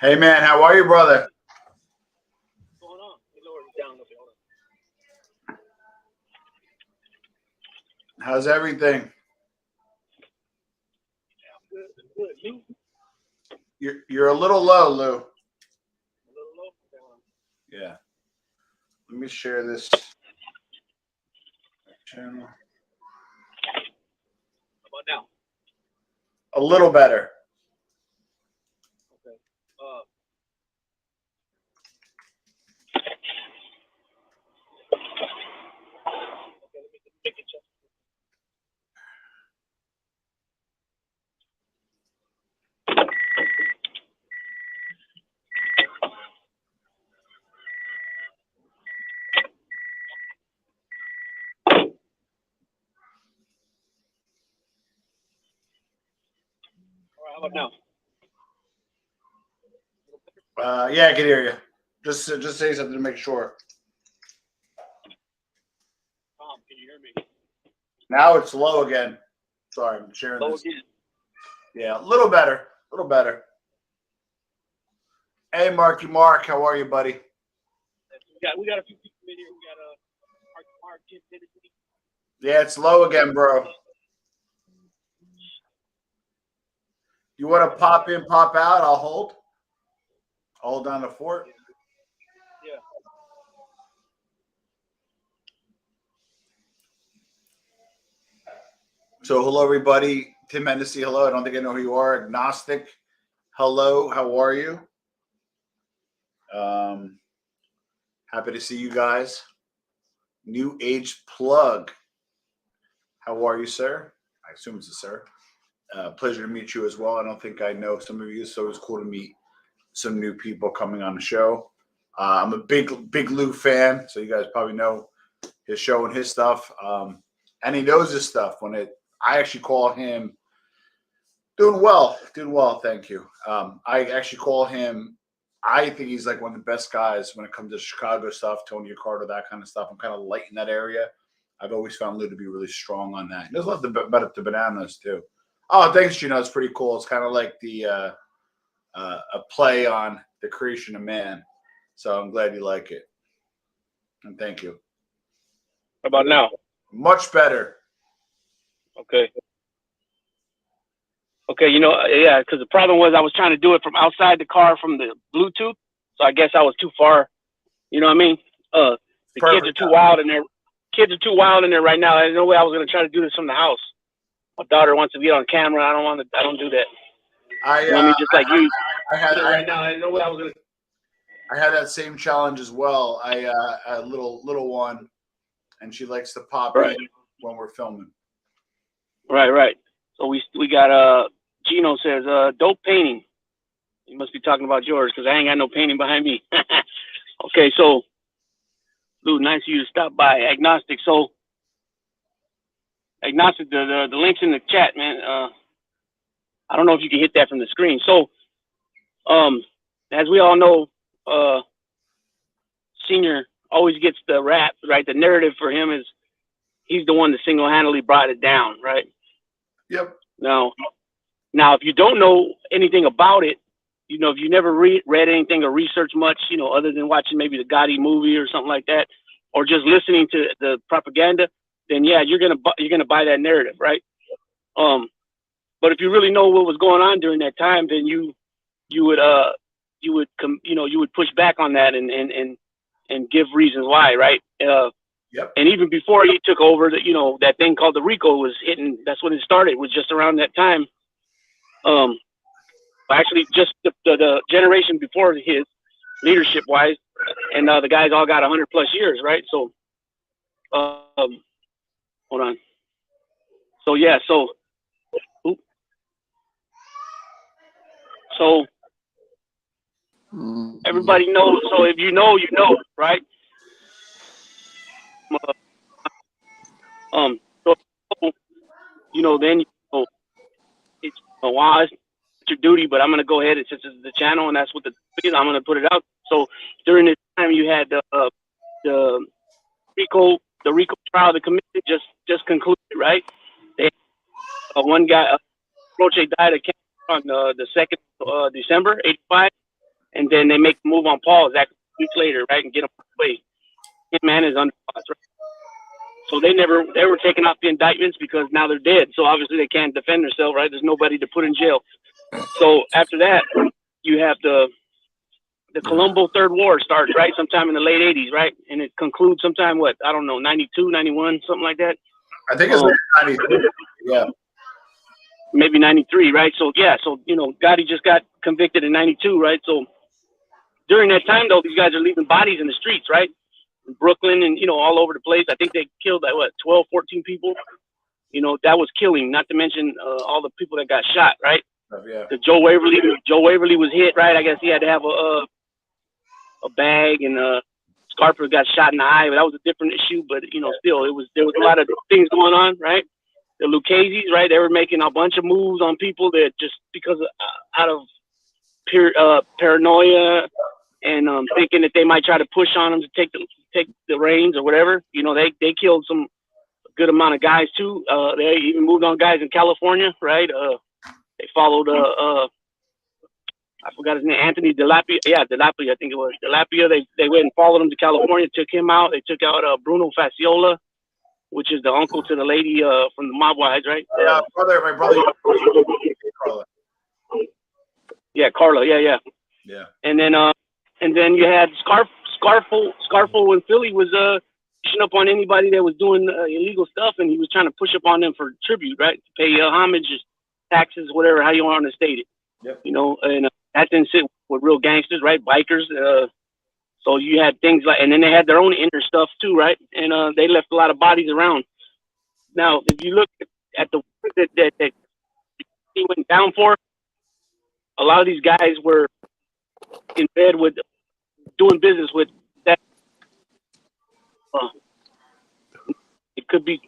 Hey man, how are you, brother? What's going on? Lower it down a little bit. How's everything? Good. Good. You? You're a little low, Lou. A little low. Yeah. Let me share this channel. How about now? A little better. Okay. Okay, let me take a check. All right, how about now? Yeah, I can hear you. Just say something to make sure. Tom, can you hear me? Now it's low again. Sorry, I'm sharing Low this. again. Yeah, a little better. A little better. Hey, Marky Mark, how are you, buddy? We got a few people in here. We got Mark Jim Tennessee. Yeah, it's low again, bro. You want to pop in, pop out? I'll hold. I'll hold down the fort. Yeah. So, hello, everybody. Tim Hennessy, hello. I don't think I know who you are. Agnostic, hello. How are you? Happy to see you guys. New Age Plug. How are you, sir? I assume it's a sir. Pleasure to meet you as well. I don't think I know some of you, so it's cool to meet some new people coming on the show. I'm a big Lou fan, so you guys probably know his show and his stuff. And he knows his stuff. I actually call him doing well. Thank you. I actually call him. I think he's like one of the best guys when it comes to Chicago stuff, Tony Accardo, that kind of stuff. I'm kind of light in that area. I've always found Lou to be really strong on that. He does love the bananas too. Oh, thanks, Gino. It's pretty cool. It's kind of like a play on the creation of man. So I'm glad you like it. And thank you. How about now? Much better. Okay. Okay, yeah, because the problem was I was trying to do it from outside the car from the Bluetooth, so I guess I was too far. You know what I mean? The kids are too wild in there. Kids are too wild in there right now. There's no way I was gonna try to do this from the house. My daughter wants to be on camera. I don't do that. Just like you. I had right now. There's no way I was gonna. I had that same challenge as well. A little one, and she likes to pop in when we're filming. Right. So we got Gino says dope painting. You must be talking about yours because I ain't got no painting behind me. Okay, so Lou, nice of you to stop by. Agnostic. So Agnostic, the link's in the chat, man. I don't know if you can hit that from the screen. So as we all know, Senior always gets the rap, right? The narrative for him is he's the one that single-handedly brought it down, right? Yep. Now, if you don't know anything about it, you know, if you never read anything or researched much, you know, other than watching maybe the Gotti movie or something like that, or just listening to the propaganda, then yeah, you're gonna buy that narrative, right? But if you really know what was going on during that time, then you would push back on that and give reasons why, right? Yep. And even before he took over, that thing called the RICO was hitting. That's when it started. It was just around that time. Actually, just the generation before his, leadership wise, and the guys all got 100+ years, right? So, hold on. So yeah, so everybody knows. So if you know, you know, right? So then it's wow, it's your duty, but I'm gonna go ahead, and since it's the channel and that's what I'm gonna put it out. So during this time, you had the RICO trial, the commission just concluded, right? They one guy, Roche, died of cancer on the 2nd December '85, and then they make the move on Paul exactly 2 weeks later, right, and get him away. Him and his underboss, right? So they were taking off the indictments because now they're dead. So obviously they can't defend themselves, right? There's nobody to put in jail. So after that, you have the Colombo Third War starts, right? Sometime in the late '80s, right? And it concludes sometime, I don't know, 92, 91, something like that. I think it's 93. Yeah. Maybe 93, right? So yeah, so Gotti just got convicted in 92, right? So during that time though, these guys are leaving bodies in the streets, right? In Brooklyn and all over the place. I think they killed 12, 14 people. That was killing, not to mention all the people that got shot, right? Yeah. Joe Waverly was hit, right? I guess he had to have a bag, and Scarpa got shot in the eye, but that was a different issue. But still, there was a lot of things going on, right? The Lucchese's, right? They were making a bunch of moves on people that just because out of paranoia and thinking that they might try to push on them to take the reins or whatever. They killed some good amount of guys too. They even moved on guys in California, right? They followed I forgot his name, Anthony Delapia. Yeah, Delapia, I think it was Delapia. They went and followed him to California, took him out. They took out Bruno Fasciola, which is the uncle to the lady from the Mob Wives, right? Yeah, my brother. Carla. Yeah, Carla. Yeah. Yeah. And then you had Scarfo in Philly was pushing up on anybody that was doing illegal stuff, and he was trying to push up on them for tribute, right? To pay homage, taxes, whatever, how you want to state it. Yep. And that didn't sit with real gangsters, right? Bikers. So you had things like, and then they had their own inner stuff too, right? And they left a lot of bodies around. Now, if you look at the work that he went down for, a lot of these guys were in bed with doing business with that. It could be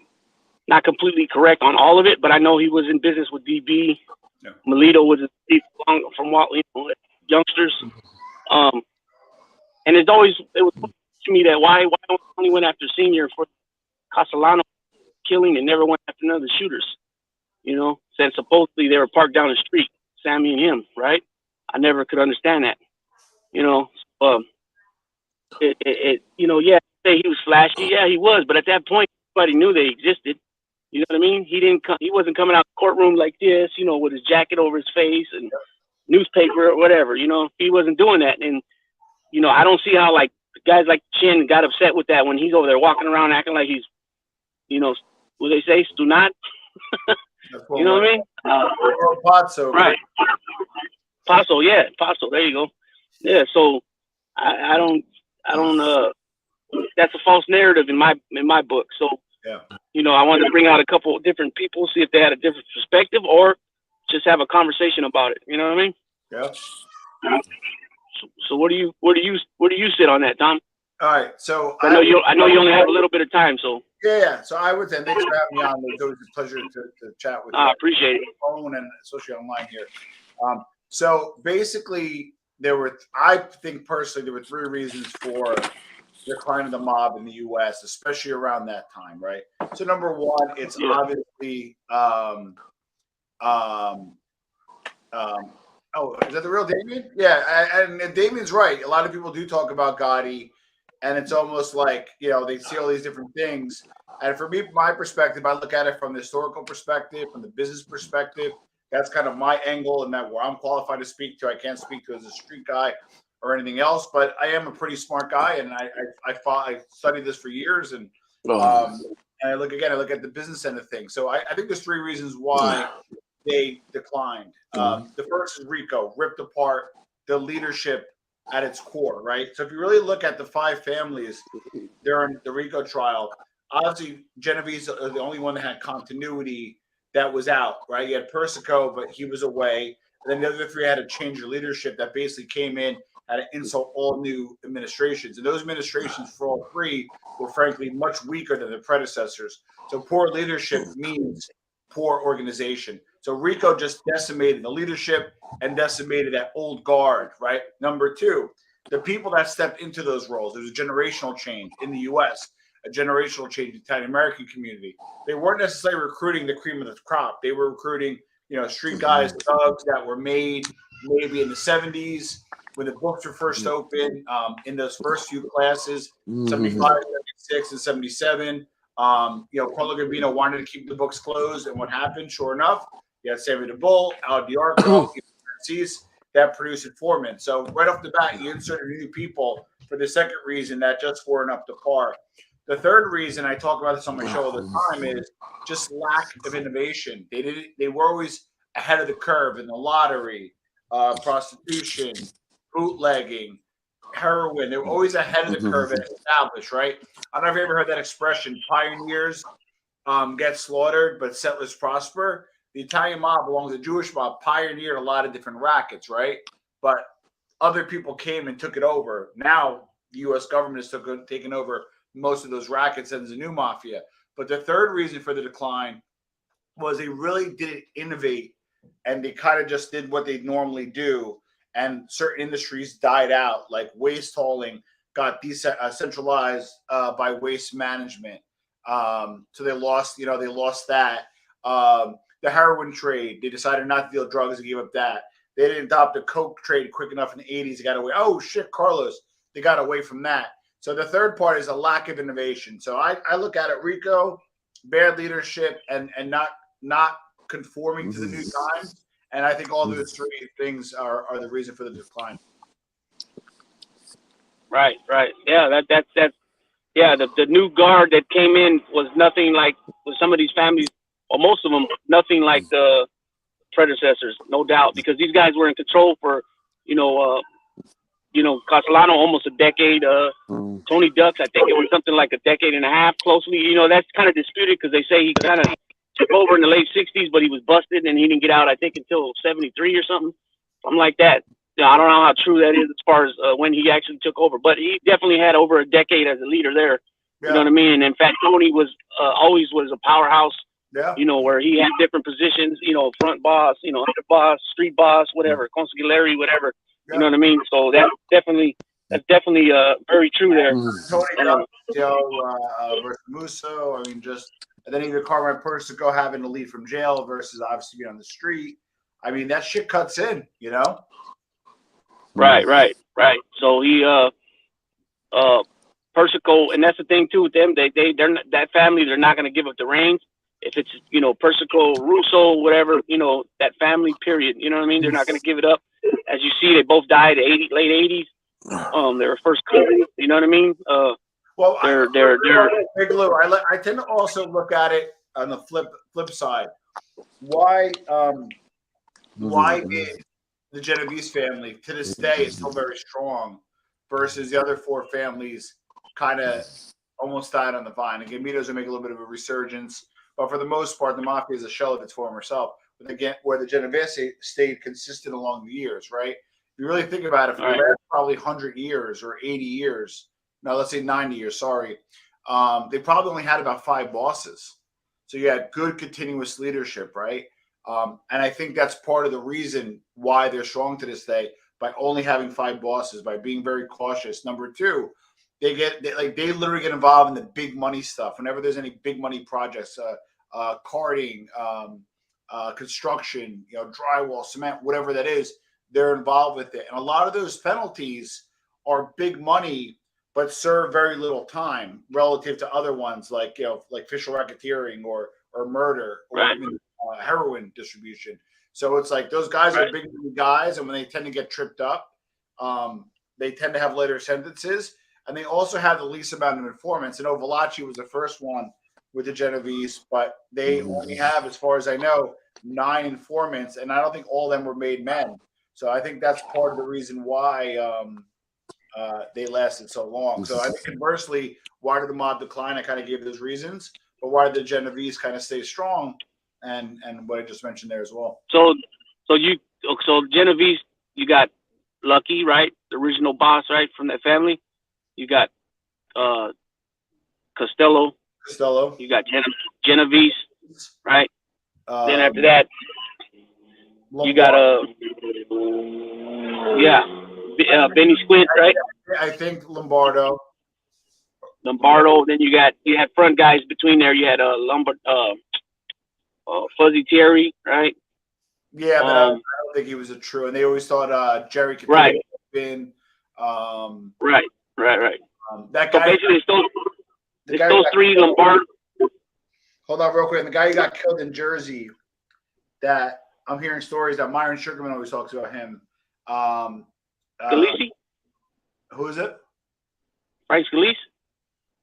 not completely correct on all of it, but I know he was in business with DB. Yeah. Melito was a thief from youngsters. And it was to me that why only went after Senior for Castellano killing and never went after none of the shooters. Said supposedly they were parked down the street, Sammy and him, right? I never could understand that. Yeah, say he was flashy, yeah, he was, but at that point, everybody knew they existed. You know what I mean? He wasn't coming out of the courtroom like this, with his jacket over his face and newspaper or whatever. He wasn't doing that, and I don't see how guys like Chin got upset with that when he's over there walking around acting like he's, what they say, stunat. You know what I mean? Paso. Right. Paso, yeah, Paso. There you go. Yeah. So I don't. That's a false narrative in my book. So yeah. I wanted to bring out a couple of different people, see if they had a different perspective, or just have a conversation about it. You know what I mean? Yeah. So where do you sit on that, Tom? All right. So I know you only have a little bit of time, so. Yeah. So I would say thanks for having me on. It was always a pleasure to chat with you. I appreciate it. Phone and especially online here. So basically, I think personally there were 3 reasons for decline of the mob in the U.S., especially around that time, right? So number one, it's obviously oh, is that the real Damien? Yeah, and Damien's right. A lot of people do talk about Gotti, and it's almost like they see all these different things. And for me, my perspective, I look at it from the historical perspective, from the business perspective. That's kind of my angle, and that where I'm qualified to speak to. I can't speak to as a street guy or anything else, but I am a pretty smart guy, and I studied this for years, and I look at the business end of things. So I think there's three reasons why they declined. The first is Rico, ripped apart the leadership at its core, right? So if you really look at the five families during the Rico trial, obviously Genovese is the only one that had continuity that was out, right? You had Persico, but he was away. And then the other three had to change the leadership that basically came in had to insult all new administrations. And those administrations for all three were frankly much weaker than their predecessors. So poor leadership means poor organization. So Rico just decimated the leadership and decimated that old guard, right? Number two, the people that stepped into those roles, there's a generational change in the U.S., a generational change in the Italian American community. They weren't necessarily recruiting the cream of the crop. They were recruiting, street guys, thugs that were made maybe in the 70s when the books were first open, in those first few classes, 75, 76, and 77. Carlo Gambino wanted to keep the books closed, and what happened? Sure enough, you had Sammy the Bull, Al Diarco, that produced informant. So right off the bat, you inserted new people for the second reason that just weren't up to par. The third reason, I talk about this on my show all the time, is just lack of innovation. They were always ahead of the curve in the lottery, prostitution, bootlegging, heroin. They were always ahead of the curve and established, right? I don't know if you ever heard that expression, pioneers get slaughtered, but settlers prosper. The Italian mob, along with the Jewish mob, pioneered a lot of different rackets, right? But other people came and took it over. Now the U.S. government has taken over most of those rackets and there's a new mafia. But the third reason for the decline was they really didn't innovate, and they kind of just did what they normally do. And certain industries died out, like waste hauling got centralized by waste management. So they lost that. The heroin trade, they decided not to deal drugs and gave up that. They didn't adopt the coke trade quick enough in the 80s. They got away. Oh, shit, Carlos. They got away from that. So the third part is a lack of innovation. So I look at it, Rico, bad leadership and not conforming to the new times. And I think all those three things are the reason for the decline. Right. Yeah, that's the new guard that came in was nothing like, with some of these families, or most of them, nothing like the predecessors, no doubt, because these guys were in control for, Castellano almost a decade. Tony Ducks, I think it was something like a decade and a half, closely. That's kind of disputed because they say he kind of took over in the late 60s, but he was busted and he didn't get out, I think, until 73 or something like that. I don't know how true that is as far as when he actually took over, but he definitely had over a decade as a leader there. Yeah. You know what I mean? And in fact, Tony was always was a powerhouse. Yeah. Where he had different positions. Front boss, under boss, street boss, whatever, consigliere, whatever. Yeah. You know what I mean? So that's definitely very true there. Tony versus Musso. I mean, and then even Carmine Persico having to leave from jail versus obviously being on the street. I mean, that shit cuts in, Right. So he, Persico, and that's the thing too with them. They're that family. They're not going to give up the reins. If it's Persico, Russo, whatever, that family. Period. You know what I mean? They're not going to give it up. As you see, they both died late 80s. They were first cousins. You know what I mean? They're Big Lou. I tend to also look at it on the flip side. Why did the Genovese family to this day is still very strong versus the other four families kind of almost died on the vine? And Gambino's make a little bit of a resurgence, but for the most part, the mafia is a shell of its former self. But again, where the Genovese stayed consistent along the years, right? If you really think about it, for the last probably 100 years or 80 years, no, let's say 90 years, sorry, they probably only had about 5 bosses. So you had good continuous leadership, right? And I think that's part of the reason why they're strong to this day, by only having 5 bosses, by being very cautious. Number two, they literally get involved in the big money stuff. Whenever there's any big money projects, carting, construction, drywall, cement, whatever that is, they're involved with it. And a lot of those penalties are big money, but serve very little time relative to other ones like official racketeering or murder or Right. even heroin distribution. So it's like those guys are big guys, and when they tend to get tripped up, they tend to have later sentences, and they also have the least amount of informants. And Ovalachi was the first one with the Genovese, but they only have, as far as I know, 9 informants, and I don't think all of them were made men. So I think that's part of the reason why they lasted so long. So I think conversely, why did the mob decline? I kind of gave those reasons, but why did the Genovese kind of stay strong? And what I just mentioned there as well. So Genovese, you got Lucky, right? The original boss, right, from that family. You got Costello. You got Genovese, right? Then after that, you got Benny Squid, right? I think Lombardo. Then you had front guys between there. You had Fuzzy Terry, right? Yeah, but I don't think he was a true. And they always thought Jerry could have been. Right. That guy. So basically, it's those three Lombardo. Hold on, real quick. And the guy who got killed in Jersey, that I'm hearing stories that Myron Sugarman always talks about him. Scalise? Who is it? Frank Scalise?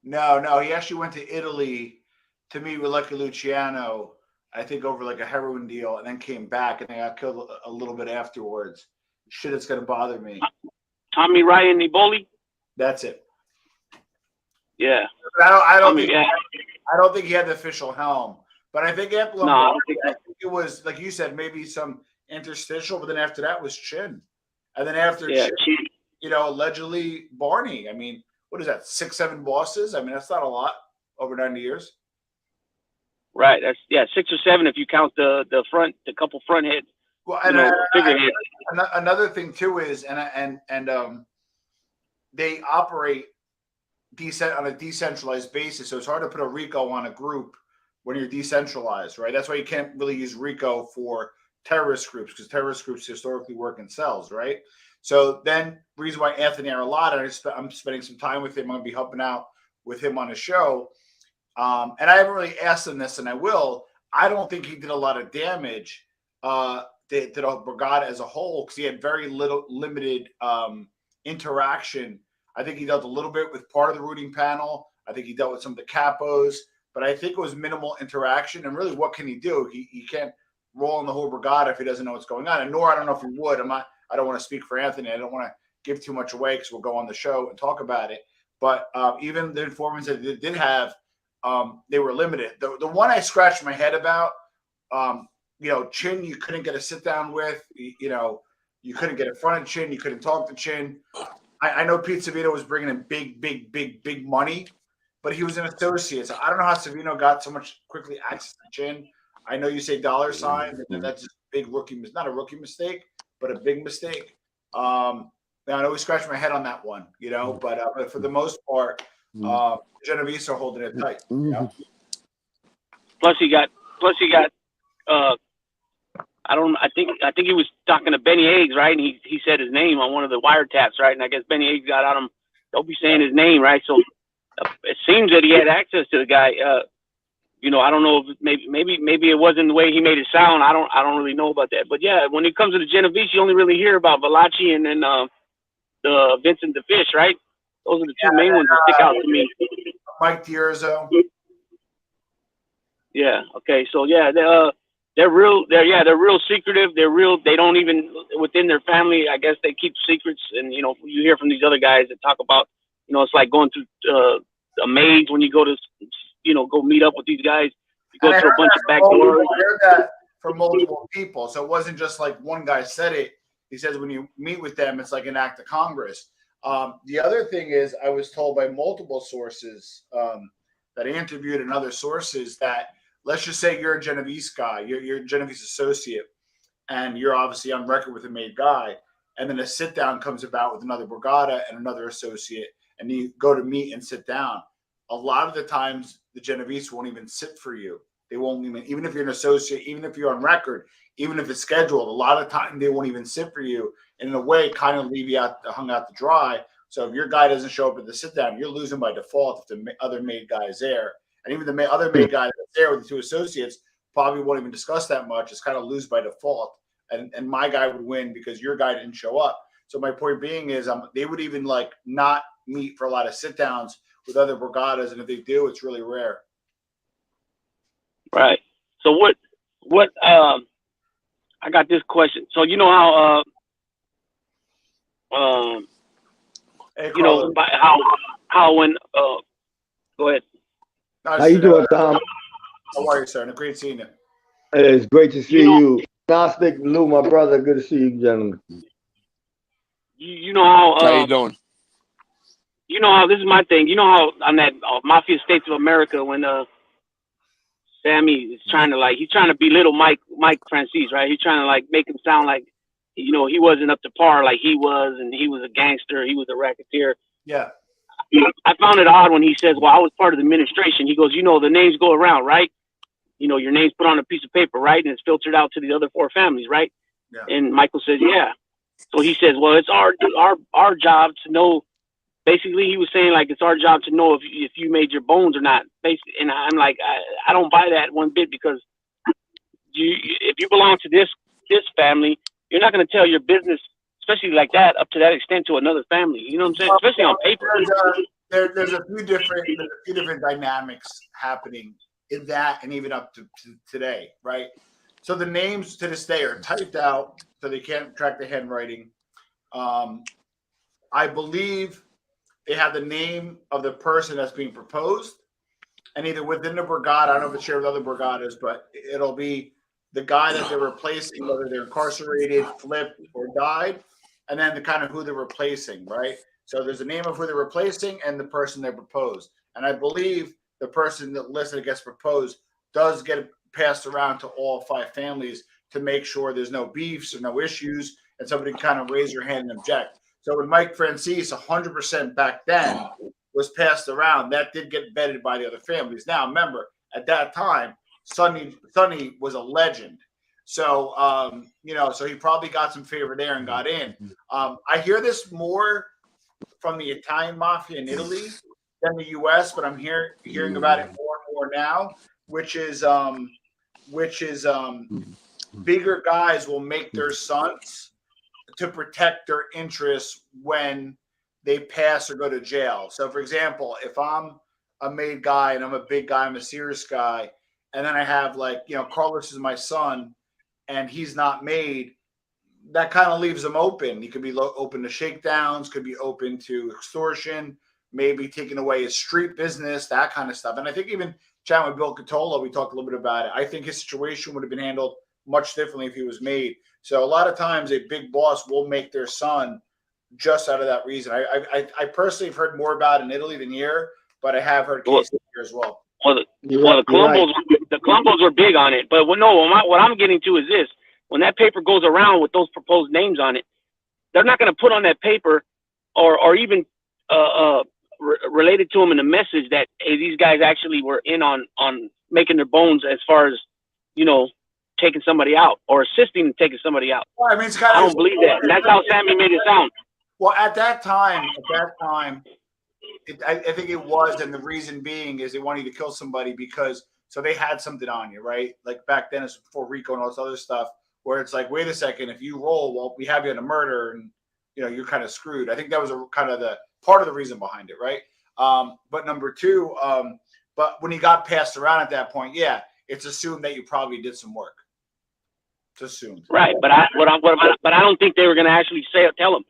No. He actually went to Italy to meet with Lucky Luciano, I think over like a heroin deal, and then came back, and they got killed a little bit afterwards. Shit, it's going to bother me. Tommy Ryan Eboli? That's it. Yeah. I don't think he had the official helm, but I think I think it was, like you said, maybe some interstitial, but then after that was Chin. And then after Chin, allegedly Barney. I mean, what is that, 6, 7 bosses? I mean, that's not a lot over 90 years. Right. That's 6 or 7 if you count the couple front heads. Well, and another thing too is, and they operate on a decentralized basis, so it's hard to put a RICO on a group when you're decentralized, right? That's why you can't really use RICO for terrorist groups, because terrorist groups historically work in cells, right? So then, reason why Anthony Arlotta, I'm spending some time with him. I'm going to be helping out with him on a show, and I haven't really asked him this, and I will. I don't think he did a lot of damage to the Brigada as a whole, because he had very limited interaction. I think he dealt a little bit with part of the rooting panel. I think he dealt with some of the capos, but I think it was minimal interaction. And really, what can he do? He can't roll in the whole Brigada if he doesn't know what's going on. And nor I don't know if he would. I don't want to speak for Anthony. I don't want to give too much away, because we'll go on the show and talk about it. But even the informants that they did have, they were limited. The one I scratched my head about, Chin, you couldn't get a sit down with. You couldn't get in front of Chin. You couldn't talk to Chin. I know Pete Savino was bringing in big money, but he was an associate. So I don't know how Savino got so much quickly access to Chin. I know you say dollar sign, and that's just a big rookie, not a rookie mistake, but a big mistake. I know we scratched my head on that one, but for the most part, Genovese are holding it tight. Plus he got I think he was talking to Benny Higgs, right? And he said his name on one of the wiretaps, right? And I guess Benny Higgs got on him. Don't be saying his name, right? So it seems that he had access to the guy. I don't know if maybe it wasn't the way he made it sound. I don't really know about that. But yeah, when it comes to the Genovese, you only really hear about Valachi and then the Vincent the Fish, right? Those are the two main ones that stick out to me. Mike Dierzo. Yeah. Okay. So yeah, they're real secretive. They don't even, within their family, I guess they keep secrets. And, you hear from these other guys that talk about, it's like going through a maze when you go to, go meet up with these guys. You go through a bunch of back doors. I heard that from multiple people. So it wasn't just like one guy said it. He says when you meet with them, it's like an act of Congress. The other thing is, I was told by multiple sources that I interviewed and other sources that, let's just say you're a Genovese guy, you're a Genovese associate, and you're obviously on record with a made guy, and then a sit down comes about with another Brigada and another associate, and you go to meet and sit down. A lot of the times, the Genovese won't even sit for you. They won't even if you're an associate, even if you're on record, even if it's scheduled, a lot of time they won't even sit for you. And in a way, kind of leave you hung out to dry. So if your guy doesn't show up at the sit down, you're losing by default if the other maid guy is there. And even the other maid guy that's there with the two associates probably won't even discuss that much. It's kind of lose by default. And my guy would win because your guy didn't show up. So my point being is they would even like not meet for a lot of sit downs with other Borgatas. And if they do, it's really rare. Right. So what I got this question. So you know how Hey, you know how when go ahead. How you doing, Tom? How are you, sir? And great seeing you. It's great to see you. Gnostic, Lou, my brother. Good to see you, gentlemen. You know how you doing? You know how this is my thing. You know how on that Mafia States of America when Sammy is trying to belittle Mike Francis, right? He's trying to like make him sound like he wasn't up to par like he was, and he was a gangster, he was a racketeer. Yeah. I found it odd when he says, "Well, I was part of the administration." He goes, "The names go around, right? Your name's put on a piece of paper, right? And it's filtered out to the other 4 families, right?" Yeah. And Michael says, "Yeah." So he says, "Well, it's our job to know." Basically, he was saying like it's our job to know if you made your bones or not. Basically, and I'm like, I don't buy that one bit because if you belong to this family, you're not going to tell your business, especially like that, up to that extent to another family. You know what I'm saying? Especially on paper. There's a few different dynamics happening in that, and even up to today, right? So the names to this day are typed out, so they can't track the handwriting. I believe they have the name of the person that's being proposed, and either within the Borgata, I don't know if it's shared with other Borgatas, but it'll be the guy that they're replacing, whether they're incarcerated, flipped, or died, and then the kind of who they're replacing, right? So there's a name of who they're replacing and the person they proposed. And I believe the person that listed that gets proposed does get passed around to all 5 families to make sure there's no beefs or no issues, and somebody can kind of raise your hand and object. So when Mike Francis, 100% back then, was passed around, that did get vetted by the other families. Now, remember, at that time, Sonny was a legend. So, so he probably got some favor there and got in. I hear this more from the Italian mafia in Italy than the U.S., but I'm hearing about it more and more now, which is bigger guys will make their sons to protect their interests when they pass or go to jail. So, for example, if I'm a made guy and I'm a big guy, I'm a serious guy, and then I have Carlos is my son and he's not made, that kind of leaves him open. He could be open to shakedowns, could be open to extortion, maybe taking away his street business, that kind of stuff. And I think even chatting with Bill Catola, we talked a little bit about it. I think his situation would have been handled much differently if he was made. So a lot of times a big boss will make their son just out of that reason. I personally have heard more about it in Italy than here, but I have heard cases here as well. The Colombos were big on it, but what I'm getting to is this: when that paper goes around with those proposed names on it, they're not going to put on that paper or even related to them in the message that hey, these guys actually were in on making their bones as far as taking somebody out or assisting in taking somebody out. Well, I mean, I don't believe that. And that's how Sammy made it sound. Well, at that time, I think it was, and the reason being is they wanted you to kill somebody because they had something on you, right? Like back then, it's before Rico and all this other stuff, where it's like, wait a second, if you roll, well, we have you in a murder, and you're kind of screwed. I think that was kind of the part of the reason behind it, right? But number two, but when he got passed around at that point, yeah, it's assumed that you probably did some work. It's assumed, right? But I don't think they were going to actually tell him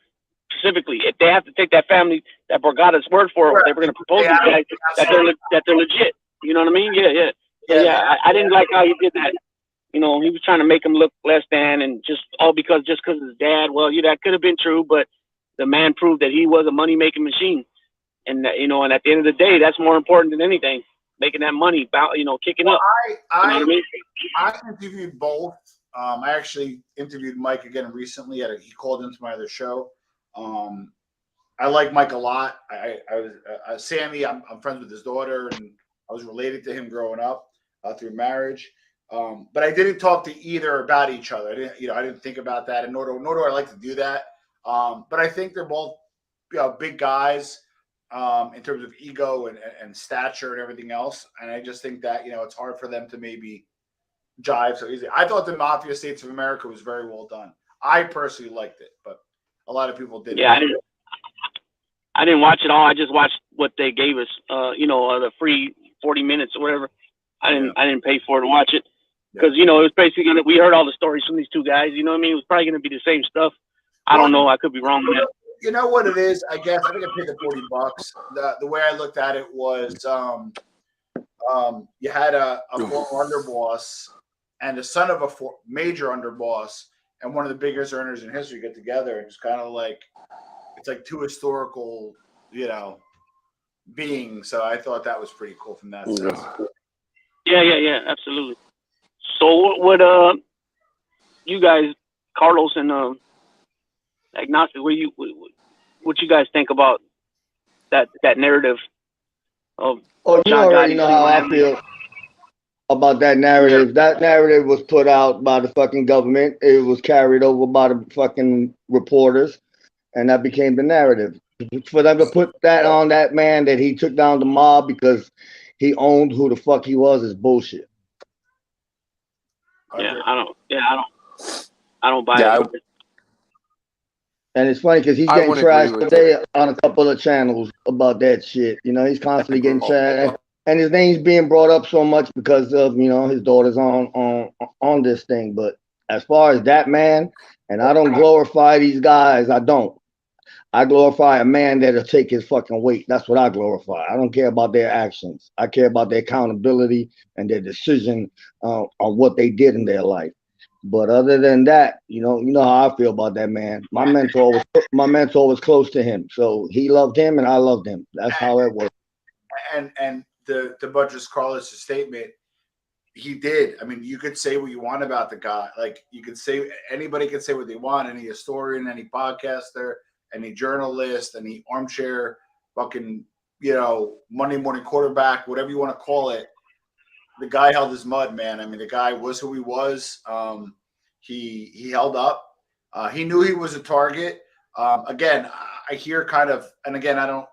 specifically if they have to take that family, that Borgata's word for it. Right. They were going to propose these guys that they're legit. You know what I mean? Yeah. I didn't like how he did that. He was trying to make him look less than, and just because his dad. Well, that could have been true, but the man proved that he was a money making machine, and and at the end of the day, that's more important than anything. Making that money, kicking up. I interviewed both. I actually interviewed Mike again recently. He called into my other show. I like Mike a lot. I was Sammy. I'm friends with his daughter, and I was related to him growing up through marriage. But I didn't talk to either about each other. I didn't think about that, and nor do I like to do that. But I think they're both, big guys in terms of ego and stature and everything else. And I just think that it's hard for them to maybe jive so easy. I thought the Mafia States of America was very well done. I personally liked it, but a lot of people didn't. Yeah, I didn't watch it all. I just watched what they gave us. The free 40 minutes or whatever. I didn't pay for it to watch it because it was basically we heard all the stories from these two guys. You know what I mean? It was probably going to be the same stuff. I don't know. I could be wrong with that. You know what it is? I guess I think I paid the $40. The way I looked at it was, you had a former underboss and the son of a major underboss and one of the biggest earners in history get together, and it's kind of like it's like two historical, beings. So I thought that was pretty cool from that sense. Yeah, absolutely. So what you guys, Carlos and Agnostic, what you guys think about that narrative of you John already Gotti know how I feel about that narrative. Yeah. That narrative was put out by the fucking government. It was carried over by the fucking reporters, and that became the narrative. For them to put that on that man that he took down the mob because he owned who the fuck he was is bullshit. Yeah, I don't buy it. And it's funny because he's getting trashed today on a couple of channels about that shit. He's constantly getting trashed, and his name's being brought up so much because of his daughter's on this thing. But as far as that man, and I don't glorify these guys. I don't. I glorify a man that'll take his fucking weight. That's what I glorify. I don't care about their actions. I care about their accountability and their decision on what they did in their life. But other than that, you know how I feel about that man. My mentor was close to him, so he loved him and I loved him. That's how it worked. And the buttress Carlos' statement, he did. I mean, you could say what you want about the guy. Like anybody could say what they want. Any historian, any podcaster, any journalist, any armchair fucking Monday morning quarterback, whatever you want to call it. The guy held his mud, man. I mean, the guy was who he was. He held up. He knew he was a target. Again, I hear kind of, and again, I don't,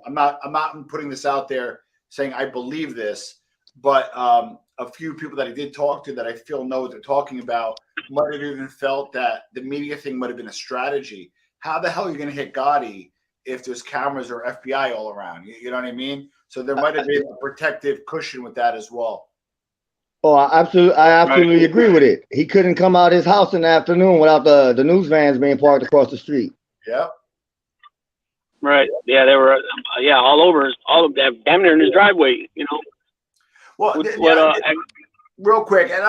I'm not putting this out there saying I believe this, but a few people that I did talk to that I feel know what they're talking about might have even felt that the media thing might have been a strategy. How the hell are you going to hit Gotti if there's cameras or FBI all around? You know what I mean? So there might have been a protective cushion with that as well. Oh, I absolutely agree with it. He couldn't come out his house in the afternoon without the news vans being parked across the street. Yep. Right. Yeah, they were. All over. All of them, damn near in his driveway. Well, real quick, and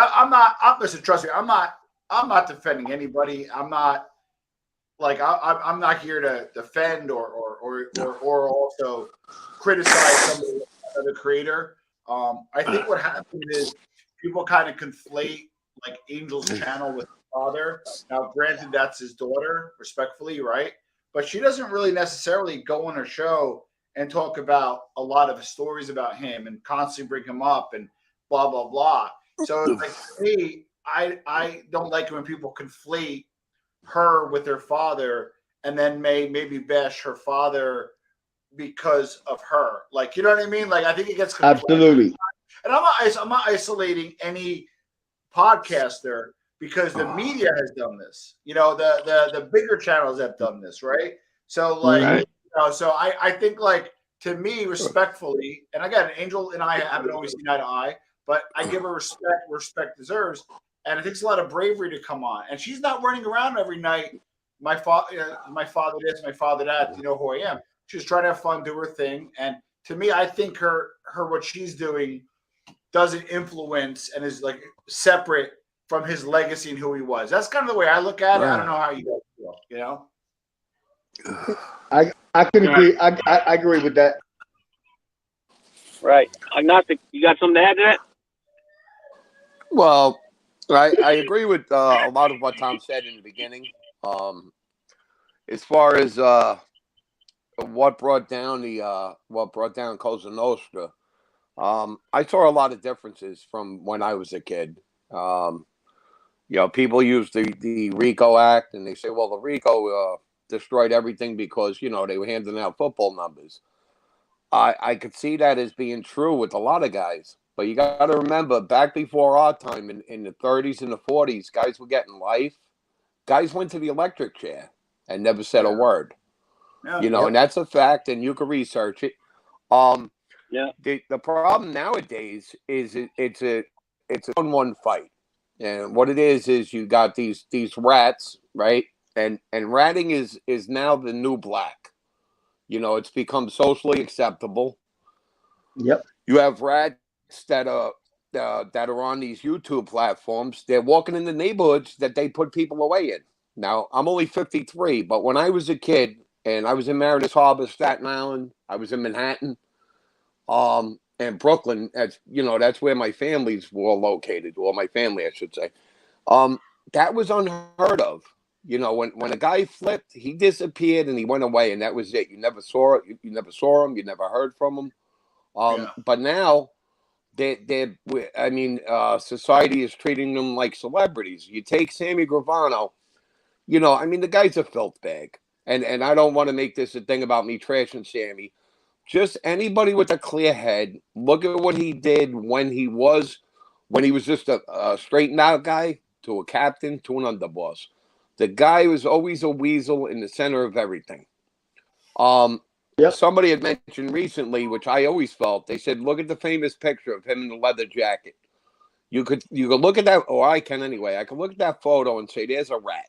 listen. Trust me, I'm not defending anybody. I'm not I'm not here to defend or also criticize somebody as a creator. I think what happens is people kind of conflate like Angel's channel with his father. Now, granted, that's his daughter, respectfully, right? But she doesn't really necessarily go on her show and talk about a lot of stories about him and constantly bring him up and blah, blah, blah. So like for me, I don't like it when people conflate her with her father and then maybe bash her father because of her. Like, you know what I mean? Like, I think it gets conflated. Absolutely. And I'm not isolating any podcaster because the media has done this. The bigger channels have done this, right? So so I think like to me, respectfully, and again, Angel and I haven't always seen eye to eye, but I give her respect deserves. And it takes a lot of bravery to come on. And she's not running around every night. My father this, my father that. You know who I am. She's trying to have fun, do her thing. And to me, I think her what she's doing doesn't influence and is like separate from his legacy and who he was. That's kind of the way I look at it. I don't know how you guys feel. I can agree. I agree with that. Right. Agnostic, you got something to add to that? Well, I agree with a lot of what Tom said in the beginning. As far as what brought down Cosa Nostra. I saw a lot of differences from when I was a kid. People use the RICO Act, and they say, well, the RICO destroyed everything because they were handing out football numbers. I could see that as being true with a lot of guys, but you got to remember, back before our time, in the 30s and the 40s, guys were getting life. Guys went to the electric chair and never said a word. Yeah. And that's a fact, and you can research it. Yeah. The problem nowadays is it's a 1-1 fight, and what it is you got these rats, right? And ratting is now the new black. It's become socially acceptable. Yep. You have rats that are on these YouTube platforms. They're walking in the neighborhoods that they put people away in. Now, I'm only 53, but when I was a kid, and I was in Mariners Harbor, Staten Island, I was in Manhattan, and Brooklyn. That's where my families were located, or my family, I should say. That was unheard of. When a guy flipped, he disappeared and he went away, and that was it. You never saw it. You never saw him. You never heard from him. But now, society is treating them like celebrities. You take Sammy Gravano. The guy's a filth bag, and I don't want to make this a thing about me trashing Sammy. Just anybody with a clear head, look at what he did when he was just a straightened out guy to a captain to an underboss. The guy was always a weasel in the center of everything. Somebody had mentioned recently, which I always felt, they said, look at the famous picture of him in the leather jacket. You could look at that, or I can anyway. I can look at that photo and say, there's a rat.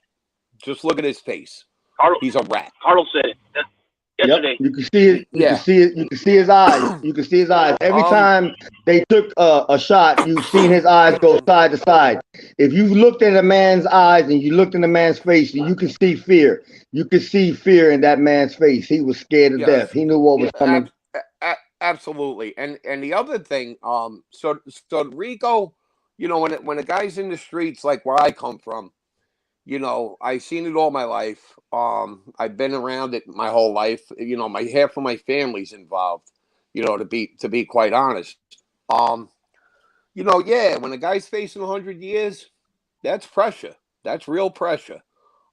Just look at his face. He's a rat. Carlos said it yesterday. Yep. You can see it. You can see it. You can see his eyes. You can see his eyes. Every time they took a shot, you've seen his eyes go side to side. If you looked at a man's eyes and you looked in a man's face, you can see fear. You could see fear in that man's face. He was scared to death. He knew what was coming. Absolutely. And the other thing, so Rico, when a guy's in the streets like where I come from, I've seen it all my life. I've been around it my whole life. Half of my family's involved, to be quite honest. When a guy's facing 100 years, that's pressure. That's real pressure.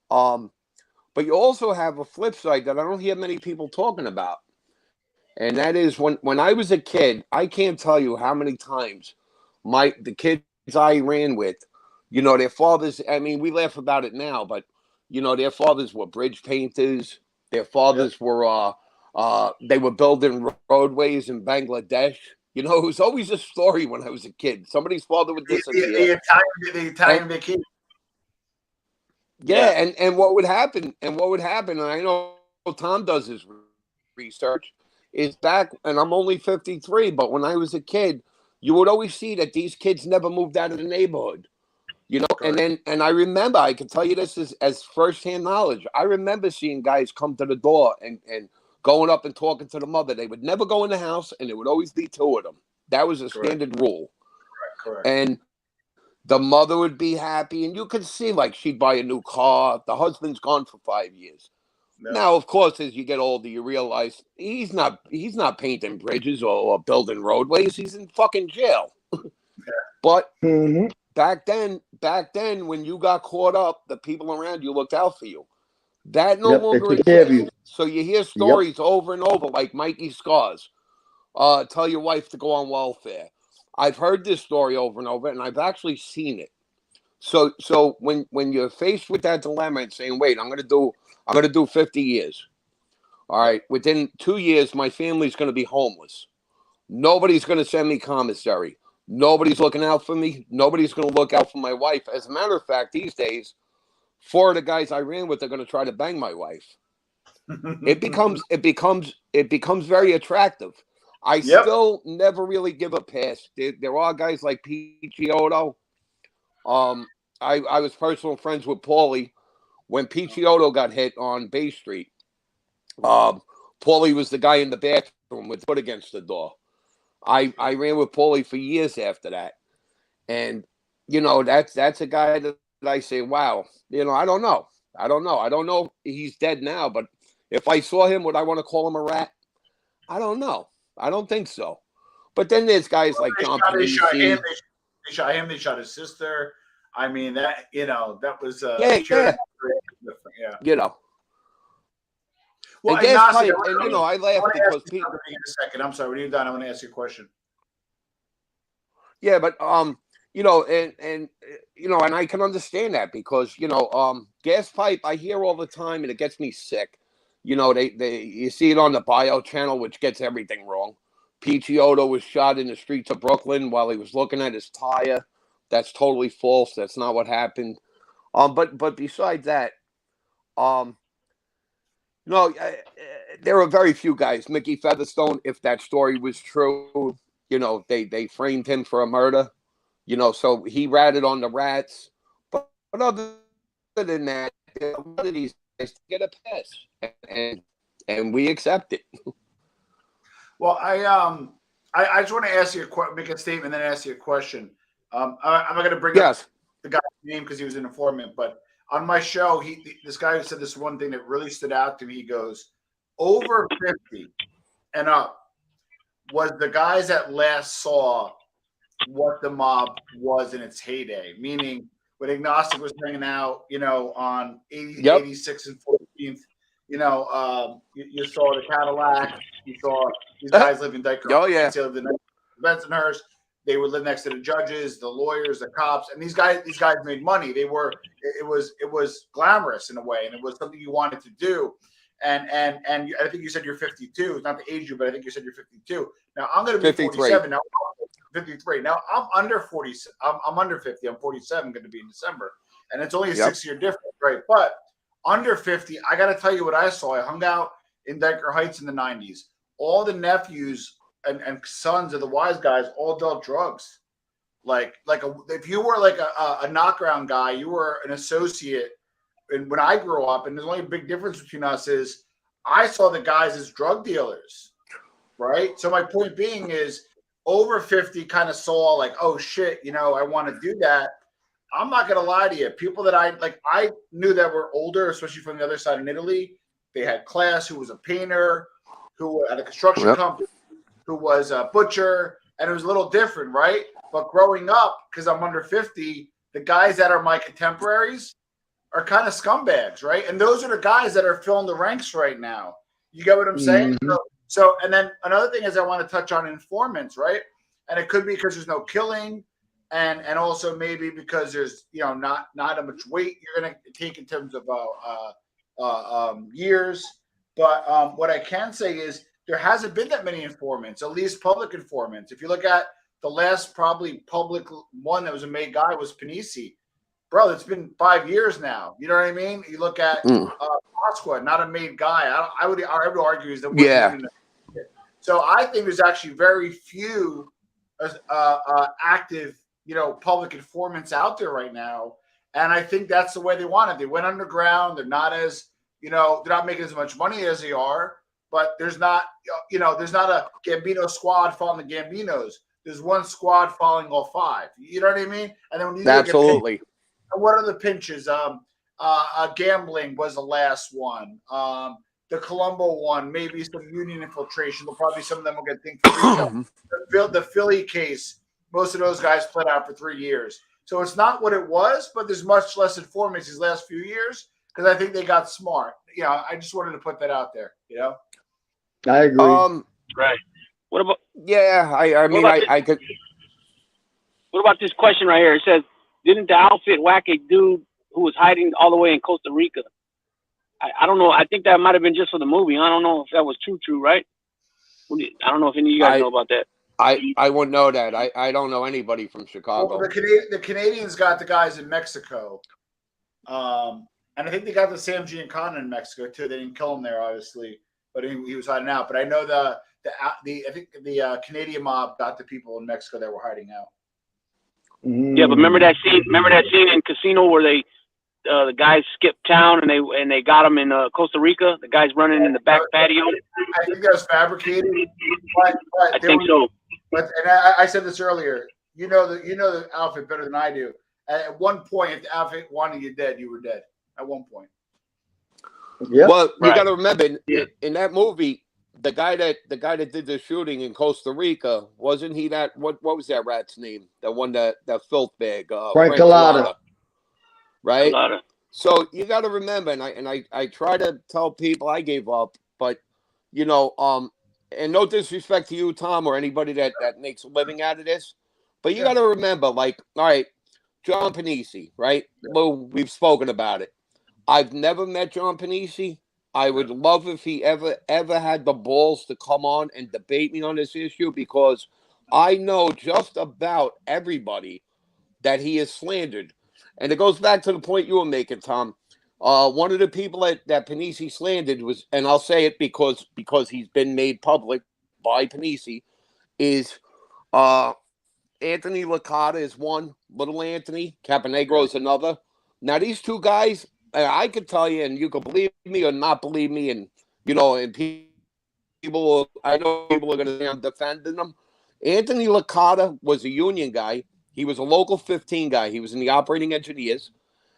But you also have a flip side that I don't hear many people talking about. And that is when I was a kid, I can't tell you how many times the kids I ran with, their fathers, we laugh about it now, but, their fathers were bridge painters. Their fathers were, they were building roadways in Bangladesh. It was always a story when I was a kid. Somebody's father would disappear. The Italian vacation. Yeah, and what would happen, and I know Tom does his research, is back, and I'm only 53, but when I was a kid, you would always see that these kids never moved out of the neighborhood. And I remember, I can tell you this as firsthand knowledge. I remember seeing guys come to the door and going up and talking to the mother. They would never go in the house, and there would always be two of them. That was a standard rule. Correct. And the mother would be happy, and you could see like she'd buy a new car. The husband's gone for 5 years. No. Now, of course, as you get older, you realize he's not painting bridges or building roadways. He's in fucking jail. But back then, when you got caught up, the people around you looked out for you. That no longer exists. So you hear stories over and over, like Mikey Scars. Tell your wife to go on welfare. I've heard this story over and over, and I've actually seen it. So when you're faced with that dilemma and saying, "Wait, I'm gonna do 50 years," all right. Within 2 years, my family's gonna be homeless. Nobody's gonna send me commissary. Nobody's looking out for me. Nobody's gonna look out for my wife. As a matter of fact, these days, 4 of the guys I ran with are gonna try to bang my wife. It becomes very attractive. I still never really give a pass. There are guys like Picciotto. I was personal friends with Paulie when Picciotto got hit on Bay Street. Paulie was the guy in the bathroom with foot against the door. I ran with Paulie for years after that. And, that's a guy that I say, wow, I don't know. He's dead now, but If I saw him, would I want to call him a rat? I don't know. I don't think so. But then there's guys like John they shot him. Panisi. They shot him. They shot his sister. I mean, that that was yeah. You know. Well, and Ignacio, and I laugh because people. In a second, I'm sorry. When you're done, I want to ask you a question. Yeah, but and I can understand that because gas pipe I hear all the time and it gets me sick. You see it on the bio channel, which gets everything wrong. Picciotto was shot in the streets of Brooklyn while he was looking at his tire. That's totally false. That's not what happened. But besides that, there are very few guys. Mickey Featherstone, if that story was true, they framed him for a murder. So he ratted on the rats. But other than that, one of these guys get a pass, and we accept it. Well, I just want to ask you make a statement, and then ask you a question. I'm not going to bring up the guy's name because he was an informant, but on my show, this guy said this one thing that really stood out to me. He goes, over 50 and up was the guys that last saw what the mob was in its heyday, meaning when Agnostic was hanging out, on 86 and 14th, you saw the Cadillac, you saw these guys living in Dyker. Oh, yeah. They lived in Bensonhurst. They would live next to the judges, the lawyers, the cops, and these guys made money. It was glamorous in a way, and it was something you wanted to do. And I think you said you're 52. Not to age you, but I think you said you're 52. Now I'm going to be 47 now. 53. Now I'm under 40. I'm under 50. I'm 47. Going to be in December, and it's only a 6-year difference, right? But under 50, I got to tell you what I saw. I hung out in Dyker Heights in the 90s. All the nephews and sons of the wise guys all dealt drugs. If you were like a knockaround guy, you were an associate. And when I grew up, and there's only a big difference between us is I saw the guys as drug dealers, right? So my point being is over 50 kind of saw like, oh shit, I want to do that. I'm not going to lie to you. People that I knew that were older, especially from the other side in Italy, they had class, who was a painter, who had a construction company, who was a butcher, and it was a little different, right? But growing up, because I'm under 50, the guys that are my contemporaries are kind of scumbags, right? And those are the guys that are filling the ranks right now. You get what I'm saying? Mm-hmm. So, and then another thing is I want to touch on informants, right? And it could be because there's no killing, and also maybe because there's not a much weight you're going to take in terms of years. But what I can say is there hasn't been that many informants, at least public informants. If you look at the last probably public one that was a made guy was Panisi. Bro, it's been 5 years now. You know what I mean? You look at Pasqua, not a made guy. I would argue is that so I think there's actually very few active, public informants out there right now. And I think that's the way they want it. They went underground. They're not as, they're not making as much money as they are. But there's not, there's not a Gambino squad following the Gambinos. There's one squad following all five. You know what I mean? And then when you absolutely. What are the pinches? Gambling was the last one. The Colombo one, maybe some union infiltration. But probably some of them will get things for the Philly case, most of those guys pled out for 3 years. So it's not what it was, but there's much less informants these last few years because I think they got smart. I just wanted to put that out there. I agree. Right. What about? Yeah, I could. What about this question right here? It says, didn't the outfit whack a dude who was hiding all the way in Costa Rica? I don't know. I think that might have been just for the movie. I don't know if that was true, right? I don't know if any of you guys know about that. I wouldn't know that. I don't know anybody from Chicago. Well, the Canadians got the guys in Mexico. And I think they got the Sam Giancana in Mexico too. They didn't kill him there, obviously, but he was hiding out. But I know I think the Canadian mob got the people in Mexico that were hiding out. Yeah, but remember that scene in Casino where the guys skipped town and they got them in Costa Rica. The guys running in the back patio. I think that was fabricated. But I think so. But I said this earlier. You know the outfit better than I do. At one point, if the outfit wanted you dead, you were dead. At one point. Yeah. Well, you Right. got to remember in that movie, the guy that did the shooting in Costa Rica, wasn't he that what was that rat's name? That one that filth bag, Frank Frank Collada. Collada, right? Collada. So you got to remember, and I try to tell people I gave up, but you know, and no disrespect to you, Tom, or anybody that makes a living out of this, but you got to remember, like, all right, John Panisi, right? Well, we've spoken about it. I've never met John Panisi. I would love if he ever had the balls to come on and debate me on this issue, because I know just about everybody that he has slandered. And it goes back to the point you were making, Tom. One of the people that Panisi slandered was, and I'll say it because he's been made public by Panisi, is Anthony Licata is one, Little Anthony, Caponegro is another. Now, these two guys, I could tell you, and you can believe me or not believe me, and, you know, and people, I know people are going to say I'm defending them. Anthony Licata was a union guy. He was a local 15 guy. He was in the operating engineers,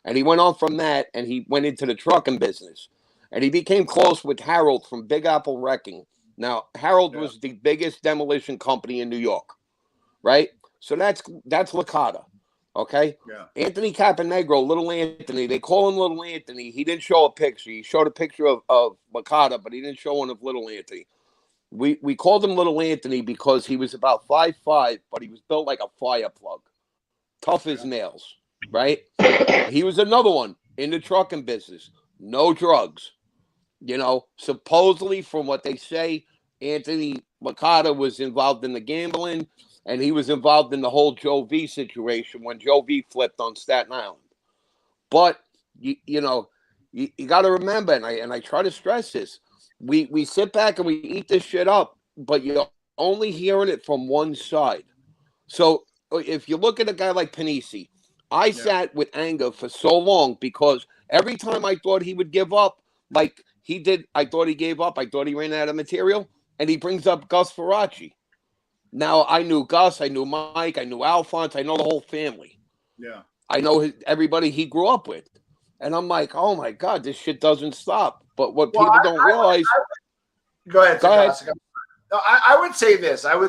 and he went on from that, and he went into the trucking business. And he became close with Harold from Big Apple Wrecking. Now, Harold was the biggest demolition company in New York, right? So that's Licata, okay? Yeah. Anthony Caponegro, Little Anthony, they call him Little Anthony. He didn't show a picture. He showed a picture of Licata, but he didn't show one of Little Anthony. We called him Little Anthony because he was about 5'5", but he was built like a fire plug, tough as nails, right? He was another one in the trucking business, no drugs. You know, supposedly from what they say, Anthony Licata was involved in the gambling, and he was involved in the whole Joe V situation when Joe V flipped on Staten Island. But you know, you got to remember, and I try to stress this: we sit back and we eat this shit up, but you're only hearing it from one side. So if you look at a guy like Panisi, I sat with anger for so long because every time I thought he would give up, like he did, I thought he gave up. I thought he ran out of material, and he brings up Gus Faraci. Now, I knew Gus, I knew Mike, I knew Alphonse, I know the whole family. Yeah. I know everybody he grew up with. And I'm like, oh my God, this shit doesn't stop. But what people don't realize. Go ahead. Go ahead. No, I would say this. And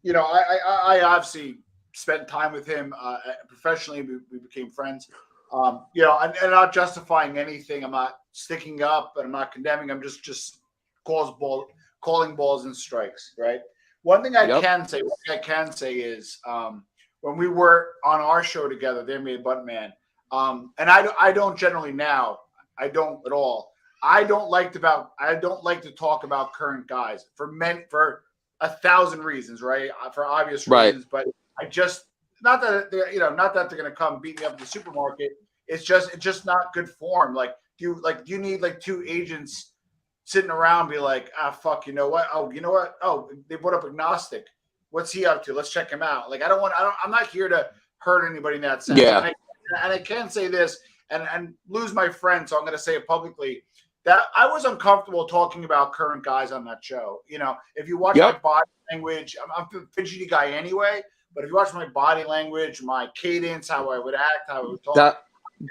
you know, I obviously spent time with him professionally. We became friends. You know, and not justifying anything. I'm not sticking up, and I'm not condemning. I'm just calling balls and strikes. Right. One thing I can say is when we were on our show together, they made Buttman. And I don't generally now. I don't at all. I don't like to talk about current guys for 1,000 reasons, right? For obvious reasons, but I just not that they're going to come beat me up at the supermarket. It's just not good form. Like do you need like two agents sitting around be like, fuck, you know what? Oh, you know what? Oh, they brought up Agnostic. What's he up to? Let's check him out. Like I'm not here to hurt anybody in that sense. Yeah. And I can say this and lose my friend, so I'm going to say it publicly. That I was uncomfortable talking about current guys on that show. You know, if you watch my body language, I'm a fidgety guy anyway. But if you watch my body language, my cadence, how I would act, how I would talk,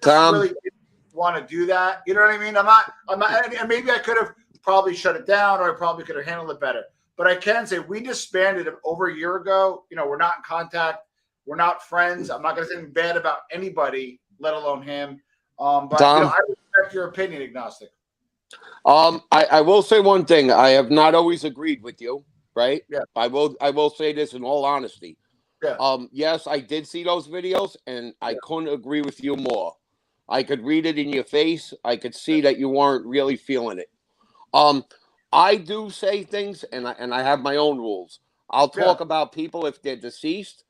Tom, really didn't want to do that. You know what I mean? I'm not. And maybe I could have probably shut it down, or I probably could have handled it better. But I can say we disbanded over a year ago. You know, we're not in contact. We're not friends. I'm not going to say anything bad about anybody, let alone him. But Tom, you know, I respect your opinion, Agnostic. I will say one thing. I have not always agreed with you, right? Yeah. I will say this in all honesty. Yeah. Yes, I did see those videos, and I couldn't agree with you more. I could read it in your face. I could see that you weren't really feeling it. I do say things, and I have my own rules. I'll talk about people if they're deceased,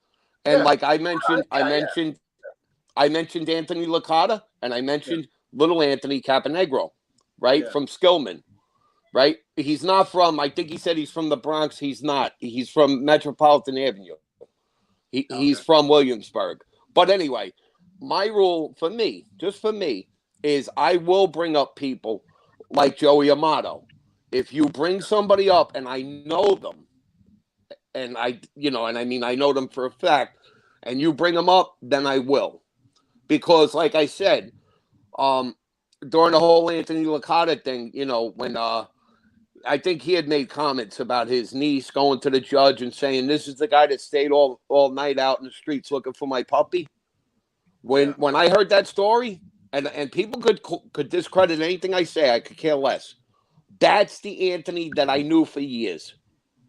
and like I mentioned Anthony Licata, and I mentioned Little Anthony Caponegro, right, from Skillman, right? He's not from. I think he said he's from the Bronx. He's not. He's from Metropolitan Avenue. He's from Williamsburg. But anyway, my rule for me, just for me, is I will bring up people like Joey Amato. If you bring somebody up and I know them, and I know them for a fact, and you bring them up, then I will. Because like I said, during the whole Anthony Licata thing, you know, when I think he had made comments about his niece going to the judge and saying, "This is the guy that stayed all night out in the streets looking for my puppy." When I heard that story, and people could discredit anything I say, I could care less. That's the Anthony that I knew for years.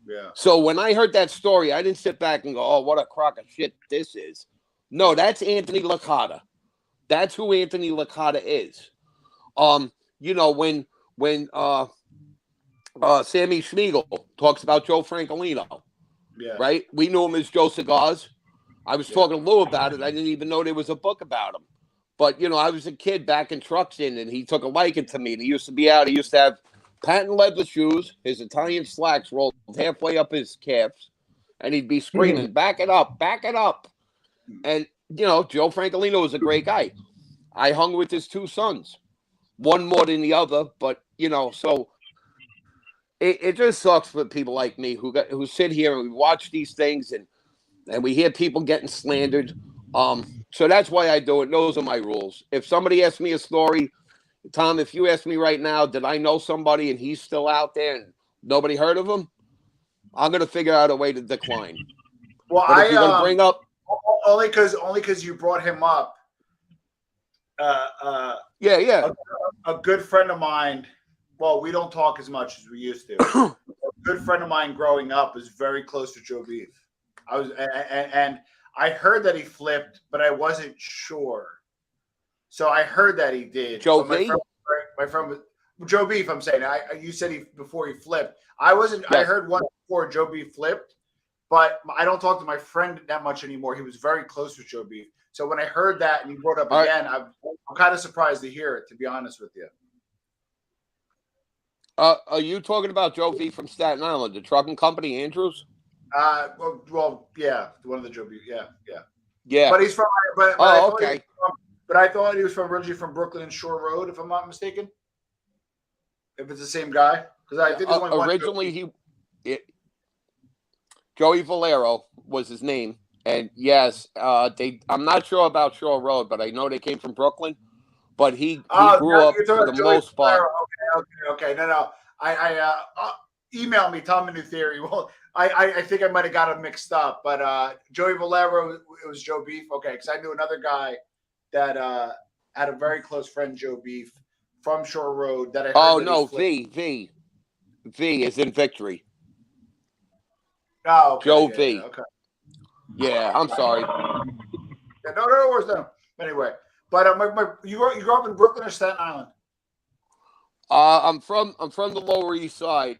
Yeah. So when I heard that story, I didn't sit back and go, "Oh, what a crock of shit this is." No, that's Anthony Licata. That's who Anthony Licata is. You know, when Sammy Schmiegel talks about Joe Francolino, right? We knew him as Joe Cigars. I was talking to Lou about it. I didn't even know there was a book about him. But, you know, I was a kid backing trucks in, and he took a liking to me. And he used to be out. He used to have patent leather shoes. His Italian slacks rolled halfway up his calves. And he'd be screaming, "Back it up, back it up." And, you know, Joe Francolino was a great guy. I hung with his two sons, one more than the other. But, you know, so it just sucks for people like me who sit here and we watch these things and we hear people getting slandered. So that's why I do it. Those are my rules. If somebody asks me a story, Tom, if you ask me right now, did I know somebody and he's still out there and nobody heard of him, I'm going to figure out a way to decline. Well, but if you're going to bring up only because you brought him up. Yeah. A good friend of mine. Well, we don't talk as much as we used to. A good friend of mine growing up was very close to Joe Beef. And I heard that he flipped, but I wasn't sure. So I heard that he did. Joe my friend was Joe Beef. I'm saying you said before he flipped. I wasn't. Yes. I heard one before Joe Beef flipped, but I don't talk to my friend that much anymore. He was very close with Joe Beef. So when I heard that and you brought up again, I'm kind of surprised to hear it. To be honest with you. Are you talking about Joe V from Staten Island, the trucking company, Andrews? Well, yeah, one of the Joe Beef, yeah. But he's from. But okay. But I thought he was originally from Brooklyn and Shore Road, if I'm not mistaken. If it's the same guy, because I think there's only originally Joey Valero was his name, and yes, I'm not sure about Shore Road, but I know they came from Brooklyn. But he grew up for the most part. Okay. No. I email me, tell me a new theory. Well, I think I might have got him mixed up, but Joey Valero, it was Joe Beef. Okay, because I knew another guy that had a very close friend, Joe Beef, from Shore Road. That I heard. Oh no, V is in Victory. Oh, okay, Joe V. Okay. Yeah, I'm sorry. Yeah, no worries, no. Anyway. But you grew up in Brooklyn or Staten Island? I'm from the Lower East Side.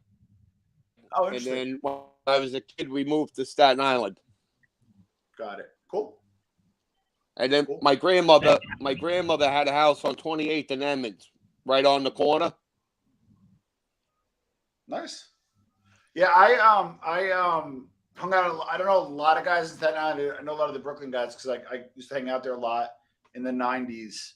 Oh, interesting. And then when I was a kid, we moved to Staten Island. Got it. Cool. And then my grandmother had a house on 28th and Emmons, right on the corner. Nice. Yeah, I hung out. I don't know a lot of guys in Staten Island. I know a lot of the Brooklyn guys because I used to hang out there a lot in the 90s.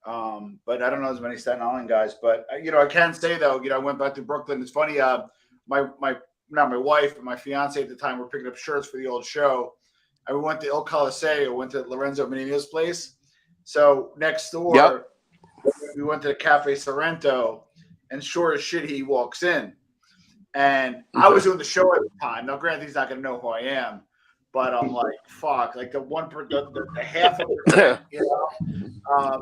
But I don't know as many Staten Island guys. But I can say though, I went back to Brooklyn. It's funny. Not my wife, but my fiance at the time were picking up shirts for the old show. And we went to Il Coliseo, went to Lorenzo Menino's place. So next door, we went to the Cafe Sorrento, and sure as shit, he walks in. And I was doing the show at the time. Now, granted, he's not going to know who I am, but I'm like, fuck, like the half of the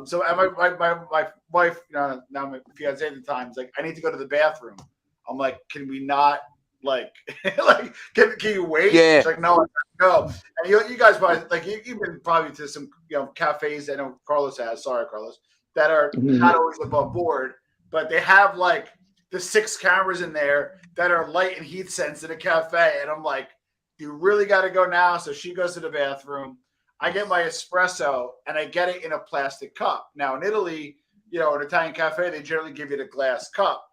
so and my wife, now my fiance at the time, is like, I need to go to the bathroom. I'm like, can we not, can you wait? Yeah. She's like, no, go. And you guys probably, you've been probably to some, cafes, I know Carlos has, sorry, Carlos, that are not always above board, but they have the 6 cameras in there that are light and heat sensitive cafe. And I'm like, you really got to go now. So she goes to the bathroom. I get my espresso and I get it in a plastic cup. Now in Italy, an Italian cafe, they generally give you the glass cup.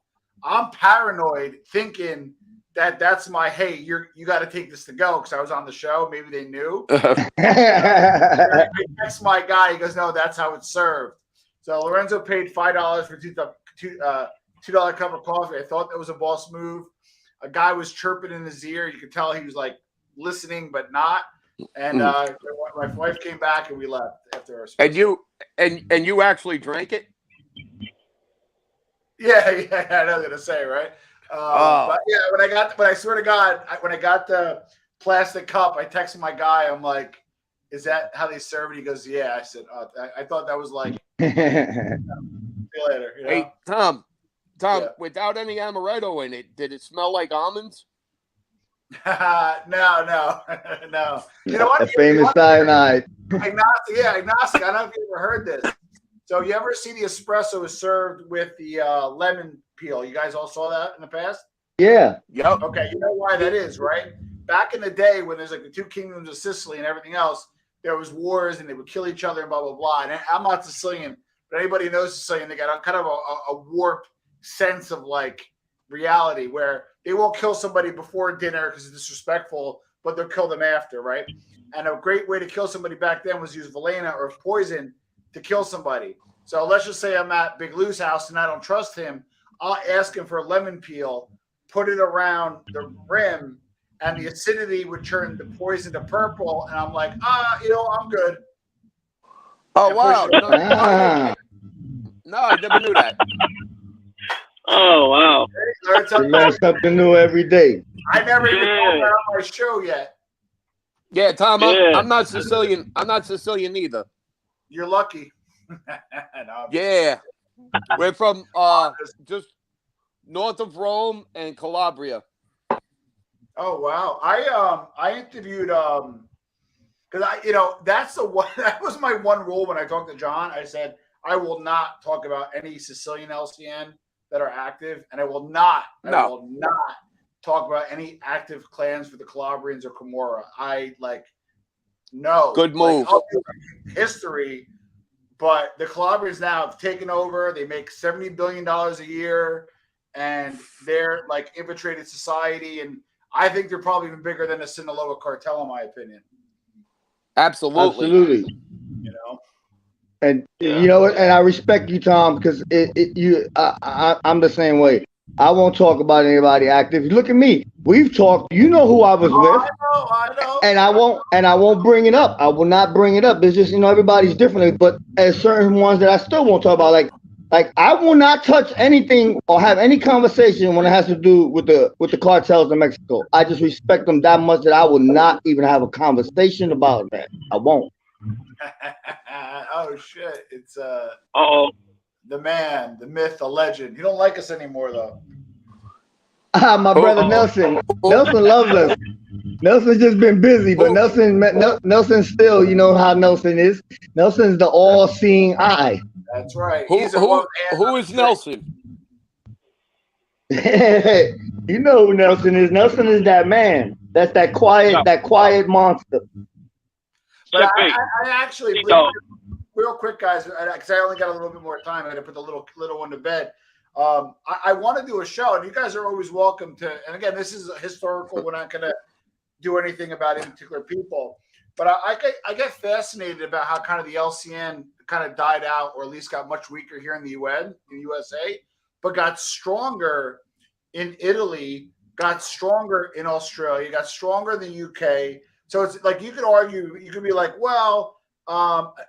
I'm paranoid thinking that's my, hey, you got to take this to go. Cause I was on the show. Maybe they knew. I text my guy. He goes, no, that's how it's served. So Lorenzo paid $5 for $2 cup of coffee. I thought that was a boss move. A guy was chirping in his ear. You could tell he was listening, but not. And my wife came back and we left after our. And you actually drank it? Yeah, I know what I'm gonna say, right? But yeah, when I swear to God, when I got the plastic cup, I texted my guy. I'm like, "Is that how they serve it?" He goes, "Yeah." I said, I thought that was like, see you later. You know? Hey, Tom, Yeah. without any amaretto in it, did it smell like almonds? No. You know what? The famous cyanide. Agnostic. I don't know if you ever heard this. So you ever see the espresso is served with the lemon peel? You guys all saw that in the past? Yeah. Yep. Okay, you know why that is, right? Back in the day when there's like the two kingdoms of Sicily and everything else, there was wars and they would kill each other and blah, blah, blah. And I'm not Sicilian, but anybody who knows Sicilian, they got kind of a warped sense of like reality where they won't kill somebody before dinner because it's disrespectful, but they'll kill them after, right? And a great way to kill somebody back then was use Valena or poison to kill somebody. So let's just say I'm at Big Lou's house and I don't trust him. I'll ask him for a lemon peel, put it around the rim, and the acidity would turn the poison to purple. And I'm like, I'm good. Oh, wow. No, I never knew that. Oh, wow. You learn something new every day. I never even told that on my show yet. Yeah, Tom, I'm not Sicilian. I'm not Sicilian either. You're lucky. Yeah. We're from just north of Rome and Calabria. Oh wow. I interviewed because that's the one that was my one rule when I talked to John. I said I will not talk about any Sicilian LCN that are active, and I will not talk about any active clans for the Calabrians or Camorra. No. Good move. History. But the Calabrians now have taken over. They make $70 billion a year, and they're like infiltrated society. And I think they're probably even bigger than the Sinaloa cartel, in my opinion. Absolutely. You know, and you know, and I respect you, Tom, because I'm the same way. I won't talk about anybody active. Look at me. We've talked. You know who I was with. I know. And I won't bring it up. I will not bring it up. It's just, everybody's different. But there's certain ones that I still won't talk about. Like I will not touch anything or have any conversation when it has to do with the cartels in Mexico. I just respect them that much that I will not even have a conversation about that. I won't. Oh shit! It's the man, the myth, the legend. You don't like us anymore, though. My brother Nelson. Nelson loves us. Nelson's just been busy, but Nelson still, you know how Nelson is. Nelson's the all-seeing eye. That's right. Who is Nelson? You know who Nelson is. Nelson is that man. That's that quiet monster. But I actually, real quick, guys, because I only got a little bit more time. I had to put the little one to bed. I want to do a show, and you guys are always welcome to. And again, this is historical. We're not going to do anything about any particular people, but I get fascinated about how kind of the LCN kind of died out, or at least got much weaker here in the USA, but got stronger in Italy, got stronger in Australia, got stronger in the UK. So it's like you could argue, you could be like, well,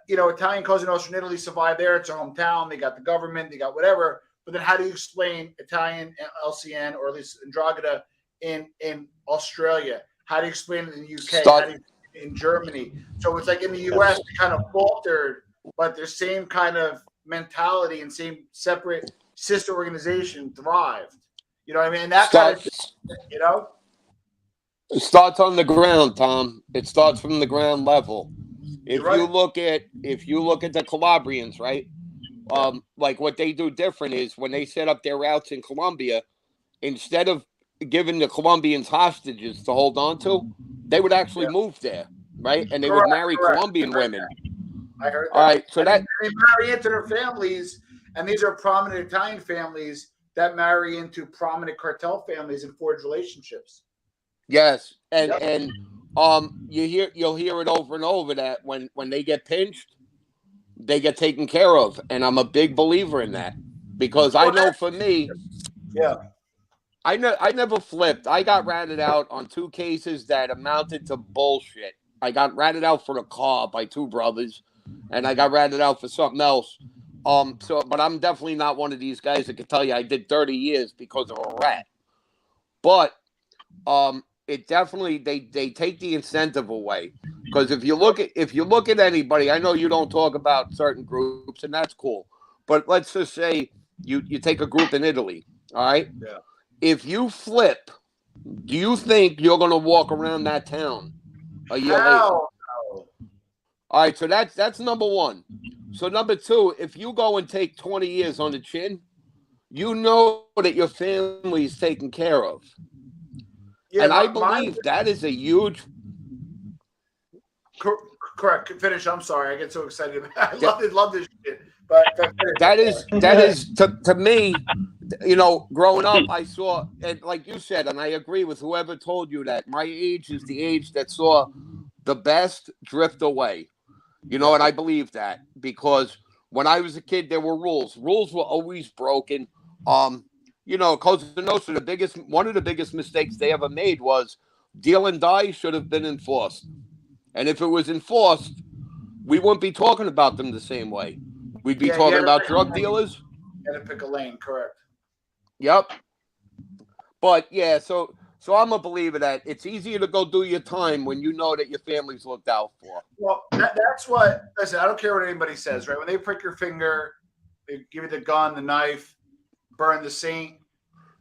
Italian Cosa Nostra in Italy survived there. It's a hometown. They got the government. They got whatever. But then how do you explain Italian LCN, or at least Androgeda in Australia? How do you explain it in the UK? How do you explain it in Germany? So it's like in the US, they kind of faltered, but their same kind of mentality and same separate sister organization thrived. You know what I mean? And that kind of, It starts on the ground, Tom. It starts from the ground level. If you look at the Calabrians, right? Like what they do different is when they set up their routes in Colombia, instead of giving the Colombians hostages to hold on to, they would actually move there, right? And they would marry Colombian women. I heard that. All right, so they marry into their families, and these are prominent Italian families that marry into prominent cartel families and forge relationships. Yes, and you'll hear it over and over that when they get pinched, they get taken care of, and I'm a big believer in that because I know for me, I never flipped. I got ratted out on 2 cases that amounted to bullshit. I got ratted out for the car by two brothers, and I got ratted out for something else. But I'm definitely not one of these guys that can tell you I did 30 years because of a rat. But it definitely they take the incentive away, because if you look at anybody, I know you don't talk about certain groups, and that's cool. But let's just say you take a group in Italy, all right? Yeah. If you flip, do you think you're going to walk around that town a year later? Hell no. All right, so that's number one. So number two, if you go and take 20 years on the chin, you know that your family is taken care of. Yeah, and I believe that is a huge. Correct. Finish. I'm sorry. I get so excited. I love this shit. But that is to me, growing up, I saw, and like you said, and I agree with whoever told you that my age is the age that saw the best drift away. And I believe that, because when I was a kid, there were rules. Rules were always broken. Cosa Nostra, one of the biggest mistakes they ever made was deal and die should have been enforced. And if it was enforced, we wouldn't be talking about them the same way. We'd be talking about drug dealers. You had to pick a lane, correct. Yep. But yeah, so I'm a believer that it's easier to go do your time when you know that your family's looked out for. Well, that's what, listen, I don't care what anybody says, right? When they prick your finger, they give you the gun, the knife, burn the saint,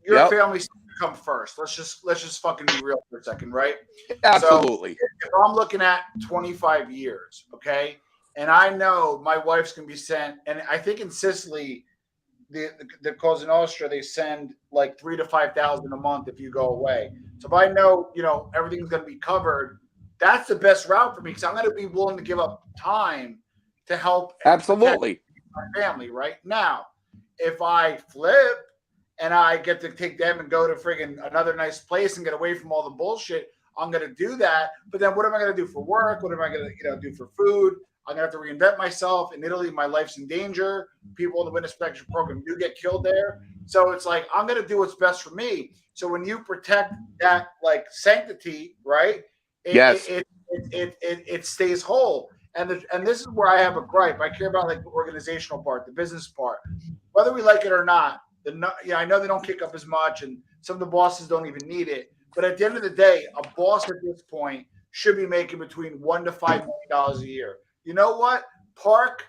your family come first. Let's just fucking be real for a second, right? Absolutely. So if I'm looking at 25 years, okay, and I know my wife's gonna be sent, and I think in Sicily, the Cosa Nostra, they send like 3,000 to 5,000 a month if you go away. So if I know, everything's gonna be covered, that's the best route for me, because I'm gonna be willing to give up time to help absolutely my family. Right now, if I flip and I get to take them and go to friggin' another nice place and get away from all the bullshit, I'm going to do that. But then what am I going to do for work? What am I going to do for food? I'm going to have to reinvent myself. In Italy, my life's in danger. People in the witness protection program do get killed there. So it's like, I'm going to do what's best for me. So when you protect that like sanctity, right? It stays whole. And this is where I have a gripe. I care about like the organizational part, the business part, whether we like it or not. I know they don't kick up as much, and some of the bosses don't even need it. But at the end of the day, a boss at this point should be making between $1 to $5 million a year. You know what? Park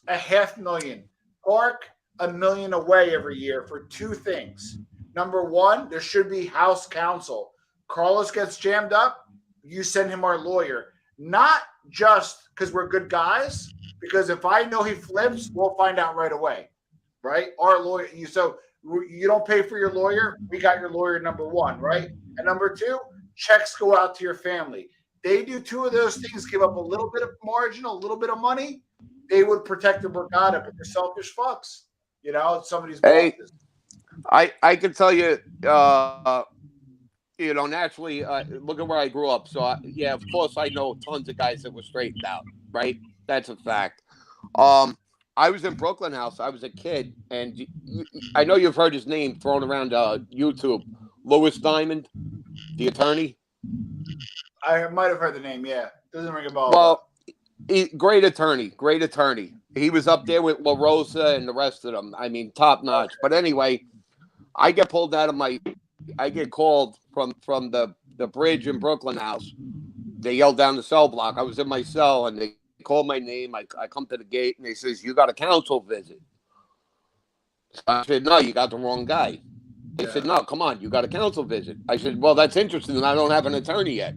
$500,000. Park $1 million away every year for two things. Number one, there should be house counsel. Carlos gets jammed up, you send him our lawyer. Not just because we're good guys, because if I know he flips, we'll find out right away. Right? Our lawyer, so you don't pay for your lawyer. We got your lawyer, number one, right? And number two, checks go out to your family. They do two of those things, give up a little bit of margin, a little bit of money. They would protect the Brigada, but they're selfish fucks. Some of these bosses. I can tell you, naturally, look at where I grew up. So, of course, I know tons of guys that were straightened out, right? That's a fact. I was in Brooklyn House. I was a kid, and I know you've heard his name thrown around YouTube. Louis Diamond, the attorney. I might have heard the name. Yeah, doesn't ring a bell. Well, great attorney. He was up there with La Rosa and the rest of them. I mean, top notch. But anyway, I get pulled out of I get called from the bridge in Brooklyn House. They yelled down the cell block. I was in my cell, and they called my name. I come to the gate, and they says, "You got a counsel visit." So I said, "No, you got the wrong guy." They said, "No, come on, you got a counsel visit." I said, "Well, that's interesting. I don't have an attorney yet,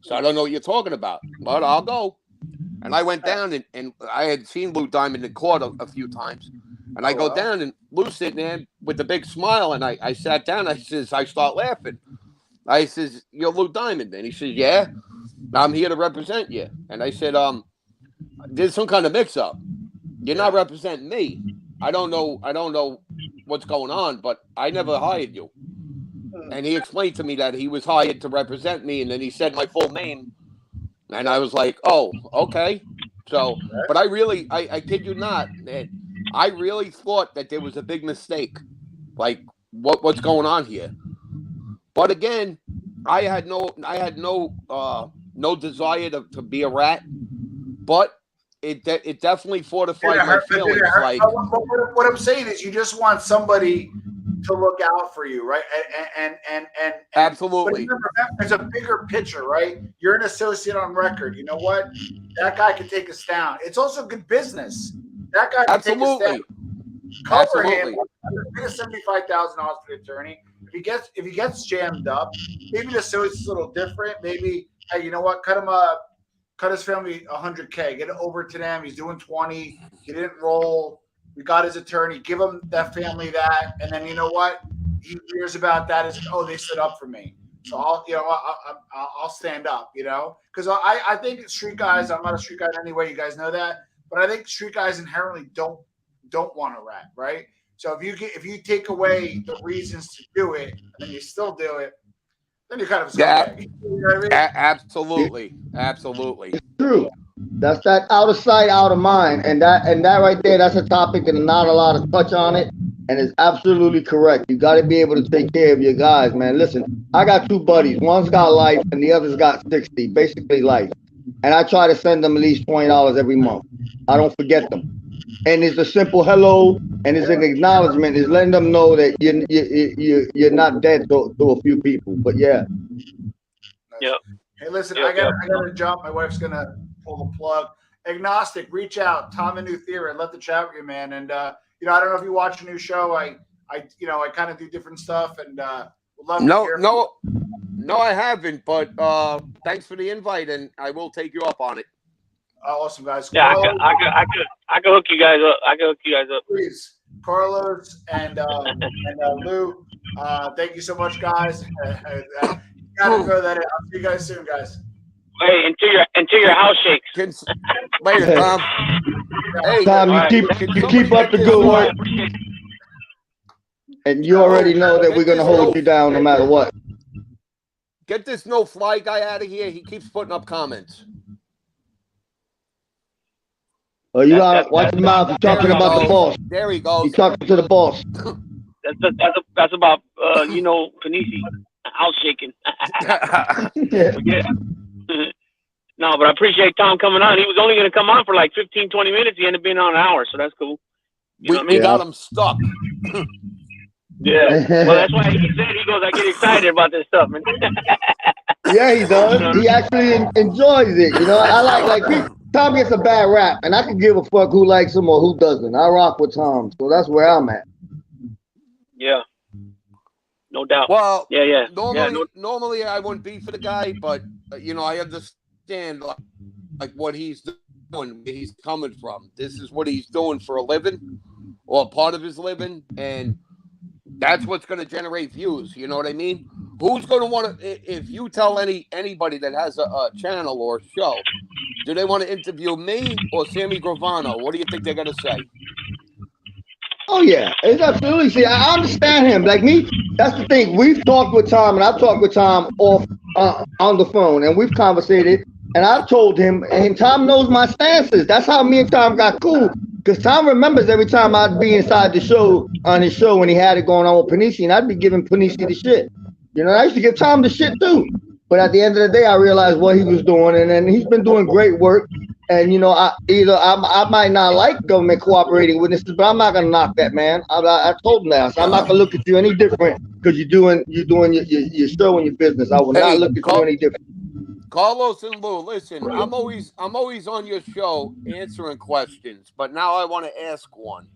so I don't know what you're talking about, but I'll go." And I went down, and I had seen Lou Diamond in court a few times. And I go down, and Lou's sitting there with a big smile, and I sat down. I start laughing. I says, "You're Lou Diamond?" And he says, "Yeah, I'm here to represent you." And I said, "There's some kind of mix-up. You're not representing me. I don't know what's going on, but I never hired you." And he explained to me that he was hired to represent me, and then he said my full name, and I was like, "Oh, okay." So, but I kid you not, I really thought that there was a big mistake, like what's going on here. But again, I had no no desire to be a rat, but it definitely fortified my feelings. Like what I'm saying is, you just want somebody to look out for you, right? And absolutely. But remember, there's a bigger picture, right? You're an associate on record. You know what? That guy can take us down. It's also good business. That guy can take us down. Cover him. Pay $75,000 for the attorney. If he gets jammed up, maybe the associate's a little different. Maybe, hey, you know what? Cut his family $100K. Get it over to them. He's doing 20. He didn't roll. We got his attorney. Give him that family that, and then you know what? He hears about that as, oh, they stood up for me. So I'll stand up. You know, because I think street guys. I'm not a street guy in any way. You guys know that, but I think street guys inherently don't want to rat, right? So if you take away the reasons to do it, and then you still do it, then you're kind of a scumbag. You know what I mean? Absolutely. It's true. That's that out of sight, out of mind, and that right there. That's a topic that not a lot of touch on it, and it's absolutely correct. You got to be able to take care of your guys, man. Listen, I got two buddies. One's got life, and the other's got 60, basically life. And I try to send them at least $20 every month. I don't forget them. And it's a simple hello, and it's an acknowledgement. It's letting them know that you're not dead to a few people. But yeah. Yep. Hey, listen, I gotta jump. My wife's gonna pull the plug. Agnostic, reach out. Tom and New Theory. I'd love to chat with you, man. And I don't know if you watch a new show. I kind of do different stuff, and would love to hear. No, I haven't. But thanks for the invite, and I will take you up on it. Awesome, guys. Yeah, Carlos, I can hook you guys up. Please, Carlos and Lou. Thank you so much, guys. Gotta throw that in. I'll see you guys soon, guys. Hey, until your house shakes. Later, Tom. Hey, Tom, you keep up the good work, and you already know that we're gonna hold you down no matter what. Get this no-fly guy out of here. He keeps putting up comments. Oh, you gotta watch your mouth. You're talking about the boss. There he goes. You're talking to the boss. That's about Panisi house shaking. Yeah. No, but I appreciate Tom coming on. He was only going to come on for like 15, 20 minutes. He ended up being on an hour, so that's cool. We got him stuck. Yeah. Well, that's why he goes, I get excited about this stuff, man. Yeah, he does. He actually enjoys it. You know, I like Tom gets a bad rap, and I can give a fuck who likes him or who doesn't. I rock with Tom, so that's where I'm at. Yeah. No doubt. Well, yeah. Normally I wouldn't be for the guy, but I understand like what he's doing, where he's coming from. This is what he's doing for a living, or part of his living, and that's what's going to generate views. You know what I mean? Who's going to want to? If you tell anybody that has a channel or show, do they want to interview me or Sammy Gravano? What do you think they're going to say? Oh yeah, it's absolutely. See, I understand him. Like me, that's the thing. We've talked with Tom, and I've talked with Tom off on the phone, and we've conversated. And I've told him, and Tom knows my stances. That's how me and Tom got cool. Because Tom remembers every time I'd be inside the show on his show when he had it going on with Panisi, and I'd be giving Panisi the shit. I used to give Tom the shit too. But at the end of the day, I realized what he was doing, and then he's been doing great work. And I might not like government cooperating witnesses, but I'm not gonna knock that, man. I told him that. So I'm not gonna look at you any different because you're doing your show and your business. I will not look at you any different. Carlos and Lou, listen, I'm always on your show answering questions, but now I want to ask one.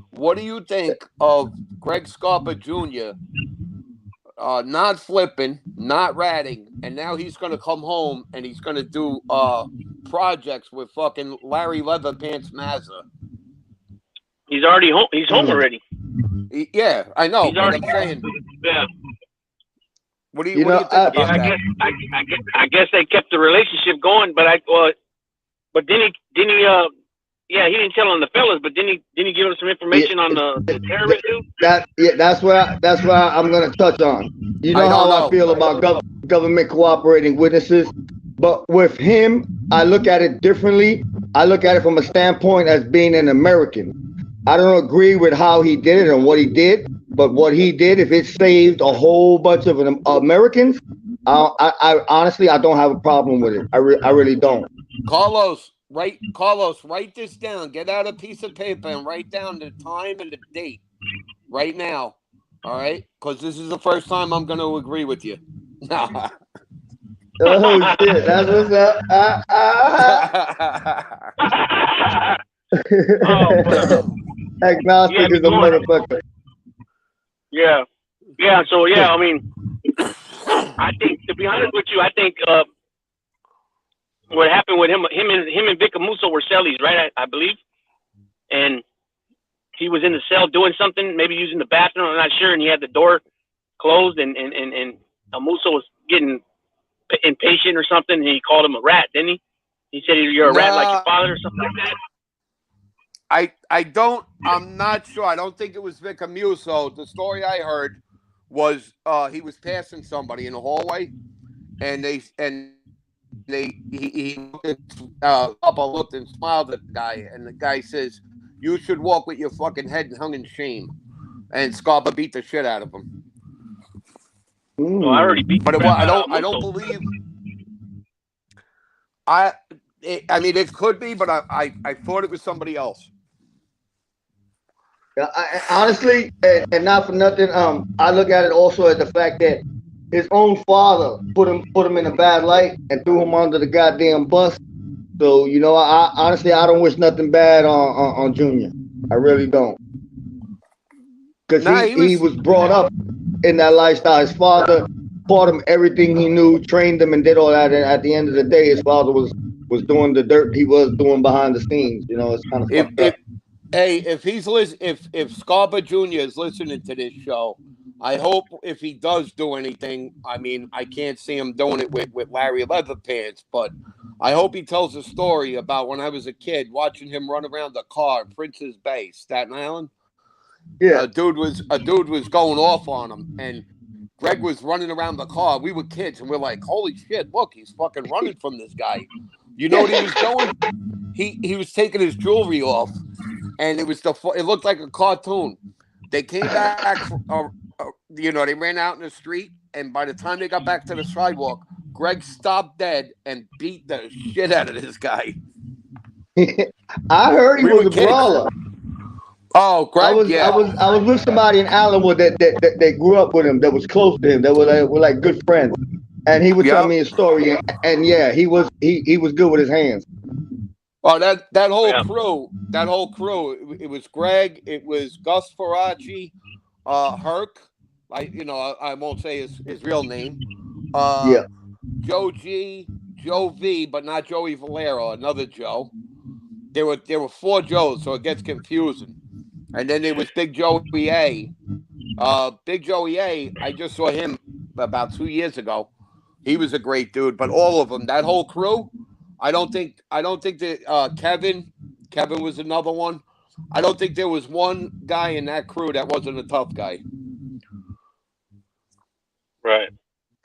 What do you think of Greg Scarpa Jr. Not flipping, not ratting, and now he's going to come home and he's going to do projects with fucking Larry Leatherpants Mazza? He's already home. He's home already. Yeah, I know. He's already, I'm saying. Yeah. What do you think about that? I guess they kept the relationship going, but didn't he? Yeah, he didn't tell on the fellas, but didn't he give us some information on the terrorist dude? That's where I'm gonna touch on. You know how I feel about government cooperating witnesses, but with him, I look at it differently. I look at it from a standpoint as being an American. I don't agree with how he did it and what he did, but what he did, if it saved a whole bunch of Americans, I honestly, I don't have a problem with it. I really don't. Carlos, write this down. Get out a piece of paper and write down the time and the date right now. All right, because this is the first time I'm going to agree with you. Oh shit, that's what's up. Oh, but, Agnostic is a motherfucker. Yeah. So yeah, I mean, I think, to be honest with you, I think what happened with him and Vic Amuso were cellies, right? I believe, and he was in the cell doing something, maybe using the bathroom. I'm not sure, and he had the door closed, and Amuso was getting impatient or something, and he called him a rat, didn't he? He said, "You're a rat like your father," or something like that. I'm not sure. I don't think it was Vic Amuso. The story I heard was he was passing somebody in the hallway, and he looked and smiled at the guy, and the guy says, "You should walk with your fucking head hung in shame." And Scarpa beat the shit out of him. No, I already beat. But I don't believe. I mean, it could be, but I thought it was somebody else. Honestly, and not for nothing, I look at it also at the fact that his own father put him in a bad light and threw him under the goddamn bus. So I honestly, I don't wish nothing bad on Junior. I really don't, because he was brought up in that lifestyle. His father taught him everything he knew, trained him, and did all that. And at the end of the day, his father was doing the dirt he was doing behind the scenes. It's kind of fucked up. Hey, if Scarpa Jr. is listening to this show, I hope if he does do anything, I mean, I can't see him doing it with Larry Leatherpants, but I hope he tells a story about when I was a kid watching him run around the car in Prince's Bay, Staten Island. Yeah, a dude was going off on him, and Greg was running around the car. We were kids, and we're like, "Holy shit! Look, he's fucking running from this guy." You know what he was doing? He was taking his jewelry off. And it looked like a cartoon. They came back, they ran out in the street, and by the time they got back to the sidewalk, Greg stopped dead and beat the shit out of this guy. I heard he was a brawler. Oh, Greg, I was with somebody in Allenwood that grew up with him, that was close to him, that were like good friends, and he would tell me his story, and yeah, he was good with his hands. Oh, that whole crew, it was Greg, it was Gus Faraci, Herc, I won't say his real name, Joe G, Joe V, but not Joey Valero, another Joe. There were 4 Joes, so it gets confusing. And then there was Big Joey A. Big Joey A, I just saw him about 2 years ago. He was a great dude, but all of them, that whole crew, I don't think that Kevin was another one. I don't think there was one guy in that crew that wasn't a tough guy. Right.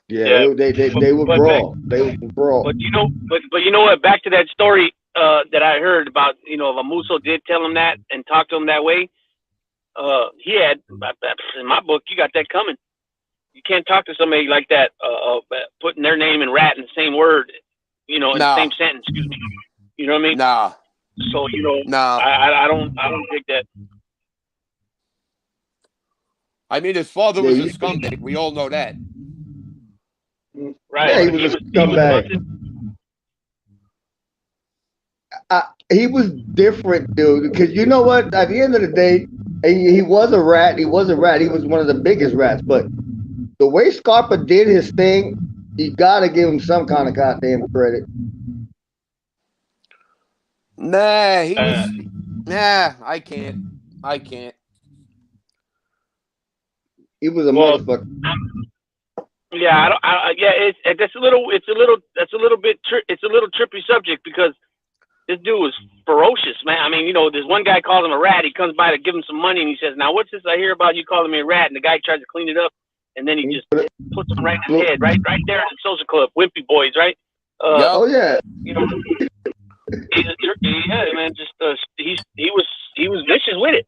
Yeah. They would brawl. They would brawl. But you know what? Back to that story that I heard about. Amuso did tell him that and talk to him that way. He had, in my book, you got that coming. You can't talk to somebody like that, putting their name and rat in the same word, in the same sentence. Excuse me. You know what I mean? Nah. So I don't think that. I mean, his father was a scumbag. We all know that. Right. Yeah, he was a scumbag. He was different, dude. Because you know what? At the end of the day, he was a rat. He was one of the biggest rats. But the way Scarpa did his thing, you gotta give him some kind of goddamn credit. Nah, he was. Nah, I can't. He was a motherfucker. Yeah, it's a little trippy subject, because this dude was ferocious, man. I mean, there's one guy calls him a rat. He comes by to give him some money, and he says, "Now, what's this I hear about you calling me a rat?" And the guy tries to clean it up, and then he just puts him right in his head, right there at the social club, Wimpy Boys, right? Oh yeah. Yeah, man. Just he was vicious with it.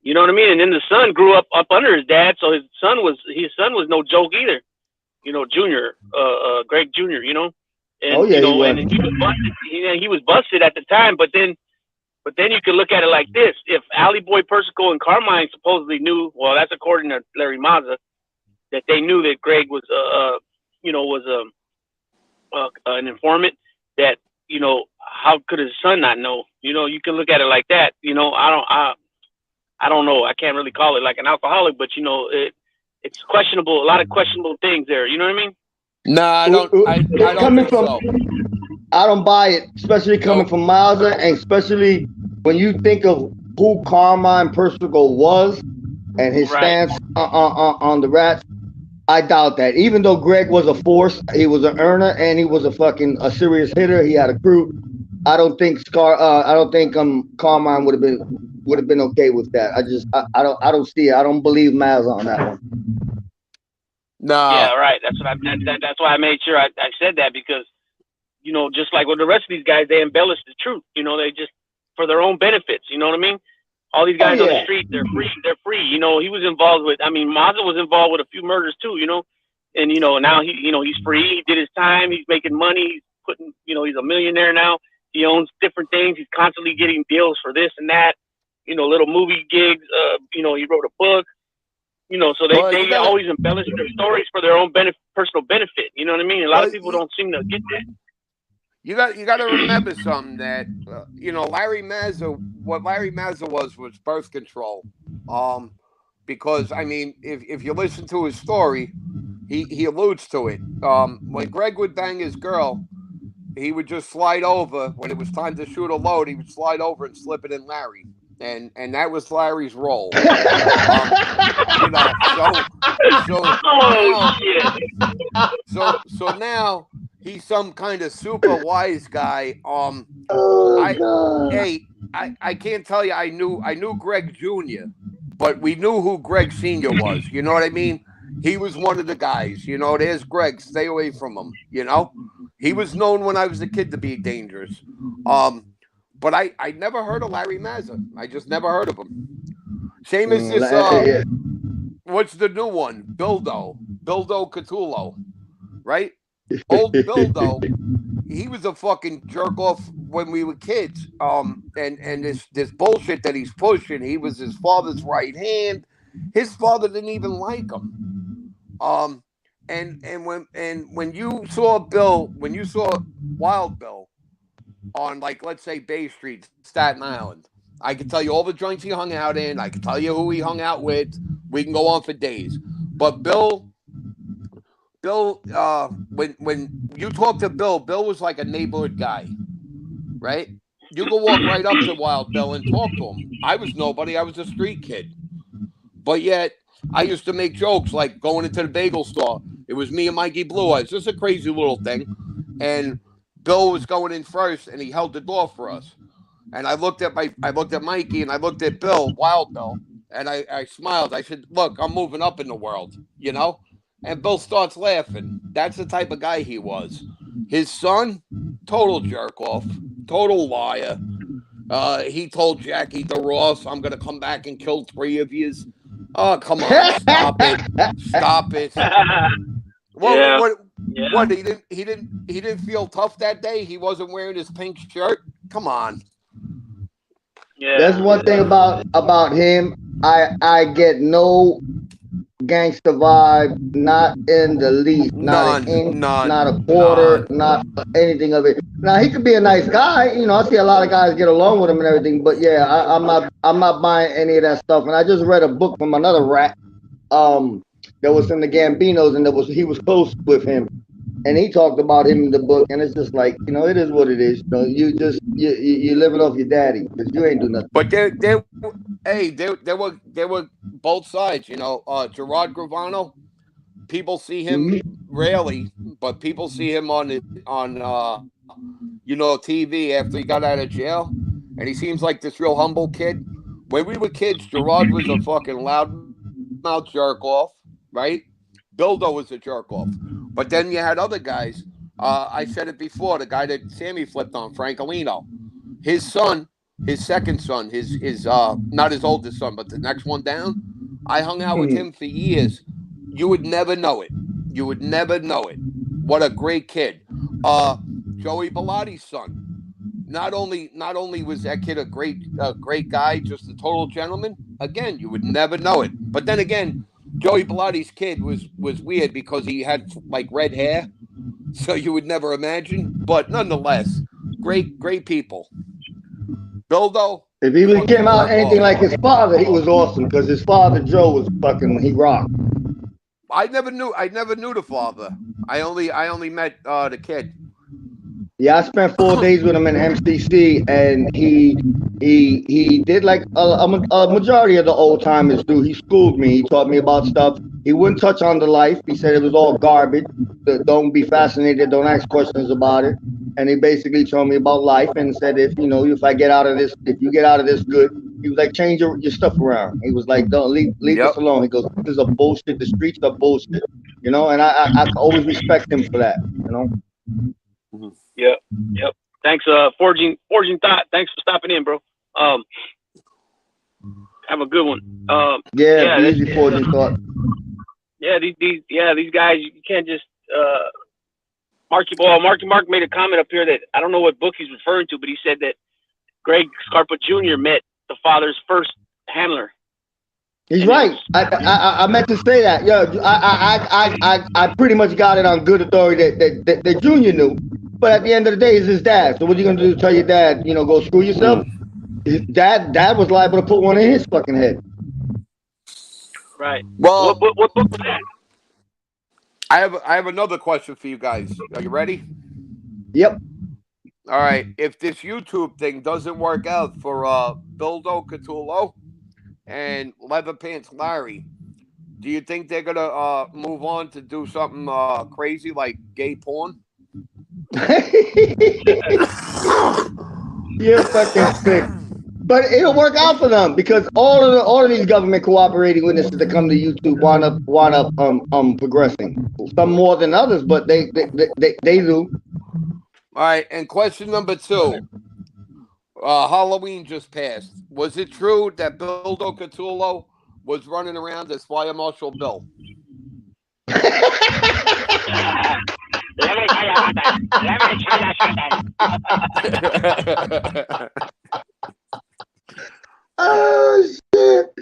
You know what I mean? And then the son grew up under his dad, so his son was no joke either. Junior, Greg Junior, and Oh yeah, and he was busted. He was busted at the time, but then you can look at it like this: if Alley Boy, Persico, and Carmine supposedly knew, well, that's according to Larry Mazza, that they knew that Greg was an informant. That how could his son not know? You can look at it like that. I don't know. I can't really call it like an alcoholic, but it's questionable. A lot of questionable things there. You know what I mean? No, I don't. I don't coming think from, so. I don't buy it, especially coming from Mazda, and especially when you think of who Carmine Persico was and his stance on the rats. I doubt that. Even though Greg was a force, he was an earner and he was a serious hitter. He had a crew. I don't think Carmine would have been okay with that. I don't see it. I don't believe Maz on that one. No. Yeah, right. That's why I made sure I said that, because just like with the rest of these guys, they embellish the truth. They just for their own benefits. You know what I mean? All these guys on the street, they're free. They're free. He was involved with. I mean, Mazza was involved with a few murders too. And now he's free. He did his time. He's making money. He's putting. He's a millionaire now. He owns different things. He's constantly getting deals for this and that. Little movie gigs. He wrote a book. So they always embellish their stories for their own personal benefit. You know what I mean? A lot of people don't seem to get that. You got to remember something, that Larry Mazza. What Larry Mazza was birth control. Because I mean, if you listen to his story, he alludes to it. When Greg would bang his girl, he would just slide over when it was time to shoot a load. He would slide over and slip it in Larry, and that was Larry's role. So now he's some kind of super wise guy. I can't tell you. I knew Greg Jr., but we knew who Greg Sr. was. You know what I mean? He was one of the guys. There's Greg. Stay away from him. He was known when I was a kid to be dangerous. But I never heard of Larry Mazza. I just never heard of him. Same as this. What's the new one? Bildo Catullo, right? Old Bildo, he was a fucking jerk off when we were kids. And this bullshit that he's pushing, he was his father's right hand. His father didn't even like him. And when you saw Wild Bill on, like, let's say Bay Street, Staten Island, I could tell you all the joints he hung out in. I could tell you who he hung out with. We can go on for days. But Bill, when you talk to Bill was like a neighborhood guy, right? You could walk right up to Wild Bill and talk to him. I was nobody. I was a street kid. But yet, I used to make jokes like going into the bagel store. It was me and Mikey Blue Eyes. Just a crazy little thing. And Bill was going in first, and he held the door for us. And I looked at Mikey, and I looked at Bill, Wild Bill, and I smiled. I said, "Look, I'm moving up in the world, And Bill starts laughing. That's the type of guy he was. His son, total jerk off, total liar. He told Jackie DeRoss, "I'm gonna come back and kill 3 of you." Oh, come on, stop it, stop it. What? He didn't feel tough that day. He wasn't wearing his pink shirt. Come on. Yeah. That's one thing about him. I get no gangster vibe, not in the least, not an inch, not a quarter, not anything of it. Now he could be a nice guy, I see a lot of guys get along with him and everything, but yeah, I'm not buying any of that stuff. And I just read a book from another rat, that was from the Gambinos, and he was close with him, and he talked about him in the book, and it's just like, it is what it is. You living off your daddy, because you ain't do nothing. But there were both sides, Gerard Gravano. People see him rarely, but people see him on TV after he got out of jail, and he seems like this real humble kid. When we were kids, Gerard was a fucking loudmouth jerk off, right? Bildo was a jerk off. But then you had other guys. I said it before, the guy that Sammy flipped on, Francolino. His son, his second son, his not his oldest son, but the next one down, I hung out with him for years. You would never know it. You would never know it. What a great kid. Joey Bellatti's son. Not only was that kid a great guy, just a total gentleman. Again, you would never know it. But then again, Joey Bellatti's kid was weird because he had like red hair, so you would never imagine. But nonetheless, great people. Bildo. If he came out anything like his father, he was awesome because his father Joe was fucking, he rocked. I never knew the father. I only met the kid. Yeah, I spent 4 days with him in MCC, and he did like a majority of the old timers do. He schooled me. He taught me about stuff. He wouldn't touch on the life. He said it was all garbage. Don't be fascinated. Don't ask questions about it. And he basically told me about life and said, if you get out of this good, he was like, change your stuff around. He was like, don't leave this alone. He goes, this is a bullshit. The streets are bullshit. You know, and I always respect him for that. You know. Yep. Thanks, forging thought. Thanks for stopping in, bro. Have a good one. Easy forging thought. Yeah, these guys, you can't just Marky Mark made a comment up here that I don't know what book he's referring to, but he said that Greg Scarpa Jr. met the father's first handler. He's right. I meant to say that. Yeah, I pretty much got it on good authority that Junior knew. But at the end of the day, it's his dad. So what are you gonna do? Tell your dad, go screw yourself? His dad was liable to put one in his fucking head. Right. Well, what book was that? I have another question for you guys. Are you ready? Yep. All right. If this YouTube thing doesn't work out for Bildo Catullo and Leatherpants Larry, do you think they're gonna move on to do something crazy like gay porn? You're fucking sick. But it'll work out for them because all of these government cooperating witnesses that come to YouTube wind up progressing. Some more than others, but they do. All right, and question number 2. Halloween just passed. Was it true that Bildo Catullo was running around as Fire Marshal Bill? Oh shit!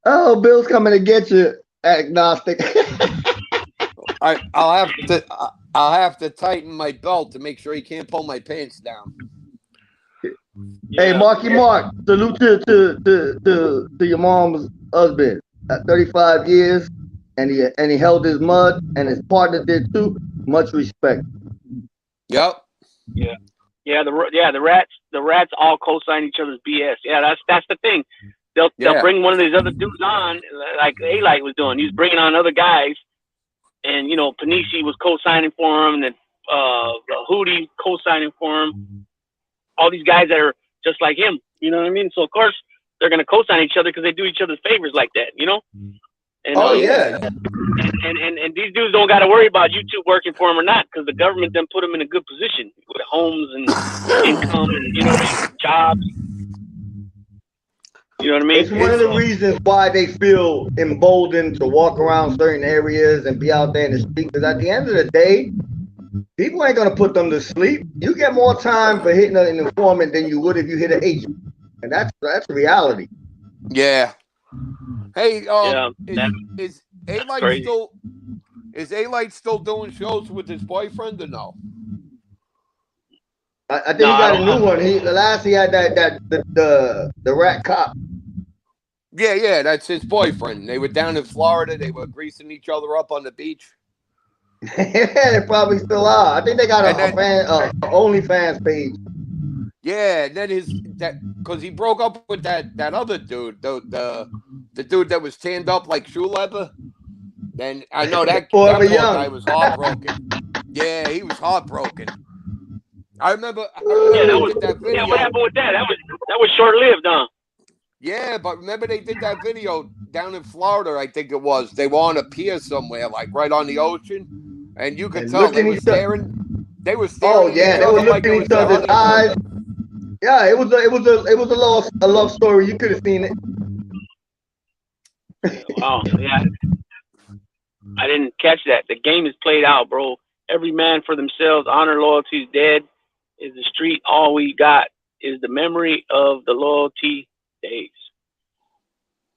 Oh, Bill's coming to get you, agnostic. I'll have to tighten my belt to make sure he can't pull my pants down. Hey, Marky Mark, salute to your mom's husband at 35 years, and he held his mud, and his partner did too. Much respect. Yep. Yeah. The rats all co-sign each other's BS. Yeah, that's the thing. They'll bring one of these other dudes on, like A-Light was doing. He was bringing on other guys, and Panisi was co-signing for him, and then Hootie co-signing for him. All these guys that are just like him, you know what I mean? So of course they're gonna co-sign each other because they do each other's favors like that, And, and these dudes don't got to worry about YouTube working for them or not because the government then put them in a good position with homes and income and jobs. You know what I mean? It's one of the reasons why they feel emboldened to walk around certain areas and be out there in the street. Because at the end of the day, people ain't gonna put them to sleep. You get more time for hitting an informant than you would if you hit an agent, and that's reality. Yeah. Hey, is A-Light still doing shows with his boyfriend or no? I think he got a new one. He had the rat cop. Yeah, that's his boyfriend. They were down in Florida. They were greasing each other up on the beach. Yeah, they probably still are. I think they got a OnlyFans page. Yeah, and then because he broke up with that other dude, the dude that was tanned up like shoe leather. Then I know that guy was heartbroken. Yeah, he was heartbroken. I remember that video. Yeah, what happened with that? That was short-lived, huh? Yeah, but remember they did that video down in Florida, I think it was. They were on a pier somewhere, like right on the ocean. And you could tell they were staring. They were staring. Oh yeah, they were looking in each other's eyes. Yeah, it was a love story. You could have seen it. Oh yeah. I didn't catch that. The game is played out, bro. Every man for themselves. Honor, loyalty is dead. Is the street. All we got is the memory of the loyalty days.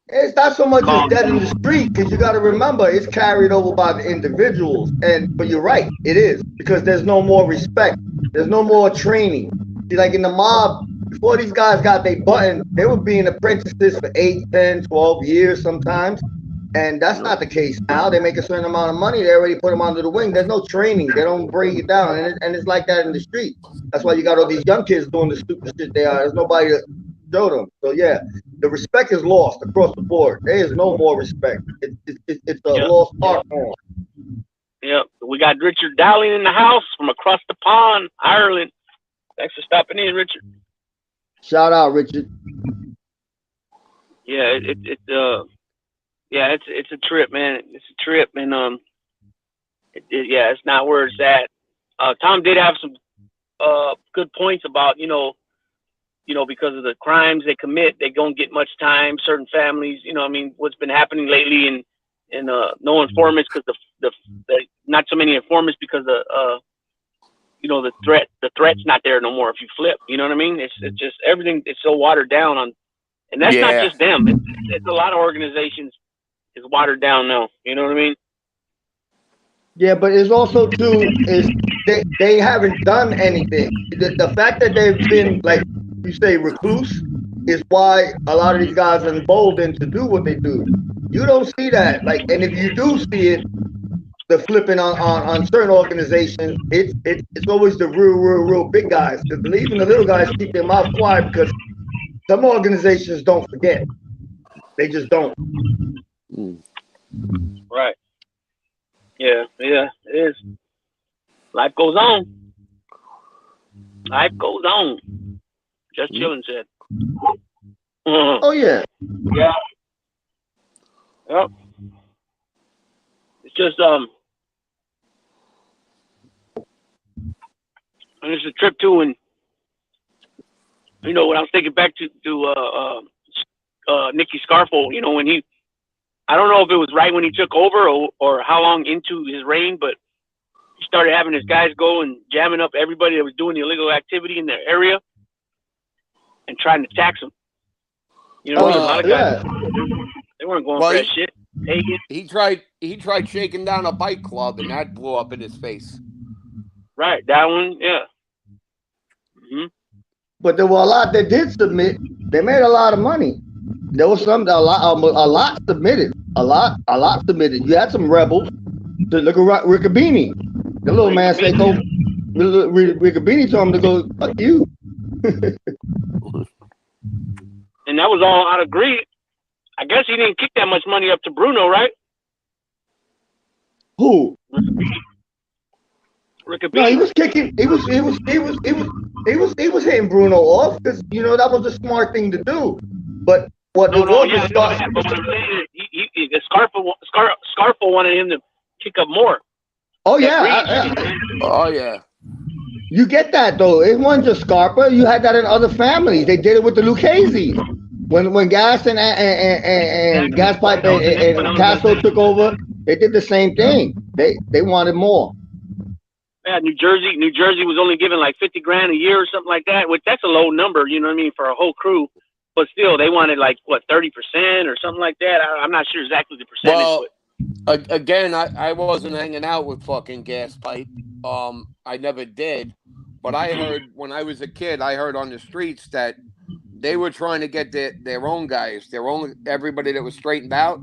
It's not so much as dead in the street, because you got to remember it's carried over by the individuals. But you're right, it is, because there's no more respect. There's no more training. See, like in the mob, before these guys got their button, they were being apprentices for 8, 10, 12 years sometimes. And that's not the case now. They make a certain amount of money. They already put them under the wing. There's no training. They don't break it down. And it's like that in the street. That's why you got all these young kids doing the stupid shit they are. There's nobody to show them. So, yeah, the respect is lost across the board. There is no more respect. It's a lost art form. Yep. We got Richard Dowling in the house from across the pond, Ireland. Thanks for stopping in, Richard. Shout out, Richard. Yeah, it's a trip, man. It's a trip, and it's not where it's at. Tom did have some good points about because of the crimes they commit, they don't get much time. Certain families, what's been happening lately, and no informants because the not so many informants because the threat's not there no more. If you flip, you know what I mean? It's just everything is so watered down on, and that's not just them. It's a lot of organizations. Is watered down now. You know what I mean? Yeah, but it's also too is they haven't done anything. The fact that they've been, like you say, recluse is why a lot of these guys are emboldened to do what they do. You don't see that. Like, and if you do see it, the flipping on certain organizations, it's always the real big guys. Because even the little guys keep their mouth quiet because some organizations don't forget. They just don't. Right. Yeah, it is. Life goes on. Life goes on. Just chilling, said. Oh yeah. Yeah. Yep. It's just and it's a trip too, and when I was thinking back to Nicky Scarfo, when I don't know if it was right when he took over or how long into his reign, but he started having his guys go and jamming up everybody that was doing the illegal activity in their area and trying to tax them. A lot of guys, they weren't going for that shit. He tried shaking down a bike club, and that blew up in his face. Right, that one, yeah. Mm-hmm. But there were a lot that did submit. They made a lot of money. There was a lot submitted. A lot submitted. You had some rebels. Look at Riccabini. The little man said, "Go." Riccabini told him to go. Fuck you. And that was all out of greed. I guess he didn't kick that much money up to Bruno, right? Who? Riccabini. No, he was kicking. He was hitting Bruno off because that was the smart thing to do. But what but what I'm saying is, Scarfo wanted him to kick up more. Oh yeah. Oh yeah. You get that though. It wasn't just Scarpa. You had that in other families. They did it with the Lucchese. When Gas and Gas Pipe and Castro took over, they did the same thing. They wanted more. Yeah, New Jersey was only given like $50,000 a year or something like that, which that's a low number, you know what I mean, for a whole crew. But still, they wanted like what 30% or something like that. I'm not sure exactly the percentage. Well, again, I wasn't hanging out with fucking Gas Pipe. I never did. But I heard when I was a kid, I heard on the streets that they were trying to get their own guys, everybody that was straightened out.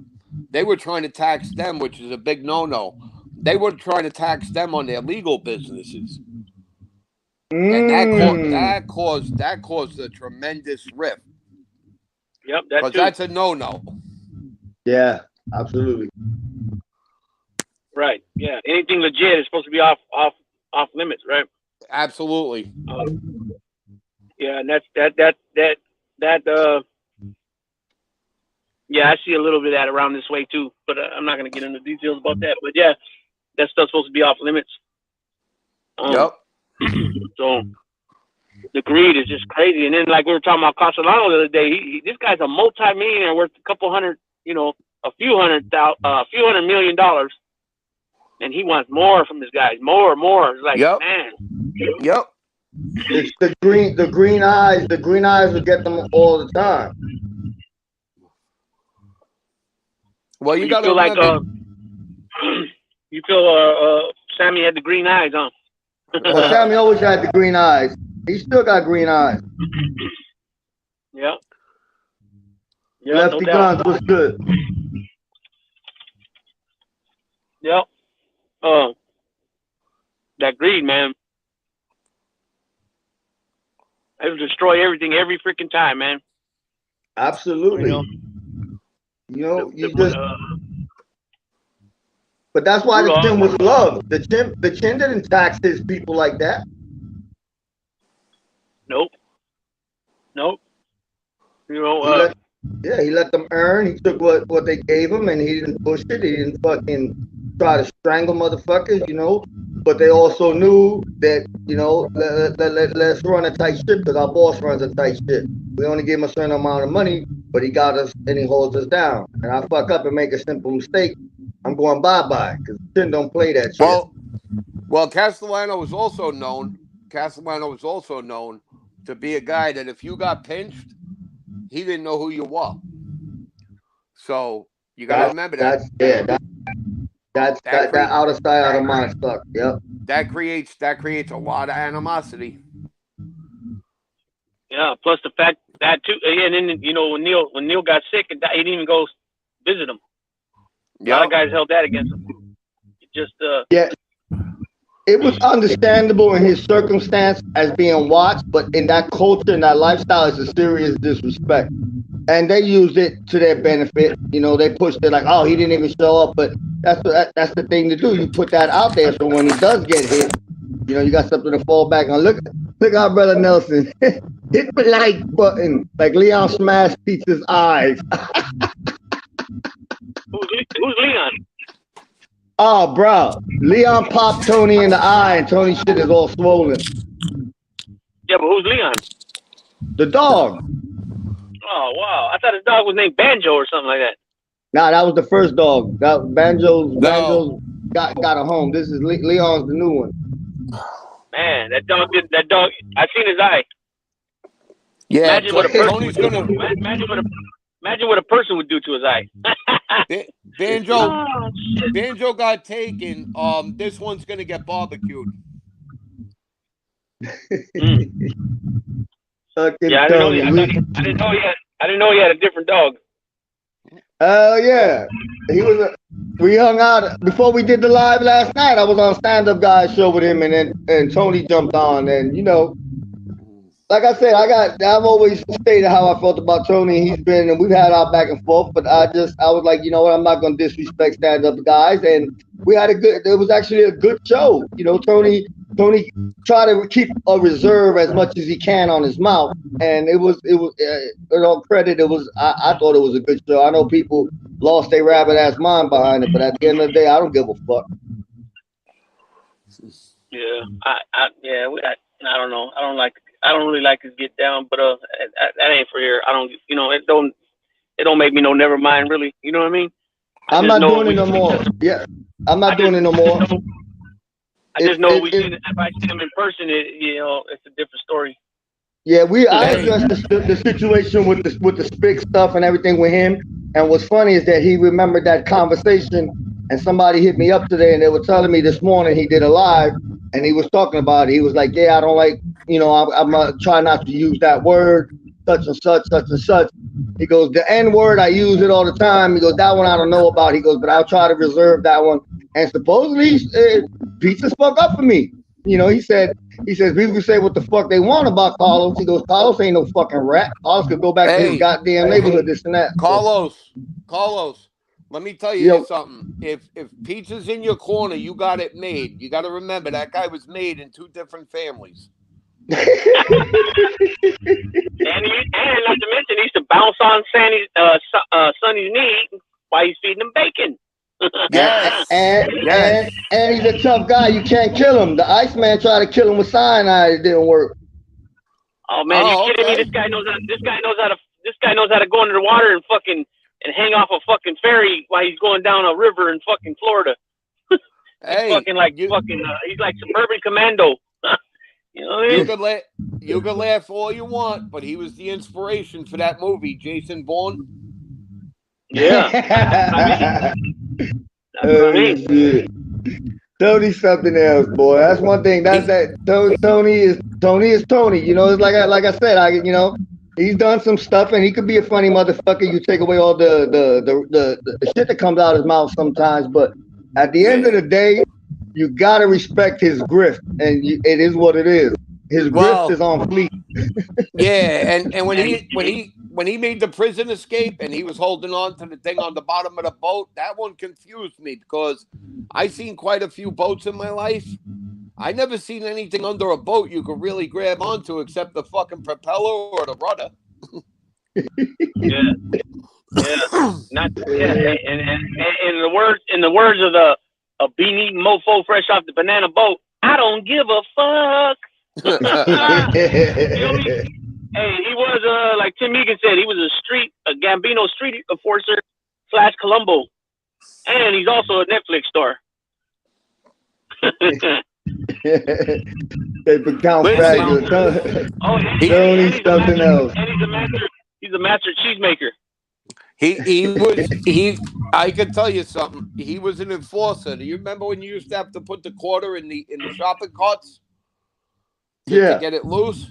They were trying to tax them, which is a big no-no. They were trying to tax them on their legal businesses, and that caused a tremendous rift. Yep, because that's a no-no. Yeah, absolutely. Right. Yeah, anything legit is supposed to be off limits, right? Absolutely. Yeah, and yeah, I see a little bit of that around this way too, but I'm not going to get into details about that. But yeah, that stuff's supposed to be off limits. Yep. So the greed is just crazy. And then, like we were talking about Castellano the other day, this guy's a multi-millionaire worth a few $100 million. and he wants more from his guys, more. It's like, man. Yep. It's the green eyes. The green eyes will get them all the time. Well, you got to remember. Like, you feel Sammy had the green eyes, huh? Well, Sammy always had the green eyes. He still got green eyes. Yeah. Lefty Guns was good. Yep. That greed, man. It would destroy everything every freaking time, man. Absolutely. But that's why the Chin was loved. The Chin didn't tax his people like that. Nope. He let them earn. He took what they gave him, and he didn't push it. He didn't fucking try to strangle motherfuckers, But they also knew that, let's run a tight ship because our boss runs a tight ship. We only give him a certain amount of money, but he got us and he holds us down. And I fuck up and make a simple mistake, I'm going bye-bye because Chin don't play that shit. Well, Castellano was also known to be a guy that if you got pinched, he didn't know who you were. So you got to remember that. That's that out of sight, out of mind stuff. Yep. That creates a lot of animosity. Yeah. Plus the fact that too, and then when Neil got sick and died, he didn't even go visit him. A lot of guys held that against him. Yeah. It was understandable in his circumstance as being watched, but in that culture and that lifestyle, it's a serious disrespect. And they used it to their benefit. They pushed it like, oh, he didn't even show up. But that's the thing to do. You put that out there so when he does get hit, you got something to fall back on. Look our brother Nelson. Hit the like button. Like Leon smashed Pizza's eyes. Who's Leon? Oh, bro. Leon popped Tony in the eye, and Tony's shit is all swollen. Yeah, but who's Leon? The dog. Oh, wow. I thought his dog was named Banjo or something like that. Nah, that was the first dog. Banjo's got a home. This is Leon's the new one. Man, that dog, I seen his eye. Yeah, imagine what a person would do to his eye. Banjo got taken. This one's gonna get barbecued. Yeah, I didn't know he had a different dog. Yeah, we hung out before we did the live last night. I was on Stand Up Guys show with him, and Tony jumped on, and like I said, I've always stated how I felt about Tony. And we've had our back and forth, but I was like, you know what, I'm not gonna disrespect Stand Up Guys, and we had it was actually a good show. Tony tried to keep a reserve as much as he can on his mouth, and it was all credit. I thought it was a good show. I know people lost their rabbit ass mind behind it, but at the end of the day, I don't give a fuck. Yeah, I don't know. I don't really like his get down, but that ain't for here. I don't, it don't make me no never mind really. You know what I mean? I'm not doing it no more. Yeah, I'm not doing it no more. I just know if I see him in person, it's a different story. Yeah, I addressed the situation with the Spick stuff and everything with him. And what's funny is that he remembered that conversation, and somebody hit me up today, and they were telling me this morning he did a live, and he was talking about it. He was like, "Yeah, I don't like, I'm trying not to use that word, such and such, such and such." He goes, "The N word, I use it all the time." He goes, "That one I don't know about." He goes, "But I'll try to reserve that one." And supposedly, Pizza spoke up for me. He says people can say what the fuck they want about Carlos. He goes, "Carlos ain't no fucking rat. Carlos could go back to his goddamn neighborhood, this and that." Carlos, let me tell you something. If Pizza's in your corner, you got it made. You got to remember that guy was made in 2 different families. And not to mention, he used to bounce on Sonny's knee while he's feeding him bacon. Yes. And he's a tough guy. You can't kill him. The Iceman tried to kill him with cyanide. It didn't work. Oh man, you kidding me? This guy knows how to go under the water and hang off a fucking ferry while he's going down a river in fucking Florida. He's fucking like he's like suburban commando. You know what I mean? You could laugh all you want, but he was the inspiration for that movie, Jason Bourne. Yeah. That's what I mean. Tony's something else, boy. That's one thing. Tony is Tony. You know, it's like I said, he's done some stuff, and he could be a funny motherfucker. You take away all the shit that comes out of his mouth sometimes, but at the end of the day, you gotta respect his grift, and it is what it is. His grift is on fleek. Yeah, and when he made the prison escape and he was holding on to the thing on the bottom of the boat, that one confused me because I've seen quite a few boats in my life. I never seen anything under a boat you could really grab onto except the fucking propeller or the rudder. Yeah. And in the words of a bean-eating mofo fresh off the banana boat, I don't give a fuck. Hey, he was like Tim Egan said, he was a Gambino street enforcer / Columbo, and he's also a Netflix star. They become fabulous. Tony's something else. And he's a master cheesemaker. I can tell you something. He was an enforcer. Do you remember when you used to have to put the quarter in the shopping carts? To get it loose?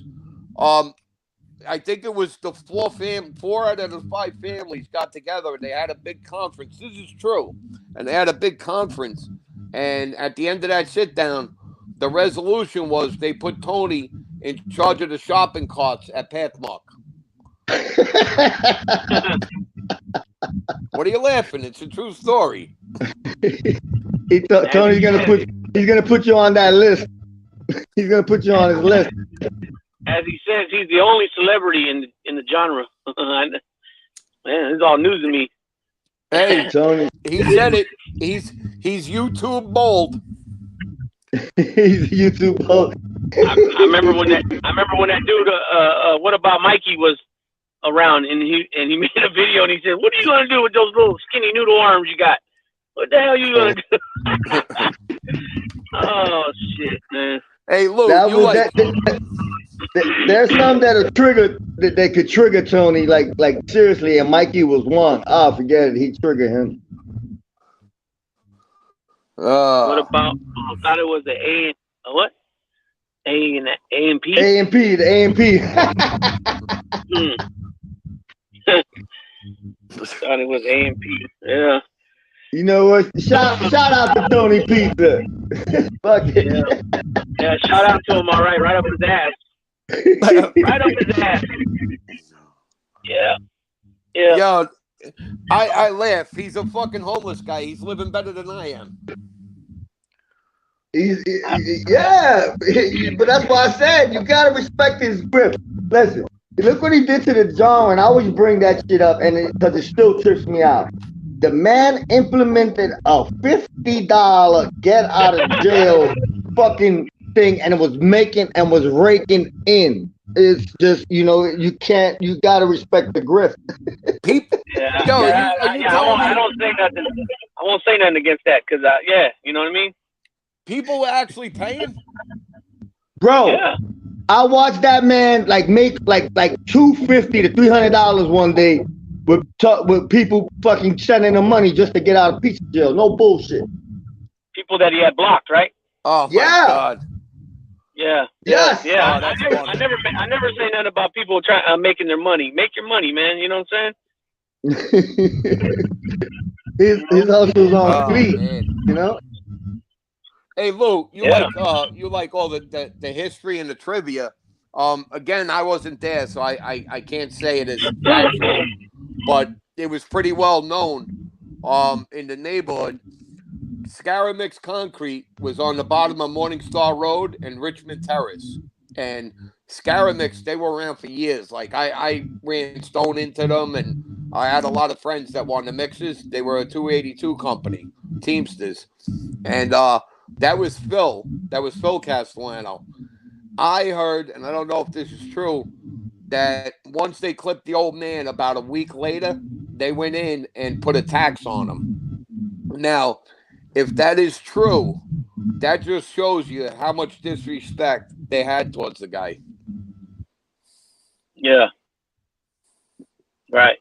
I think it was the 4 out of the 5 families got together and they had a big conference. This is true. And they had a big conference. And at the end of that sit down, the resolution was they put Tony in charge of the shopping carts at Pathmark. What are you laughing? It's a true story. Tony's gonna put you on that list. He's gonna put you on his list. As he says, he's the only celebrity in the genre. Man, it's all news to me. Hey, Tony, he said it. He's YouTube bold. He's YouTube bold. I remember when that dude. What about Mikey was around, and he made a video and he said, "What are you gonna do with those little skinny noodle arms you got? What the hell are you gonna do?" Oh shit, man. Hey, Lou, there's some that are triggered that could trigger Tony, like seriously, and Mikey was one. Oh, forget it, he triggered him. What about? I thought it was the A. What? A and P. The A&P. Thought it was A&P. Yeah. You know what? Shout out to Tony Pizza. Fuck it. Yeah, shout out to him. All right, right up his ass. Right up his ass. Yeah. Yo, I laugh. He's a fucking homeless guy. He's living better than I am. Yeah, but that's why I said you gotta respect his grip. Listen, look what he did to the John, and I always bring that shit up, and because it still trips me out. The man implemented a $50 get out of jail fucking thing, and it was raking in. It's just, you gotta respect the grift. People, I don't say nothing. I won't say nothing against that because, you know what I mean. People were actually paying, bro. Yeah. I watched that man make like $250 to $300 one day with people fucking sending him money just to get out of pizza jail. No bullshit. People that he had blocked, right? Oh my God. Yeah. Yes. Yeah. I never say nothing about people trying making their money. Make your money, man. You know what I'm saying? his hustle's on fleek, you know. Hey Lou, you like all the history and the trivia. Again, I wasn't there, so I can't say it as factual, but it was pretty well known in the neighborhood. Scaramix Concrete was on the bottom of Morningstar Road and Richmond Terrace. And Scaramix, they were around for years. Like I ran stone into them, and I had a lot of friends that wanted mixes. They were a 282 company, Teamsters. And that was Phil Castellano. I heard, and I don't know if this is true, that once they clipped the old man, about a week later, they went in and put a tax on him. Now, if that is true, that just shows you how much disrespect they had towards the guy. Yeah. Right.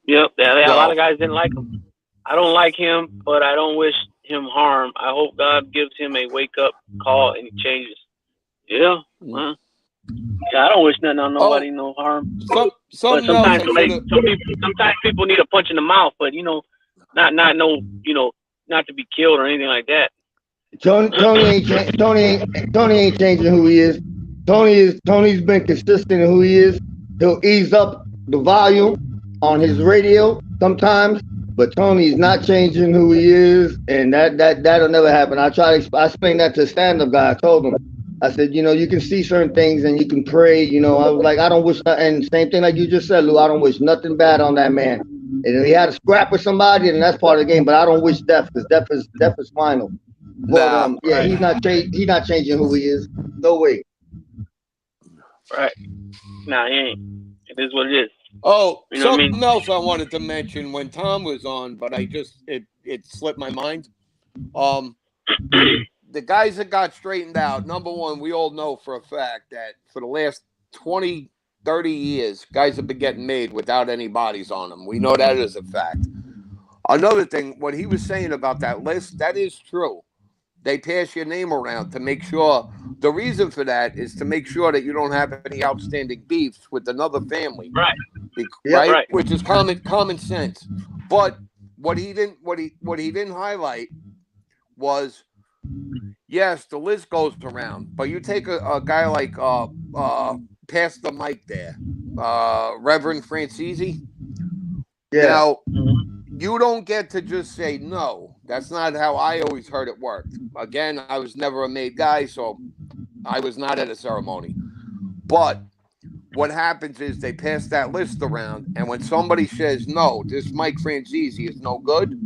Yep. Yeah, a lot of guys didn't like him. I don't like him, but I don't wish him harm. I hope God gives him a wake up call and he changes. Yeah. Well, yeah, I don't wish nothing on nobody, no harm. But sometimes people need a punch in the mouth, but not to be killed or anything like that. Tony ain't changing who he is. Tony's been consistent in who he is. He'll ease up the volume on his radio sometimes, but Tony's not changing who he is, and that'll never happen. I explained that to a stand-up guy. I told him, I said, you can see certain things and you can pray. I was like, I don't wish, and same thing like you just said, Lou. I don't wish nothing bad on that man. And if he had a scrap with somebody, and that's part of the game. But I don't wish death, because death is final. But yeah, he's not changing who he is. No way. Right. Nah, he ain't. It is what it is. Oh, something else I wanted to mention when Tom was on, but it slipped my mind. The guys that got straightened out, number one, we all know for a fact that for the last 20, 30 years, guys have been getting made without any bodies on them. We know that is a fact. Another thing, what he was saying about that list, that is true. They pass your name around to make sure. The reason for that is to make sure that you don't have any outstanding beefs with another family, right? Right? Which is common sense. But what he didn't highlight was, yes, the list goes around. But you take a guy like Pastor Mike there, Reverend Francisi. Yeah. Now, you don't get to just say no. That's not how I always heard it worked. Again, I was never a made guy, so I was not at a ceremony. But what happens is they pass that list around, and when somebody says, no, this Mike Francisi is no good,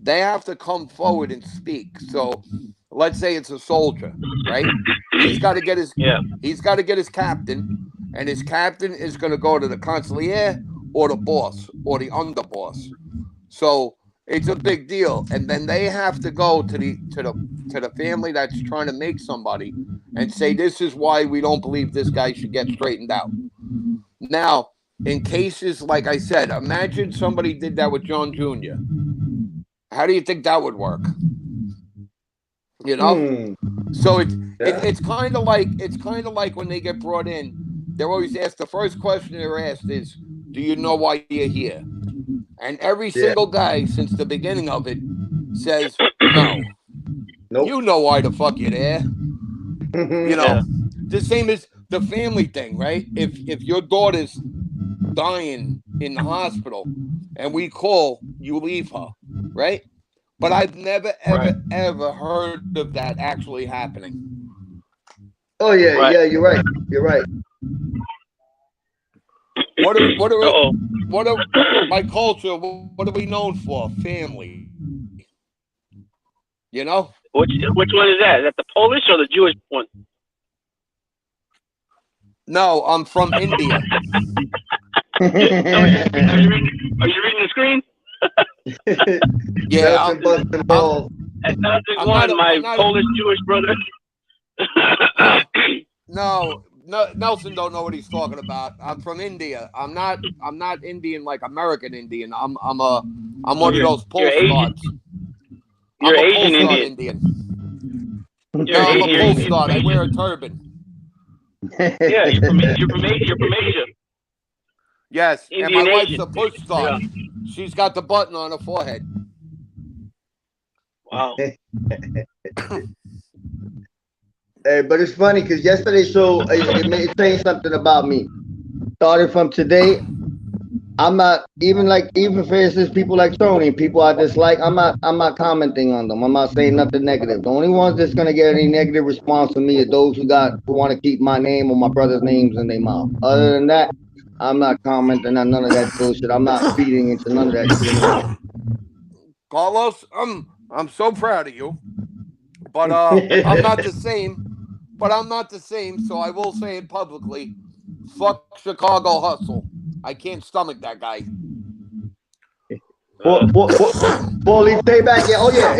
they have to come forward and speak. So let's say it's a soldier, right? He's got to get his captain, and his captain is going to go to the consigliere or the boss or the underboss. So it's a big deal, and then they have to go to the family that's trying to make somebody and say, this is why we don't believe this guy should get straightened out. Now, in cases like I said, imagine somebody did that with John Jr. How do you think that would work? So it's kind of like when they get brought in, they're always asked, the first question they're asked is, do you know why you're here? And every single guy since the beginning of it says, no. Nope. You know why the fuck you're there. The same as the family thing, right? If your daughter's dying in the hospital and we call, you leave her, right? But I've never, ever heard of that actually happening. Oh, yeah, yeah, you're right. You're right. What are my culture? What are we known for? Family. Which one is that? Is that the Polish or the Jewish one? No, I'm from India. Are you reading the screen? Yeah, my Polish Jewish brother. No, Nelson don't know what he's talking about. I'm from India. I'm not Indian like American Indian. I'm one of those postcards. You're I'm a Asian postcard Indian. I'm a postcard. I wear a turban. Yeah, you're from Asia. Yes, Indian and my wife's Asian. a push star. Yeah. She's got the button on her forehead. Wow. Hey, but it's funny because yesterday's show it saying something about me. Starting from today, I'm not even for instance, people like Tony, people I dislike. I'm not commenting on them. I'm not saying nothing negative. The only ones that's gonna get any negative response from me are those who want to keep my name or my brother's names in their mouth. Other than that, I'm not commenting on none of that bullshit. I'm not feeding into none of that shit. Carlos, I'm so proud of you, but I'm not the same. But I'm not the same, so I will say it publicly. Fuck Chicago hustle. I can't stomach that guy. Four leaf payback. Yeah. Oh yeah.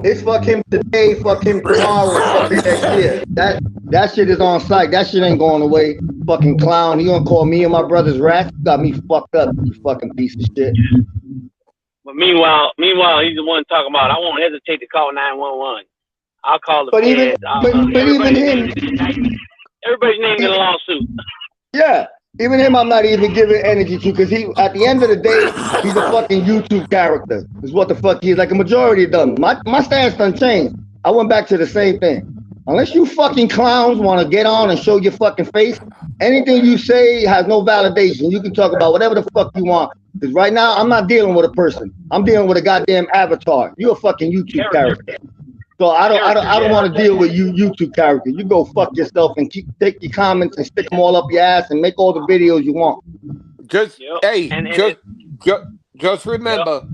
It's fuck him today. Fuck him tomorrow. Fuck him next year. That shit is on site. That shit ain't going away. Fucking clown. He gonna call me and my brothers rats. Got me fucked up. You fucking piece of shit. But meanwhile, he's the one talking about. I won't hesitate to call 911. I'll call the But feds. even him. Everybody's named in a lawsuit. Yeah. Even him, I'm not even giving energy to, because he, at the end of the day, he's a fucking YouTube character. Is what the fuck he is. Like a majority of them. My stance done changed. I went back to the same thing. Unless you fucking clowns want to get on and show your fucking face, anything you say has no validation. You can talk about whatever the fuck you want. Because right now, I'm not dealing with a person. I'm dealing with a goddamn avatar. You're a fucking YouTube character. So I don't want to deal with you YouTube characters. You go fuck yourself and take your comments and stick them all up your ass and make all the videos you want. Just just remember,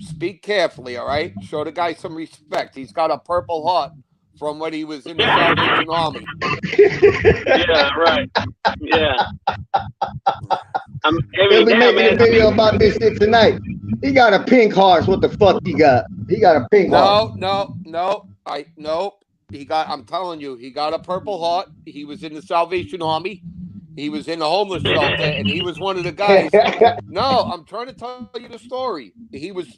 speak carefully, all right? Show the guy some respect. He's got a Purple Heart from when he was in the Salvation Army. Yeah, right. Yeah. He'll be making a video about this shit tonight. He got a pink heart. What the fuck he got? He got a pink heart. No. I'm telling you, he got a Purple Heart. He was in the Salvation Army. He was in the homeless shelter, and he was one of the guys. No, I'm trying to tell you the story. He was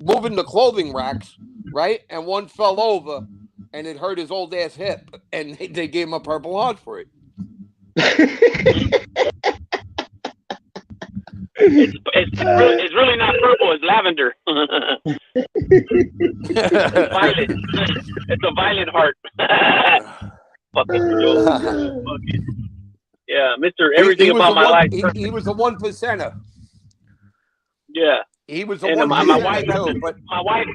moving the clothing racks, right? And one fell over, and it hurt his old ass hip, and they gave him a Purple Heart for it. It's really not purple. It's lavender. It's violet. It's a violet heart. Yeah, Mr. Everything About My Life. He was a 1%er. Yeah. He was a 1%er too. But my wife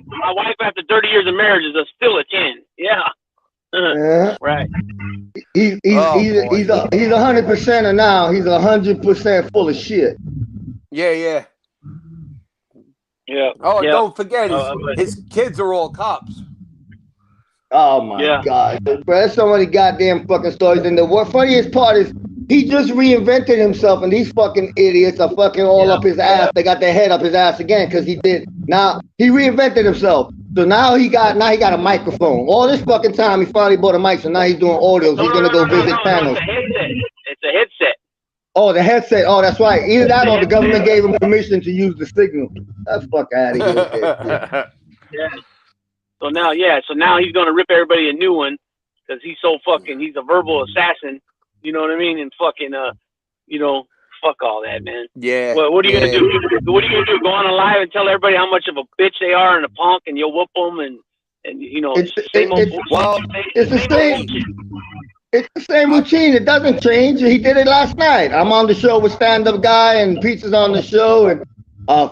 after 30 years of marriage is still a 10. Yeah. Right. He's 100%er now. He's 100% full of shit. Yeah. Oh, yeah. Don't forget, his kids are all cops. Oh my God, bro! There's so many goddamn fucking stories. And the funniest part is he just reinvented himself, and these fucking idiots are fucking all up his ass. They got their head up his ass again because he did. Now he reinvented himself. So now he got a microphone. All this fucking time he finally bought a mic. So now he's doing audios. He's gonna go visit panels. It's a headset. Oh, the headset. Oh, that's right. Either that or the government gave him permission to use the signal. That's fuck out of here. Yeah. So now he's gonna rip everybody a new one because he's a verbal assassin. You know what I mean? And fucking fuck all that, man. Yeah. What are you gonna do? What are you gonna do? Go on a live and tell everybody how much of a bitch they are and a punk, and you'll whoop them and it's the same. It's the same routine. It doesn't change. He did it last night. I'm on the show with stand-up guy, and Pizza's on the show, and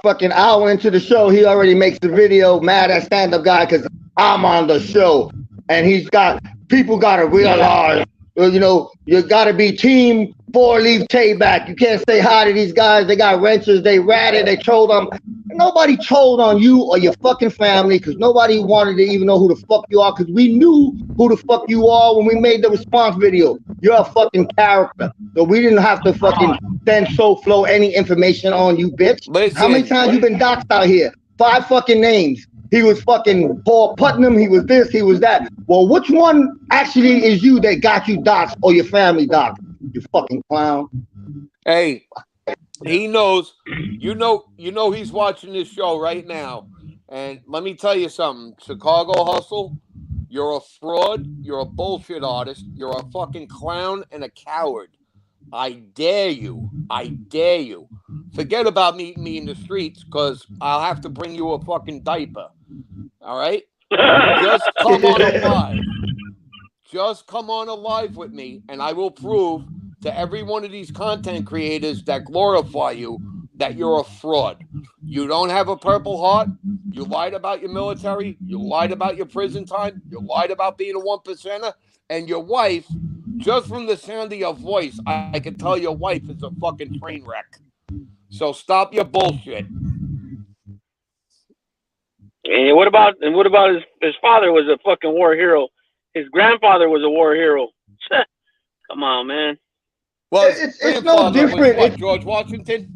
fucking hour into the show, he already makes the video mad at stand-up guy because I'm on the show, and people gotta realize, you gotta be team 4-leaf Tayback. You can't say hi to these guys. They got wrenches. They ratted. They trolled them. Nobody trolled on you or your fucking family because nobody wanted to even know who the fuck you are because we knew who the fuck you are when we made the response video. You're a fucking character. So we didn't have to fucking send SoFlo any information on you, bitch. Listen, how many times you been doxxed out here? 5 fucking names. He was fucking Paul Putnam. He was this. He was that. Well, which one actually is you that got you doxxed or your family doxxed? You fucking clown. Hey, he knows. You know he's watching this show right now. And let me tell you something. Chicago Hustle, you're a fraud. You're a bullshit artist. You're a fucking clown and a coward. I dare you. Forget about meeting me in the streets because I'll have to bring you a fucking diaper. All right? Just come on a live. Just come on a live with me, and I will prove to every one of these content creators that glorify you that you're a fraud. You don't have a Purple Heart. You lied about your military. You lied about your prison time. You lied about being a 1%er. And your wife, just from the sound of your voice, I can tell your wife is a fucking train wreck. So stop your bullshit. And what about his father was a fucking war hero? His grandfather was a war hero. Come on, man. Well, it's no different. What, George Washington?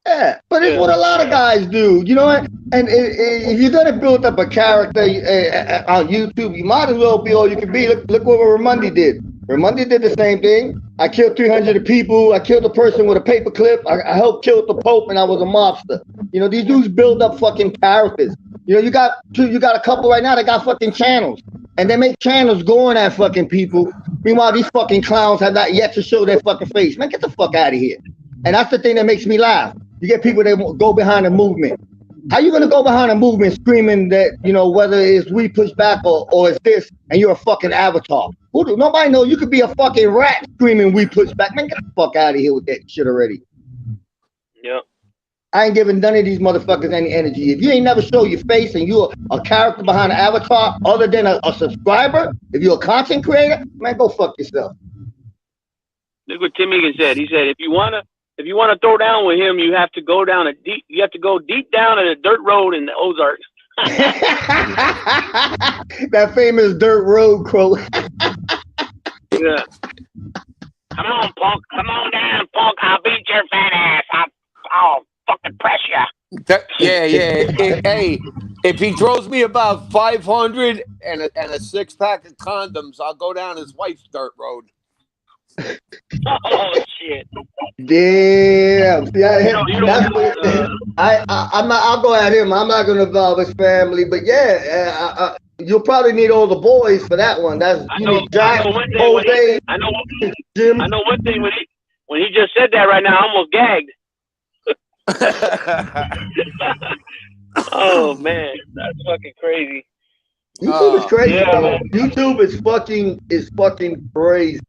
Yeah, but it's what a lot of guys do, you know what? And if you're gonna build up a character on YouTube, you might as well be all you can be. Look what Ramundi did. Ramundi did the same thing. I killed 300 people. I killed a person with a paper clip. I helped kill the Pope, and I was a mobster. You know, these dudes build up fucking characters. You know, you got a couple right now that got fucking channels, and they make channels going at fucking people. Meanwhile, these fucking clowns have not yet to show their fucking face. Man, get the fuck out of here. And that's the thing that makes me laugh. You get people that go behind a movement. How you gonna go behind a movement screaming that, you know, whether it's we push back or it's this, and you're a fucking avatar? Nobody knows. You could be a fucking rat screaming we push back. Man, get the fuck out of here with that shit already. Yep. I ain't giving none of these motherfuckers any energy. If you ain't never show your face and you're a character behind an avatar other than a subscriber, if you're a content creator, man, go fuck yourself. Look what Tim Egan said. He said, if you wanna throw down with him, you have to go deep down a dirt road in the Ozarks. That famous dirt road quote. Yeah. Come on, punk. Come on down, punk. I'll beat your fat ass. I'll fucking press you. Hey, if he throws me about 500 and a 6-pack of condoms, I'll go down his wife's dirt road. Oh shit! Damn. I'll go at him. I'm not gonna involve his family, but yeah, you'll probably need all the boys for that one. Jack, Jose, Jim. I know one thing when he just said that right now, I almost gagged. Oh man, that's fucking crazy. YouTube is crazy. Yeah. YouTube is fucking crazy.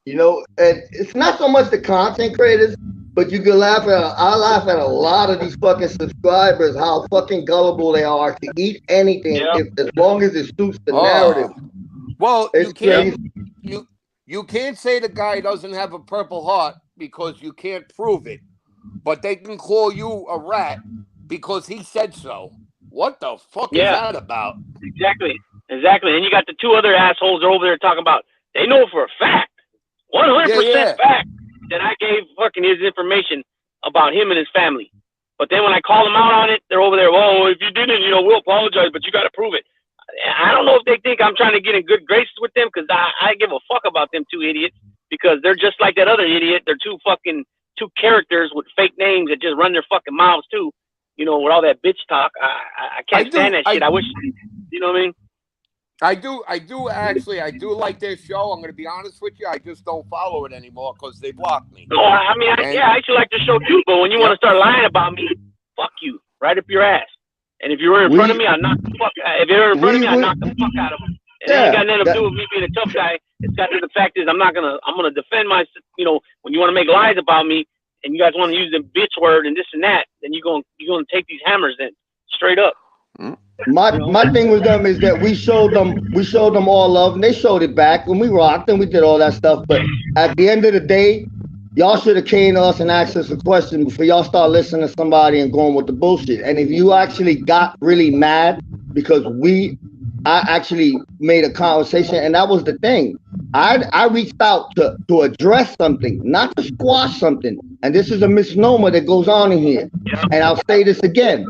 You know, and it's not so much the content creators, but you can laugh at. I laugh at a lot of these fucking subscribers, how fucking gullible they are to eat anything, as long as it suits the narrative. Well, it's crazy. You can't say the guy doesn't have a Purple Heart because you can't prove it, but they can call you a rat because he said so. What the fuck is that about? Exactly. And you got the two other assholes over there talking about they know for a fact. 100% fact that I gave fucking his information about him and his family. But then when I call them out on it, they're over there, oh, if you didn't, we'll apologize, but you got to prove it. I don't know if they think I'm trying to get in good graces with them because I give a fuck about them two idiots because they're just like that other idiot. They're two characters with fake names that just run their fucking mouths too, with all that bitch talk. I can't stand that shit. I wish, you know what I mean? I do like their show. I'm going to be honest with you. I just don't follow it anymore because they blocked me. No, I actually like the show too. But when you want to start lying about me, fuck you, right up your ass. And if you're in front of me, I knock the fuck out. If you're in front of me, I knock the fuck out of them. And it ain't got nothing to do with me being a tough guy. It's got to the fact is I'm gonna defend my. When you want to make lies about me and you guys want to use the bitch word and this and that, then you're gonna take these hammers then straight up. My thing with them is that we showed them all love and they showed it back when we rocked and we did all that stuff. But at the end of the day, y'all should have came to us and asked us a question before y'all start listening to somebody and going with the bullshit. And if you actually got really mad because I actually made a conversation, and that was the thing. I reached out to address something, not to squash something. And this is a misnomer that goes on in here. And I'll say this again.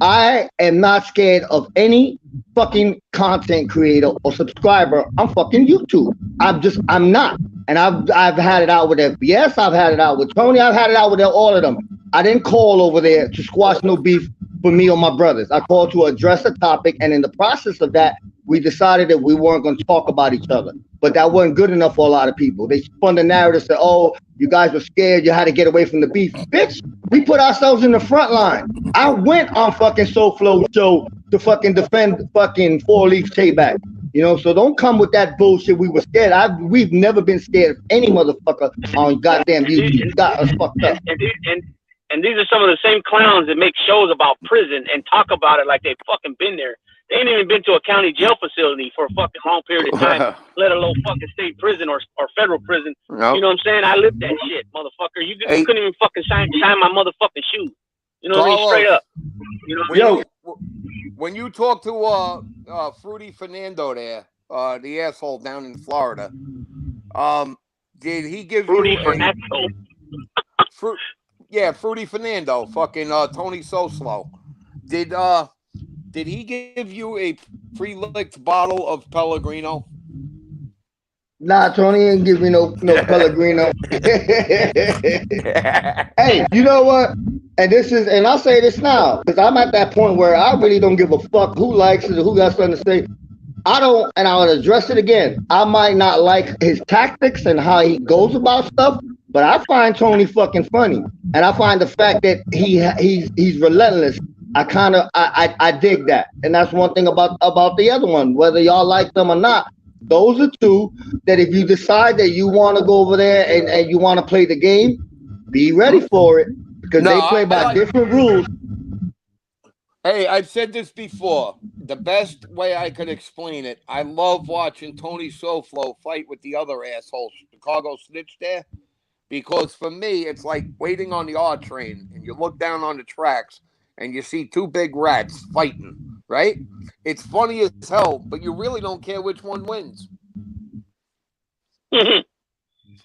I am not scared of any fucking content creator or subscriber on fucking YouTube. I'm not. And I've had it out with FBS. I've had it out with Tony. I've had it out with all of them. I didn't call over there to squash no beef for me or my brothers. I called to address a topic. And in the process of that, we decided that we weren't going to talk about each other. But that wasn't good enough for a lot of people. They spun the narrative, said, oh, you guys were scared. You had to get away from the beef. Bitch, we put ourselves in the front line. I went on fucking Soul Flow show to fucking defend fucking 4 Leaf Payback. So don't come with that bullshit. We were scared. We've never been scared of any motherfucker on goddamn YouTube. You got us fucked up. And these are some of the same clowns that make shows about prison and talk about it like they've fucking been there. They ain't even been to a county jail facility for a fucking long period of time, let alone fucking state prison or federal prison. Nope. You know what I'm saying? I lived that shit, motherfucker. You couldn't even fucking shine my motherfucking shoes. You know what I mean? Straight up. When you talk to Fruity Fernando there, the asshole down in Florida, did he give Fruity you Fernando? Yeah, Fruity Fernando, fucking Tony So Slow. Did he give you a pre-licked bottle of Pellegrino? Nah, Tony ain't give me no Pellegrino. Hey, you know what? And I'll say this now, because I'm at that point where I really don't give a fuck who likes it or who got something to say. I don't, and I'll address it again. I might not like his tactics and how he goes about stuff, but I find Tony fucking funny, and I find the fact that he's relentless. I dig that, and that's one thing about the other one. Whether y'all like them or not, those are two that if you decide that you want to go over there and you want to play the game, be ready for it because they play by different rules. Hey, I've said this before. The best way I could explain it, I love watching Tony Soflo fight with the other asshole, Chicago Snitch there, because for me, it's like waiting on the R train, and you look down on the tracks, and you see two big rats fighting, right? It's funny as hell, but you really don't care which one wins.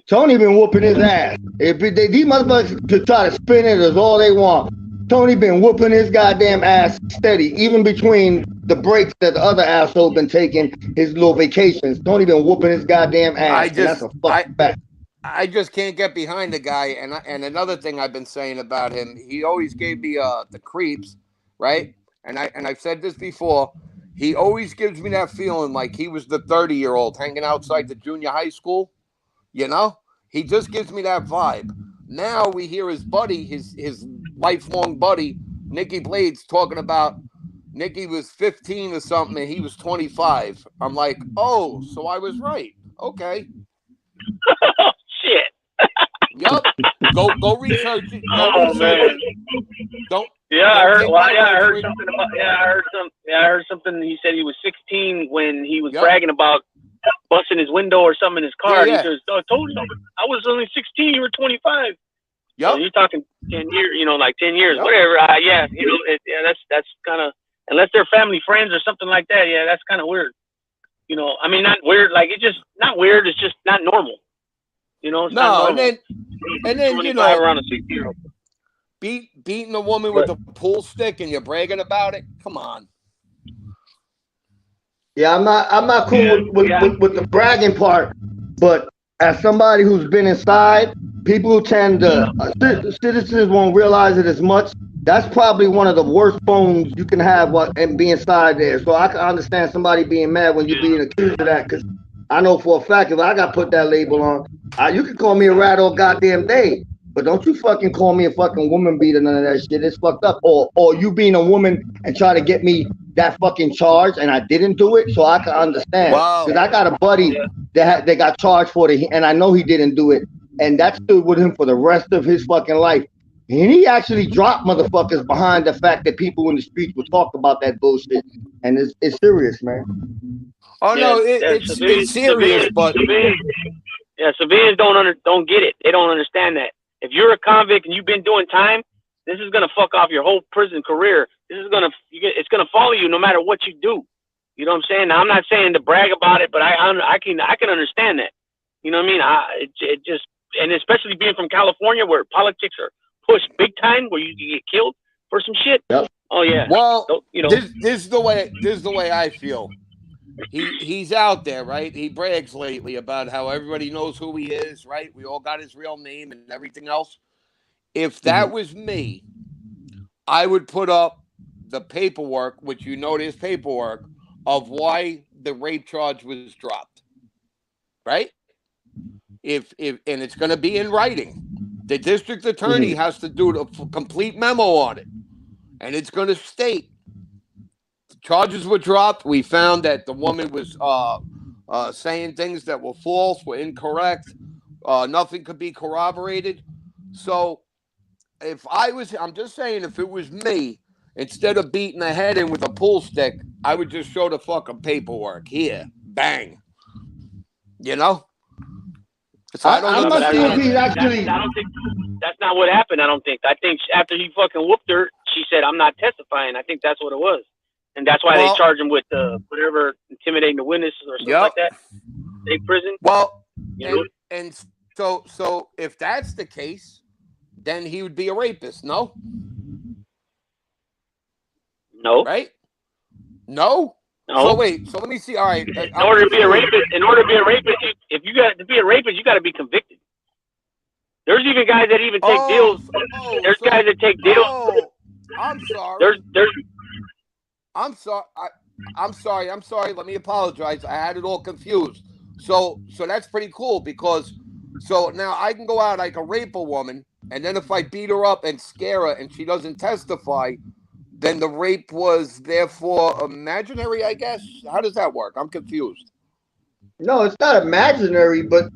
Tony been whooping his ass. These motherfuckers could try to spin it as all they want. Tony been whooping his goddamn ass steady, even between the breaks that the other asshole been taking his little vacations. Tony been whooping his goddamn ass. That's a fucking fact. I just can't get behind the guy. And another thing I've been saying about him, he always gave me the creeps, right? And I've said this before. He always gives me that feeling like he was the 30-year-old hanging outside the junior high school. You know, he just gives me that vibe. Now we hear his buddy, his lifelong buddy, Nikki Blades, talking about Nikki was 15 or something and he was 25. I'm like, oh, so I was right. Okay. Shit. Yup. Go research it. Oh man. Don't. I heard. Well, I heard something about. I heard something. He said he was 16 when he was bragging about busting his window or something in his car. Yeah. He says, "I told you I was only 16. You were 25." Yeah. So you're talking 10 years. Like 10 years, whatever. That's kind of, unless they're family friends or something like that. Yeah, that's kind of weird. I mean, not weird. Like it's just not weird. It's just not normal. It's not normal. and then 25 around a 60-year-old. Beating a woman with a pool stick and you're bragging about it. Come on. Yeah, I'm not cool with the bragging part, but as somebody who's been inside, people tend to citizens won't realize it as much. That's probably one of the worst phones you can have and be inside there. So I can understand somebody being mad when you're being accused of that, because I know for a fact if I got put that label on, you can call me a rat all goddamn day. But don't you fucking call me a fucking woman beater, none of that shit. It's fucked up. Or you being a woman and try to get me that fucking charge and I didn't do it, so I can understand. Because I got a buddy that got charged for it, and I know he didn't do it. And that stood with him for the rest of his fucking life. And he actually dropped motherfuckers behind the fact that people in the streets would talk about that bullshit. And it's serious, man. Oh, no, it's serious, but... Civilians don't get it. They don't understand that. If you're a convict and you've been doing time, this is gonna fuck off your whole prison career. It's gonna follow you no matter what you do. You know what I'm saying? Now, I'm not saying to brag about it, but I can understand that. You know what I mean? It just, and especially being from California where politics are pushed big time, where you get killed for some shit. Yep. Oh yeah. Well, this is the way I feel. He's out there, right? He brags lately about how everybody knows who he is, right? We all got his real name and everything else. If that was me, I would put up the paperwork, which there's paperwork, of why the rape charge was dropped, right? If and it's going to be in writing. The district attorney has to do a complete memo on it, and it's going to state the charges were dropped. We found that the woman was saying things that were false, were incorrect. Nothing could be corroborated. So I'm just saying, if it was me, instead of beating the head in with a pool stick, I would just show the fucking paperwork. Here, bang. So I don't think that's not what happened. I don't think. I think after he fucking whooped her, she said, "I'm not testifying." I think that's what it was, and that's why they charged him with whatever, intimidating the witnesses or something like that. State prison. Well, and so if that's the case, then he would be a rapist. No, No, right? No. no. So wait. So let me see. All right. In order to be a rapist, if you got to be a rapist, you got to be convicted. There's even guys that even take deals. There's guys that take deals. Oh, I'm sorry. There's. I'm sorry. I'm sorry. I'm sorry. Let me apologize. I had it all confused. So that's pretty cool because so now I can go out, I can rape a woman, and then if I beat her up and scare her and she doesn't testify, then the rape was therefore imaginary, I guess. How does that work? I'm confused. No, it's not imaginary, but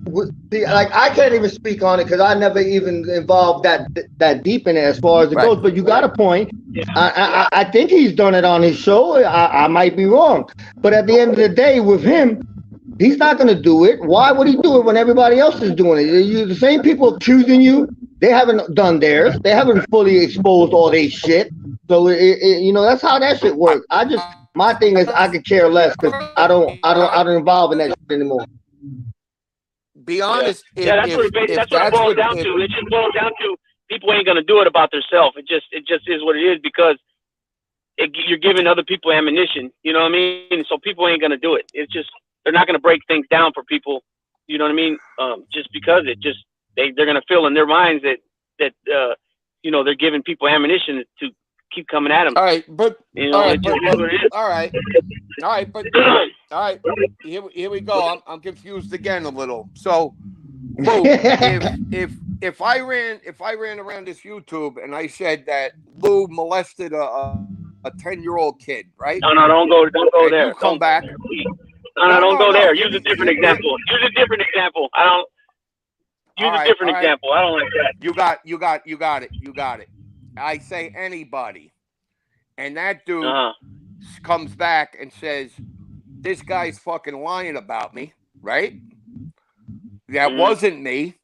see, like I can't even speak on it because I never even involved that deep in it as far as it goes. But you got a point. Yeah. I think he's done it on his show. I might be wrong, but at the end of the day, with him, he's not going to do it. Why would he do it when everybody else is doing it? The same people accusing you, they haven't done theirs. They haven't fully exposed all their shit. So that's how that shit works. My thing is I could care less because I don't involve in that shit anymore. Be honest. That's what it boils down to. It just boils down to people ain't gonna do it about themselves. It just is what it is because you're giving other people ammunition. You know what I mean? So people ain't gonna do it. It's just they're not gonna break things down for people. You know what I mean? Just because they're gonna feel in their minds that they're giving people ammunition to keep coming at them. All right, but all right, here we go. I'm confused again a little. So, if I ran around this YouTube and I said that Lou molested a 10-year-old kid, right? No, don't go there. You come back. No, don't go there. Use a different example. Use a different example. I don't. Use a different example. I don't like that. You got it. I say anybody, and that dude comes back and says, "This guy's fucking lying about me," right? That wasn't me.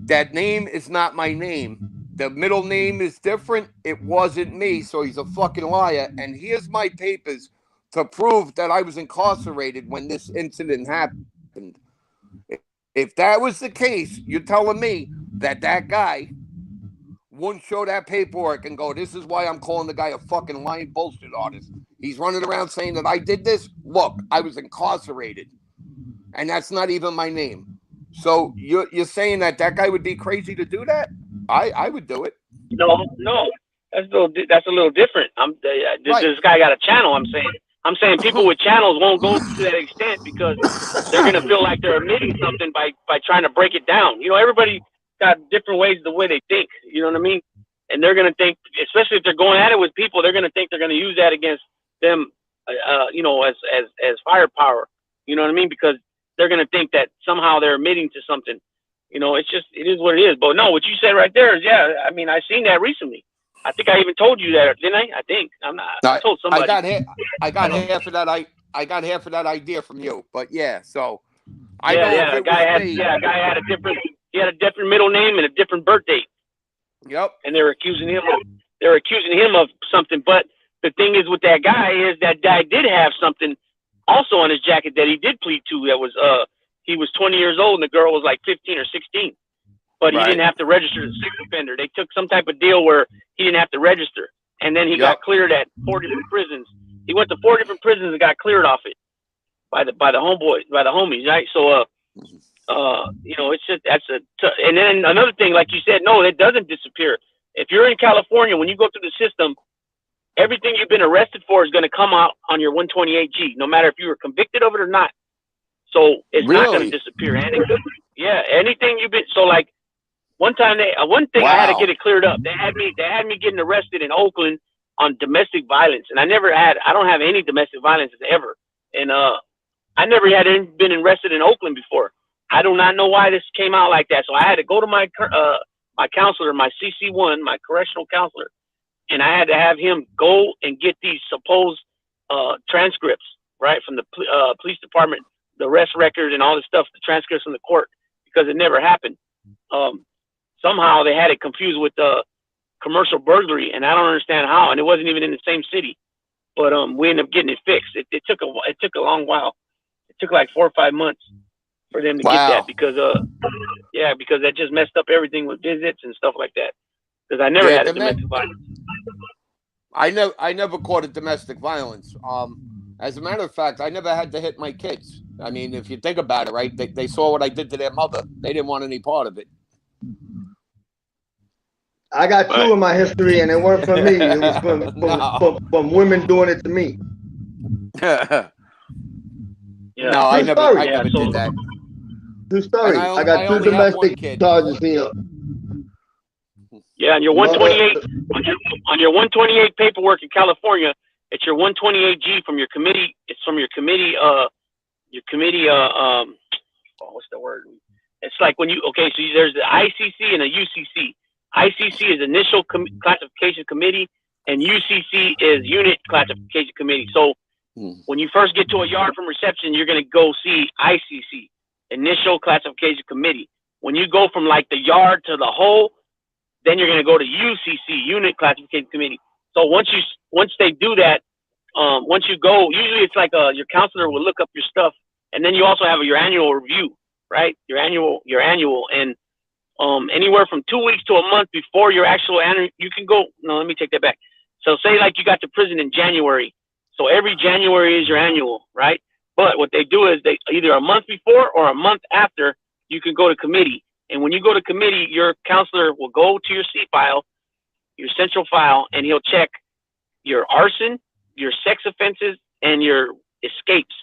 That name is not my name. The middle name is different. It wasn't me, so he's a fucking liar. And here's my papers to prove that I was incarcerated when this incident happened. If that was the case, you're telling me that guy wouldn't show that paperwork and go, this is why I'm calling the guy a fucking lying bullshit artist. He's running around saying that I did this. Look, I was incarcerated. And that's not even my name. So you're saying that guy would be crazy to do that? I would do it. No. That's a little different. This guy got a channel, I'm saying people with channels won't go to that extent because they're going to feel like they're admitting something by trying to break it down. Everybody got different ways the way they think, you know what I mean? And they're going to think, especially if they're going at it with people, they're going to think they're going to use that against them, as firepower, you know what I mean? Because they're going to think that somehow they're admitting to something. It is what it is. But no, what you said right there is, I seen that recently. I think I even told you that, didn't I? I think I'm not. I told somebody. I got half of that. I got half of that idea from you. But yeah, so I know. Yeah, a guy had a different. He had a different middle name and a different birth date. Yep. And they're accusing him of something. But the thing is with that guy is that guy did have something also on his jacket that he did plead to. That was he was 20 years old and the girl was like 15 or 16. But he didn't have to register as a sex offender. They took some type of deal where he didn't have to register. And then he got cleared at 4 different prisons. He went to 4 different prisons and got cleared off it by the homies, right? So it's just and then another thing, like you said, no, it doesn't disappear. If you're in California, when you go through the system, everything you've been arrested for is going to come out on your 128G, no matter if you were convicted of it or not. So it's not going to disappear. Anything you've been like. One thing I had to get it cleared up. They had me getting arrested in Oakland on domestic violence, and I don't have any domestic violence ever, and I never had been arrested in Oakland before. I do not know why this came out like that. So I had to go to my counselor, my CC1, my correctional counselor, and I had to have him go and get these supposed transcripts, right, from the police department, the arrest record and all this stuff, the transcripts from the court, because it never happened. Somehow they had it confused with commercial burglary, and I don't understand how. And it wasn't even in the same city, but we ended up getting it fixed. It took a long while. It took like 4 or 5 months for them to get that because because that just messed up everything with visits and stuff like that. because I never had a domestic violence. I never caught a domestic violence. As a matter of fact, I never had to hit my kids. I mean, if you think about it, right? They saw what I did to their mother. They didn't want any part of it. I got two in my history, and it weren't from me. It was from women doing it to me. No, I never did that. True story. I got two domestic charges here. Yeah, on your 128, on your 128 paperwork in California, it's your 128G from your committee. It's from your committee. What's the word? It's like when you so there's the ICC and a UCC. ICC is Initial Classification Committee, and UCC is Unit Classification Committee. So when you first get to a yard from reception, you're going to go see ICC, Initial Classification Committee. When you go from like the yard to the hole, then you're going to go to UCC, Unit Classification Committee. So once they do that, once you go, usually it's like your counselor will look up your stuff, and then you also have your annual review, right? Your annual, and anywhere from 2 weeks to a month before your actual annual, you can go. No, let me take that back. So say like you got to prison in January, so every January is your annual, right? But what they do is they either a month before or a month after you can go to committee. And when you go to committee, your counselor will go to your C file, your central file, and he'll check your arson, your sex offenses, and your escapes.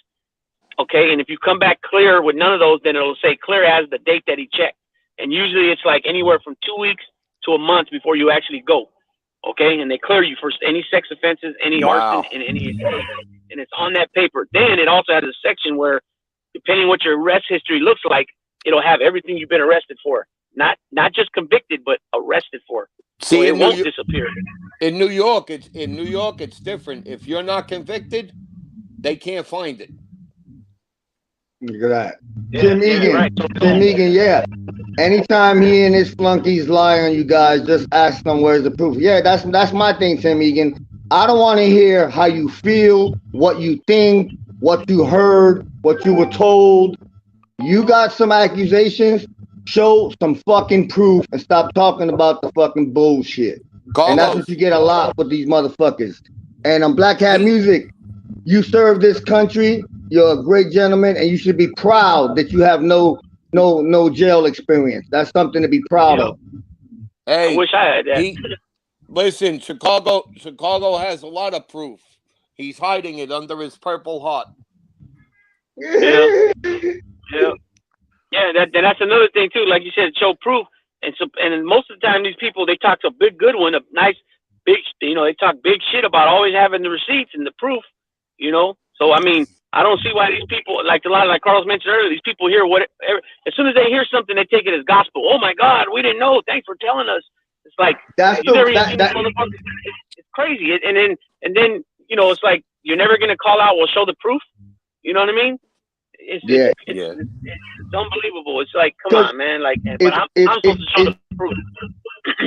Okay, and if you come back clear with none of those, then it'll say clear as the date that he checked. And usually it's like anywhere from 2 weeks to a month before you actually go. Okay, and they clear you for any sex offenses, any arson, and any escape. And it's on that paper. Then it also has a section where, depending what your arrest history looks like, it'll have everything you've been arrested for. Not just convicted, but arrested for. See, so it won't disappear. In New York, it's different. If you're not convicted, they can't find it. Look at that. Tim Egan, yeah. Anytime he and his flunkies lie on you guys, just ask them where's the proof. Yeah, that's my thing, Tim Egan. I don't want to hear how you feel, what you think, what you heard, what you were told. You got some accusations, show some fucking proof and stop talking about the fucking bullshit. Carlos. And that's what you get a lot with these motherfuckers. And on Black Hat Music, you serve this country, you're a great gentleman, and you should be proud that you have no jail experience. That's something to be proud of. Hey, I wish I had that. Listen, Chicago has a lot of proof. He's hiding it under his Purple Heart. Yeah. That's another thing too. Like you said, show proof. And most of the time, these people, they talk a big good one, a nice big, they talk big shit about always having the receipts and the proof. So I mean, I don't see why these people, like Carlos mentioned earlier, these people hear whatever. As soon as they hear something, they take it as gospel. Oh my God, we didn't know. Thanks for telling us. It's like it's crazy. And then it's like you're never gonna call out. Well, show the proof. You know what I mean? It's unbelievable. It's like, come on, man. Like, but I'm supposed to show the proof.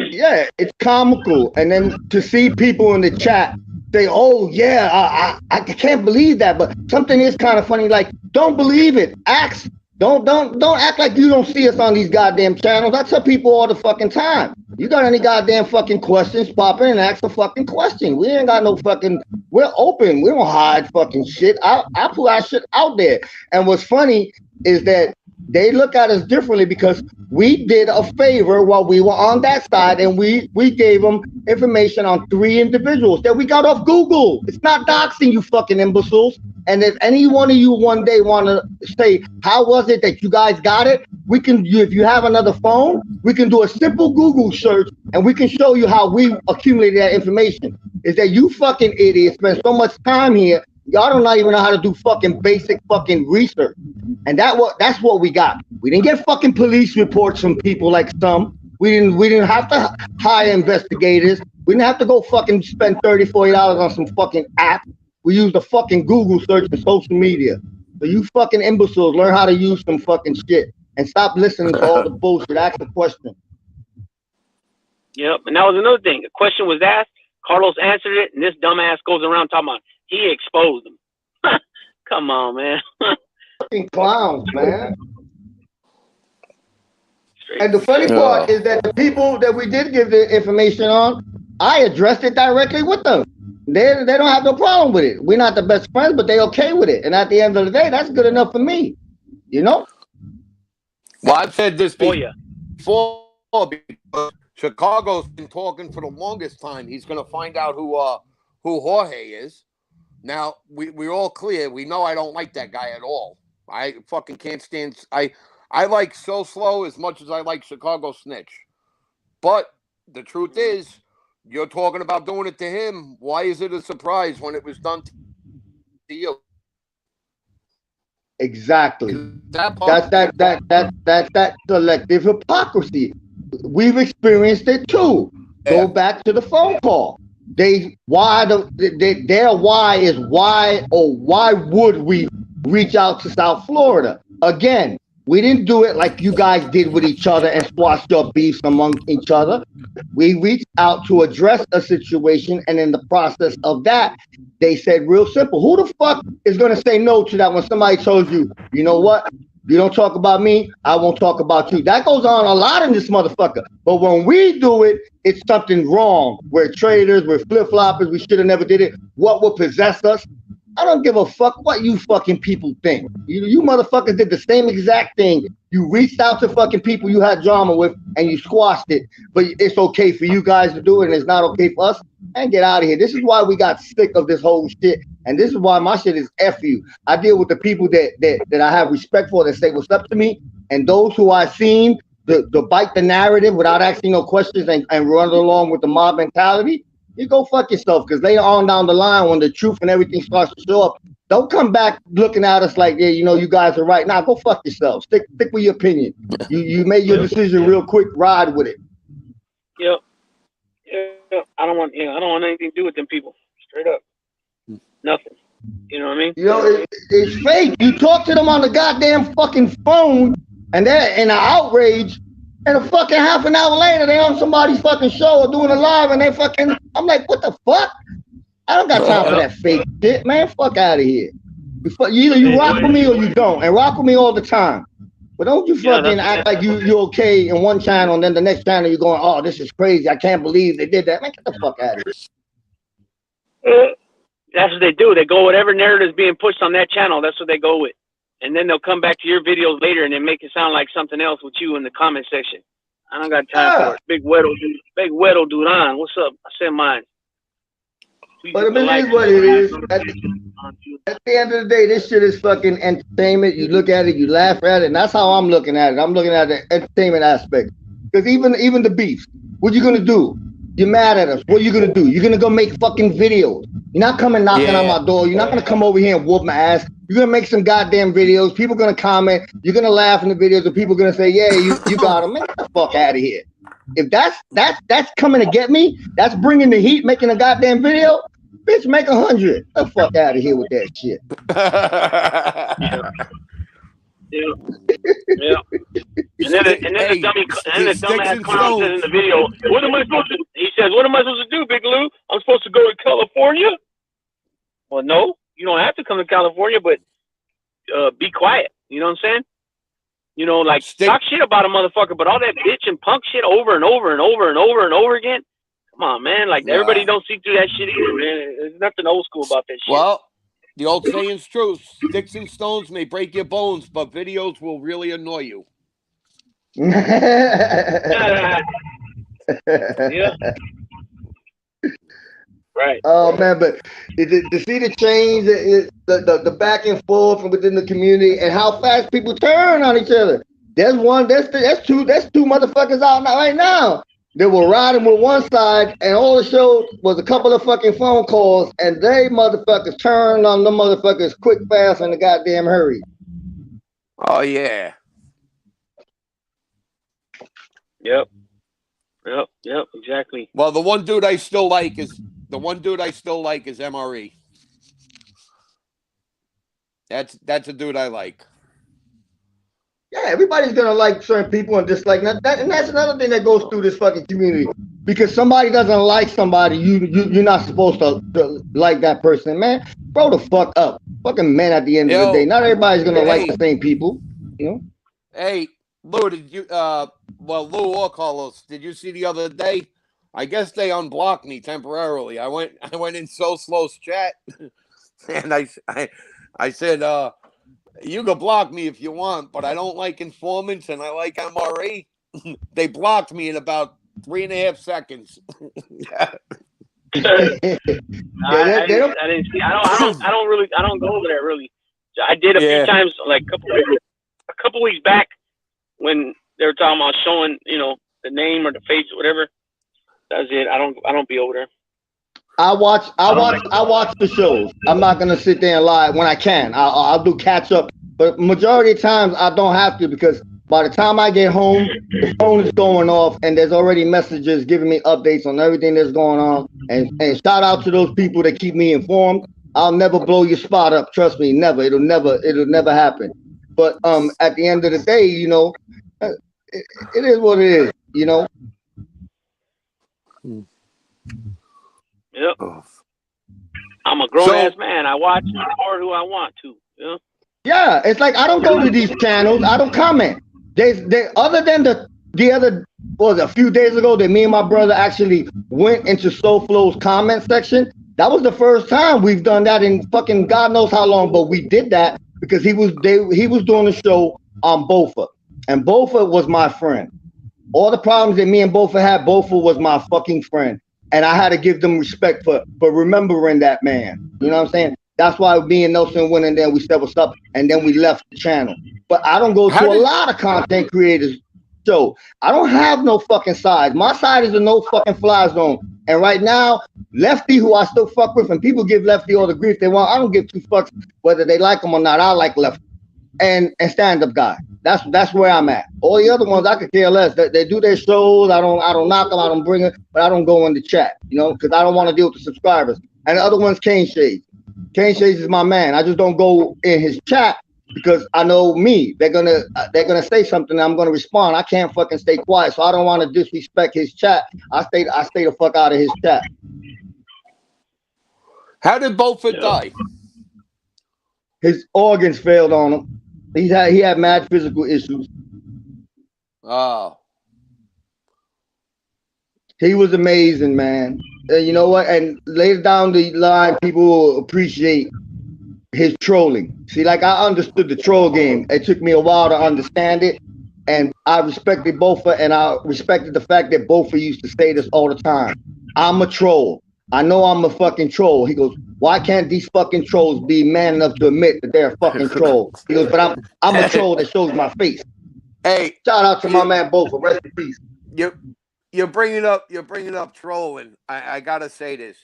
Yeah, it's comical. And then to see people in the chat say, "Oh yeah, I can't believe that," but something is kind of funny. Like, don't believe it. Ask. Don't act like you don't see us on these goddamn channels. I tell people all the fucking time. You got any goddamn fucking questions, pop in and ask a fucking question. We ain't got no fucking. We're open. We don't hide fucking shit. I put our shit out there. And what's funny is that they look at us differently because we did a favor while we were on that side, and we gave them information on 3 individuals that we got off Google. It's not doxing, you fucking imbeciles. And if any one of you one day want to say, how was it that you guys got it? We can, if you have another phone, we can do a simple Google search and we can show you how we accumulated that information. Is that you fucking idiots spend so much time here, y'all don't even know how to do fucking basic fucking research. And that's what we got. We didn't get fucking police reports from people like some. We didn't have to hire investigators. We didn't have to go fucking spend $30, $40 on some fucking app. We used the fucking Google search for social media. So you fucking imbeciles, learn how to use some fucking shit and stop listening to all the bullshit. Ask a question. Yep, and that was another thing. A question was asked, Carlos answered it, and this dumbass goes around talking about he exposed them. Come on, man. Fucking clowns, man. And the funny part is that the people that we did give the information on, I addressed it directly with them. They don't have no problem with it. We're not the best friends, but they okay with it. And at the end of the day, that's good enough for me. You know? Well, I've said this before because Chicago's been talking for the longest time. He's going to find out who Jorge is. Now, we're all clear. We know I don't like that guy at all. I fucking can't stand... I like So Slow as much as I like Chicago Snitch. But the truth is, you're talking about doing it to him. Why is it a surprise when it was done to you? Exactly. That's that selective hypocrisy. We've experienced it too. Go back to the phone call. Their why is why would we reach out to South Florida? Again, we didn't do it like you guys did with each other and squashed up beefs among each other. We reached out to address a situation, and in the process of that, they said real simple, who the fuck is going to say no to that when somebody tells you, you know what? You don't talk about me, I won't talk about you. That goes on a lot in this motherfucker. But when we do it, it's something wrong. We're traitors, we're flip-floppers, we should have never did it. What will possess us? I don't give a fuck what you fucking people think. You motherfuckers did the same exact thing. You reached out to fucking people you had drama with and you squashed it. But it's okay for you guys to do it and it's not okay for us. And get out of here. This is why we got sick of this whole shit. And this is why my shit is F you. I deal with the people that I have respect for that say what's up to me. And those who I've seen to bite the narrative without asking no questions and run along with the mob mentality. You go fuck yourself, because later on down the line, when the truth and everything starts to show up, don't come back looking at us like, yeah, you know, you guys are right. Now, go fuck yourself. Stick with your opinion. You made your decision real quick. Ride with it. Yep. I don't want anything to do with them people. Straight up. Nothing. You know what I mean? You know, it's fake. You talk to them on the goddamn fucking phone, and they're in an outrage. And a fucking half an hour later, they on somebody's fucking show or doing a live, and they fucking, I'm like, what the fuck? I don't got time for that fake shit, man. Fuck out of here. Either you rock with me or you don't, and rock with me all the time. But don't you fucking act like you're okay in one channel, and then the next channel you're going, oh, this is crazy. I can't believe they did that. Man, get the fuck out of here. That's what they do. They go whatever narrative is being pushed on that channel. That's what they go with. And then they'll come back to your videos later and then make it sound like something else with you in the comment section. I don't got time for it. Big Weddle Duran. What's up? I said mine. But it is what it is. At the end of the day, this shit is fucking entertainment. You look at it, you laugh at it, and that's how I'm looking at it. I'm looking at the entertainment aspect. Because even the beef, what you gonna do? You're mad at us. What are you gonna do? You're gonna go make fucking videos. You're not coming knocking on my door. You're not gonna come over here and whoop my ass. You're gonna make some goddamn videos. People gonna comment. You're gonna laugh in the videos, and people gonna say, "Yeah, you got him." Man, get the fuck out of here. If that's coming to get me, that's bringing the heat, making a goddamn video. Bitch, make 100. Get the fuck out of here with that shit. Yeah. And then the dumbass clown says in the video, "What am I supposed to?" He says, "What am I supposed to do, Big Lou? I'm supposed to go to California." Well, no, you don't have to come to California, but be quiet. You know what I'm saying? You know, like talk shit about a motherfucker, but all that bitch and punk shit over and over and over and over and over again. Come on, man. Like everybody don't see through that shit either, man. There's nothing old school about that shit. Well, the old saying's true. Sticks and stones may break your bones, but videos will really annoy you. Yeah. Right. Oh man, but to see the change, the back and forth within the community, and how fast people turn on each other. That's two motherfuckers out right now. They were riding with one side, and all it showed was a couple of fucking phone calls, and they motherfuckers turned on them motherfuckers quick, fast, in a goddamn hurry. Oh yeah. Yep, exactly. Well, the one dude I still like is MRE. That's a dude I like. Yeah, everybody's gonna like certain people and dislike that, and that's another thing that goes through this fucking community. Because somebody doesn't like somebody, you're not supposed to like that person, man. Grow the fuck up, fucking man. At the end of the day, not everybody's gonna like the same people, you know. Hey, Lou, well, Lou or Carlos, did you see the other day? I guess they unblocked me temporarily. I went in So Slow's chat, and I said, you can block me if you want, but I don't like informants and I like MRE. They blocked me in about 3.5 seconds. I didn't see. I don't go over there really. I did a few times, like a couple weeks back when they were talking about showing, the name or the face or whatever. That's it. I don't be over there. I watch the shows. I'm not gonna sit there and lie. When I can, I'll do catch up. But majority of times I don't have to, because by the time I get home, the phone is going off and there's already messages giving me updates on everything that's going on. And shout out to those people that keep me informed. I'll never blow your spot up. Trust me, never. It'll never happen. But at the end of the day, it is what it is. Yep. I'm a grown ass man. I watch and record who I want to. Yeah, it's like I don't go to these channels. I don't comment. They other than a few days ago that me and my brother actually went into SoFlo's comment section. That was the first time we've done that in fucking God knows how long. But we did that because he was doing a show on Bofa, and Bofa was my friend. All the problems that me and Bofa had, Bofa was my fucking friend. And I had to give them respect for remembering that man. You know what I'm saying? That's why me and Nelson went in there, we said what's up, and then we left the channel. But I don't go to a lot of content creators show. I don't have no fucking side. My side is a no fucking fly zone. And right now, Lefty, who I still fuck with, and people give Lefty all the grief they want. I don't give two fucks whether they like him or not. I like Lefty. And stand-up guy. That's where I'm at. All the other ones I could care less. They do their shows. I don't knock them. I don't bring it, but I don't go in the chat, because I don't want to deal with the subscribers. And the other one's Kane Shades. Kane Shades is my man. I just don't go in his chat because I know me. They're gonna say something. And I'm gonna respond. I can't fucking stay quiet, so I don't want to disrespect his chat. I stay the fuck out of his chat. How did Bofa die? His organs failed on him. He had mad physical issues. Oh. He was amazing, man. You know what? And later down the line, people will appreciate his trolling. See, like I understood the troll game. It took me a while to understand it. And I respected Bofa, and I respected the fact that Bofa used to say this all the time. I'm a troll. I know I'm a fucking troll. He goes, why can't these fucking trolls be man enough to admit that they're a fucking troll? He goes, but I'm a troll that shows my face. Hey, shout out to my man Bofa. Rest in peace. You're bringing up trolling. I gotta say this.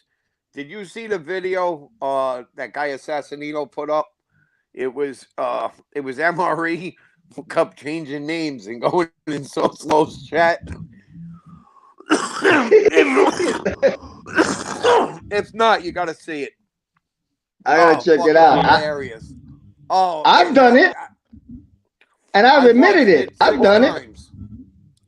Did you see the video that guy Assassinito put up? It was MRE kept changing names and going in So Slow's chat. If not, you gotta see it. I gotta check it out. Hilarious. I've done it, and I've admitted it. I've done it.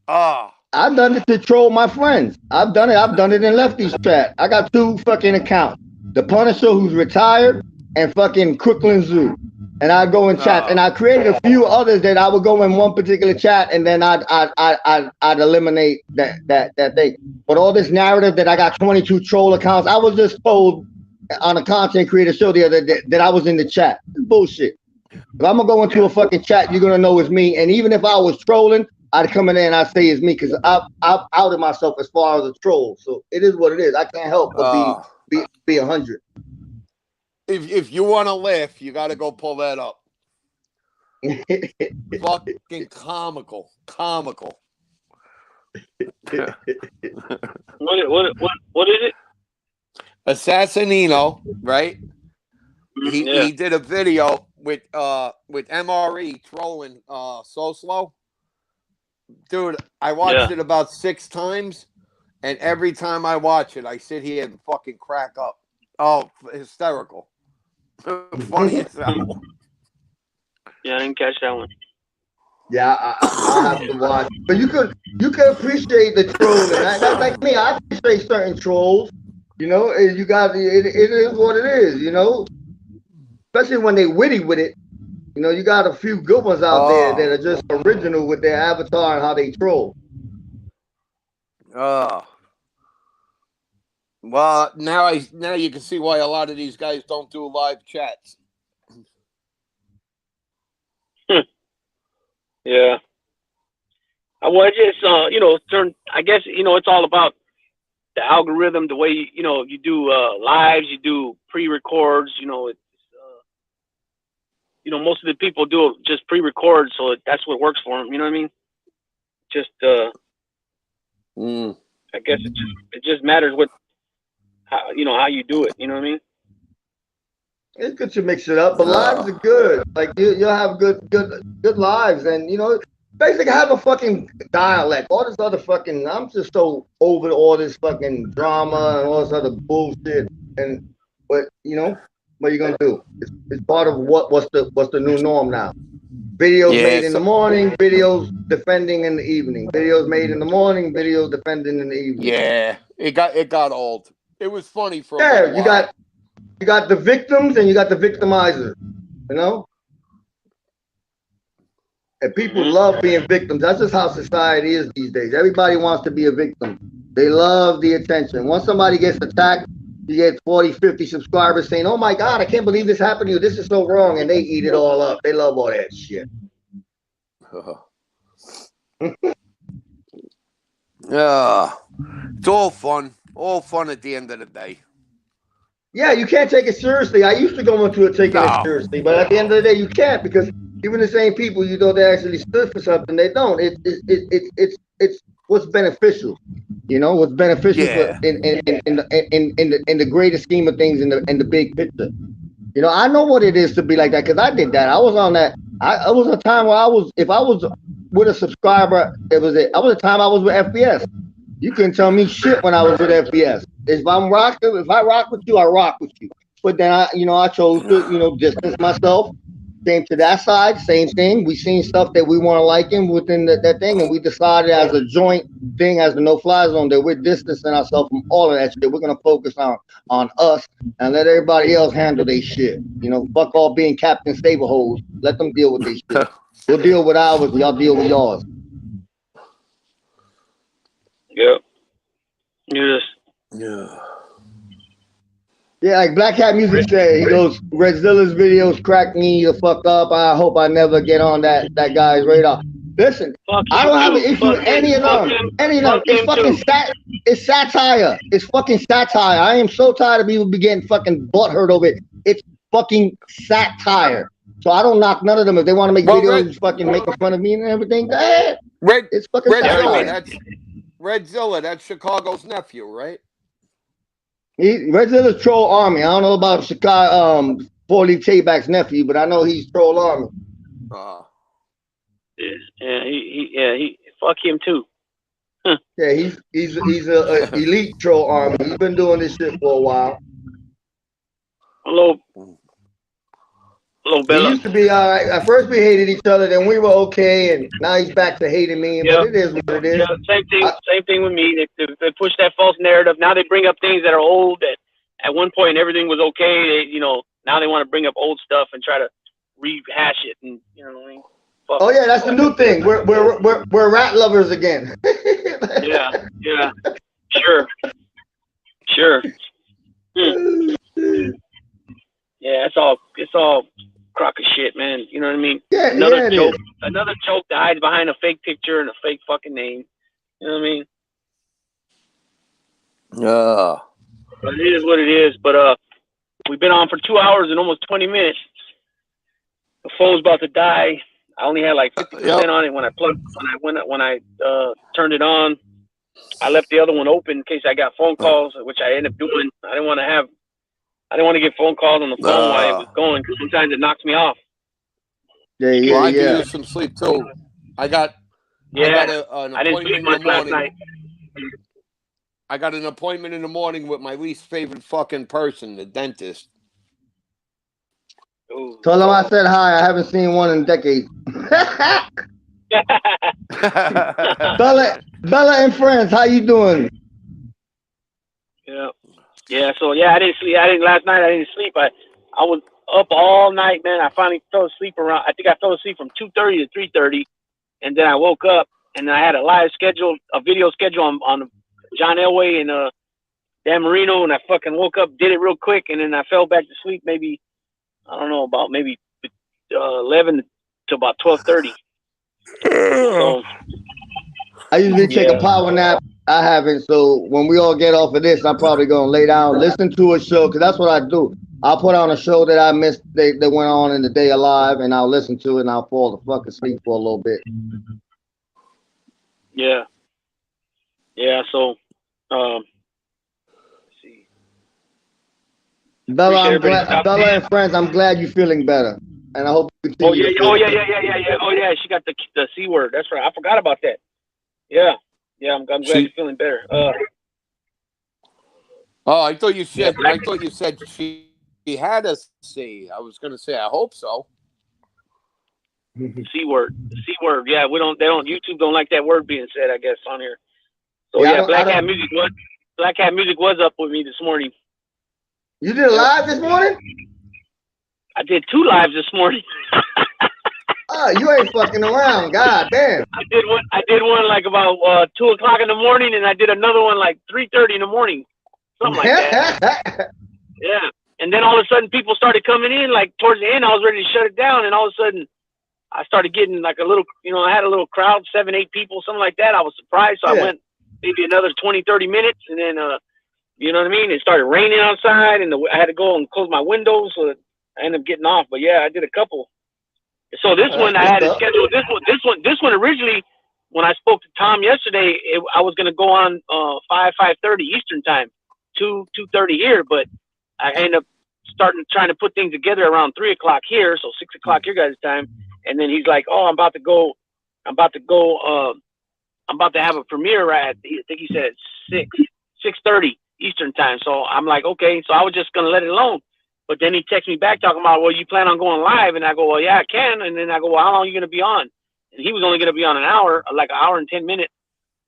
I've done it to troll my friends. I've done it in Lefty's chat. I got 2 fucking accounts: the Punisher, who's retired, and fucking Crooklyn Zoo. And I go in chat, and I created a few others that I would go in one particular chat, and then I'd eliminate that thing. But all this narrative that I got 22 troll accounts, I was just told on a content creator show the other day that I was in the chat. It's bullshit. If I'm gonna go into a fucking chat, you're gonna know it's me. And even if I was trolling, I'd come in there and I'd say it's me, because I've outed myself as far as a troll. So it is what it is. I can't help but be 100. If you want to laugh, you got to go pull that up. Fucking comical. What is it? Assassinino, right? He did a video with MRE trolling So Slow. Dude, I watched it about 6 times, and every time I watch it, I sit here and fucking crack up. Oh, hysterical. Funny as hell. Yeah, I didn't catch that one. Yeah, I have to watch. But you could appreciate the trolling. That's like me. I appreciate certain trolls. You got it is what it is. Especially when they witty with it. You know, you got a few good ones out there that are just original with their avatar and how they troll. Well, now you can see why a lot of these guys don't do live chats. Yeah. Well, just I guess it's all about the algorithm, the way you do lives, you do pre-records. Most of the people do just pre-record, so that's what works for them. You know what I mean? Just I guess it just matters how you do it. You know what I mean? It's good to mix it up, but lives are good. Like you'll have good lives, and basically have a fucking dialect. All this other fucking, I'm just so over all this fucking drama and all this other bullshit. But what are you gonna do? It's part of what's the new norm now. Videos made in the morning, videos defending in the evening. Videos made in the morning, videos defending in the evening. Yeah, it got old. It was funny for a little while. You got the victims and you got the victimizers. And people love being victims. That's just how society is these days. Everybody wants to be a victim. They love the attention. Once somebody gets attacked, you get 40, 50 subscribers saying, "Oh my God, I can't believe this happened to you. This is so wrong." And they eat it all up. They love all that shit. It's all fun. All fun at the end of the day. Yeah, you can't take it seriously. I used to go into it taking it seriously, but at the end of the day, you can't, because even the same people you thought they actually stood for something, they don't. It's what's beneficial. What's beneficial in the greater scheme of things, in the big picture. I know what it is to be like that, because I did that. I was on that. I was a time where if I was with a subscriber, I was a time I was with FPS. You can tell me shit when I was with FPS. If I rock with you, I rock with you. But then I chose to distance myself. Came to that side, same thing. We seen stuff that we weren't liking within that thing, and we decided as a joint thing, as the no-fly zone, that we're distancing ourselves from all of that shit. We're gonna focus on us and let everybody else handle their shit. Fuck all being Captain Saberholes. Let them deal with their shit. We'll deal with ours. Y'all deal with yours. Yep. Yeah, like Black Hat Music said, he goes, Redzilla's videos crack me the fuck up. I hope I never get on that guy's radar. Listen, I don't have an issue with any of them. It's fucking it's satire. It's fucking satire. I am so tired of people be getting fucking butthurt over it. It's fucking satire. So I don't knock none of them. If they want to make videos fucking making fun of me and everything, it's fucking satire. Redzilla, that's Chicago's nephew, right? Redzilla's Troll Army. I don't know about Chicago, 4-Leaf Tayback's nephew, but I know he's Troll Army. He fuck him too. Yeah, he's a elite Troll Army. He's been doing this shit for a while. Hello, Bella. He used to be all right. At first we hated each other, then we were okay, and now he's back to hating me. But it is what it is. Yeah, same thing with me. They push that false narrative. Now they bring up things that are old. That at one point everything was okay. Now they want to bring up old stuff and try to rehash it. And what I mean? Oh yeah, that's the new thing. We're rat lovers again. Yeah. Sure. Yeah, it's all crock of shit, man. You know what I mean? Yeah, another joke that hides behind a fake picture and a fake fucking name. You know what I mean? But it is what it is. But we've been on for 2 hours and almost 20 minutes. The phone's about to die. I only had like 50% on it when I turned it on. I left the other one open in case I got phone calls, which I ended up doing. I didn't want to get phone calls on the phone while it was going, because sometimes it knocks me off. Yeah. I can use some sleep too. I got an appointment in the morning. I got an appointment in the morning with my least favorite fucking person, the dentist. Ooh. Tell him I said hi. I haven't seen one in decades. Bella and friends, how you doing? Yeah. So I didn't sleep. Last night I didn't sleep. I was up all night, man. I finally fell asleep around. I think I fell asleep from 2:30 to 3:30, and then I woke up and I had a video schedule on John Elway and Dan Marino, and I fucking woke up, did it real quick, and then I fell back to sleep. Maybe I don't know, about maybe 11 to about 12:30. So I usually take a power nap. I haven't, so when we all get off of this, I'm probably gonna lay down, listen to a show, because that's what I do. I'll put on a show that I missed that went on in the day alive, and I'll listen to it, and I'll fall the fuck asleep for a little bit. yeah. So let's see. Bella and friends, I'm glad you're feeling better, and I hope you continue. Oh yeah. She got the C word. That's right. I forgot about that. Yeah. I'm glad you're feeling better. I thought you said. I thought you said she had a C. I was going to say I hope so. C word. C word. Yeah, YouTube don't like that word being said, I guess, on here. So Black Hat Music was up with me this morning. You did a live this morning? I did 2 lives this morning. Oh, you ain't fucking around. God damn. I did one like about 2 o'clock in the morning, and I did another one like 3:30 in the morning. Something like that. Yeah. And then all of a sudden people started coming in, like towards the end I was ready to shut it down, and all of a sudden I started getting like a little, I had a little crowd, 7, 8 people, something like that. I was surprised. So I went maybe another 20, 30 minutes, and then you know what I mean? It started raining outside, and I had to go and close my windows, so I ended up getting off. But yeah, I did a couple. So this one I had to schedule. This one originally, when I spoke to Tom yesterday, I was gonna go on 5:30 Eastern time, 2:30 here, but I ended up trying to put things together around 3 o'clock here, so 6 o'clock your guys' time. And then he's like, "Oh, I'm about to have a premiere I think he said at 6:30 Eastern time." So I'm like, okay. So I was just gonna let it alone. But then he texted me back talking about, "Well, you plan on going live?" And I go, "Well, yeah, I can." And then I go, "Well, how long are you going to be on?" And he was only going to be on an hour, like an hour and 10 minutes.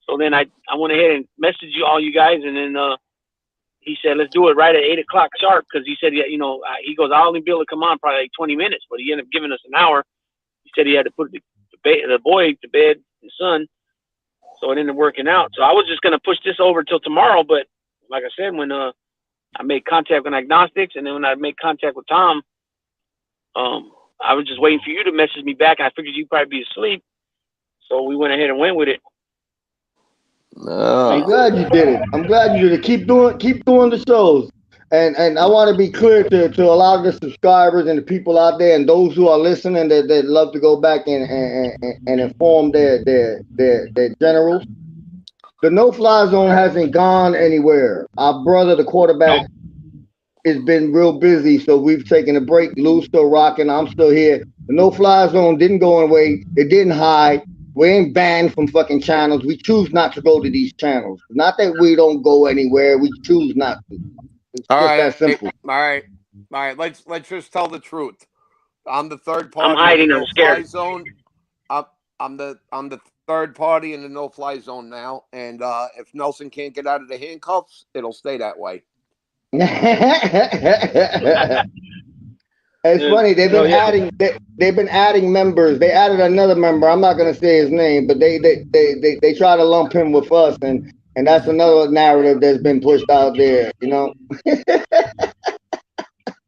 So then I went ahead and messaged you guys. And then he said, "Let's do it right at 8 o'clock sharp." Because he said, he goes, "I'll only be able to come on probably like 20 minutes. But he ended up giving us an hour. He said he had to put the boy to bed, his son. So it ended up working out. So I was just going to push this over till tomorrow. But like I said, when I made contact with Agnostics, and then when I made contact with Tom, I was just waiting for you to message me back. I figured you'd probably be asleep, so we went ahead and went with it. I'm glad you did it. I'm glad you did it. Keep doing the shows. And I want to be clear to a lot of the subscribers and the people out there and those who are listening that love to go back and inform their generals. The no-fly zone hasn't gone anywhere. Our brother, the quarterback, has been real busy, so we've taken a break. Lou's still rocking. I'm still here. The no-fly zone didn't go away. It didn't hide. We ain't banned from fucking channels. We choose not to go to these channels. Not that we don't go anywhere. We choose not to. It's just that simple. All right. Let's just tell the truth. I'm the third party. I'm hiding. I'm scared. Zone. I'm the third party in the no-fly zone now, and if Nelson can't get out of the handcuffs, it'll stay that way. It's funny. They've been adding members. They added another member. I'm not gonna say his name, but they try to lump him with us, and that's another narrative that's been pushed out there.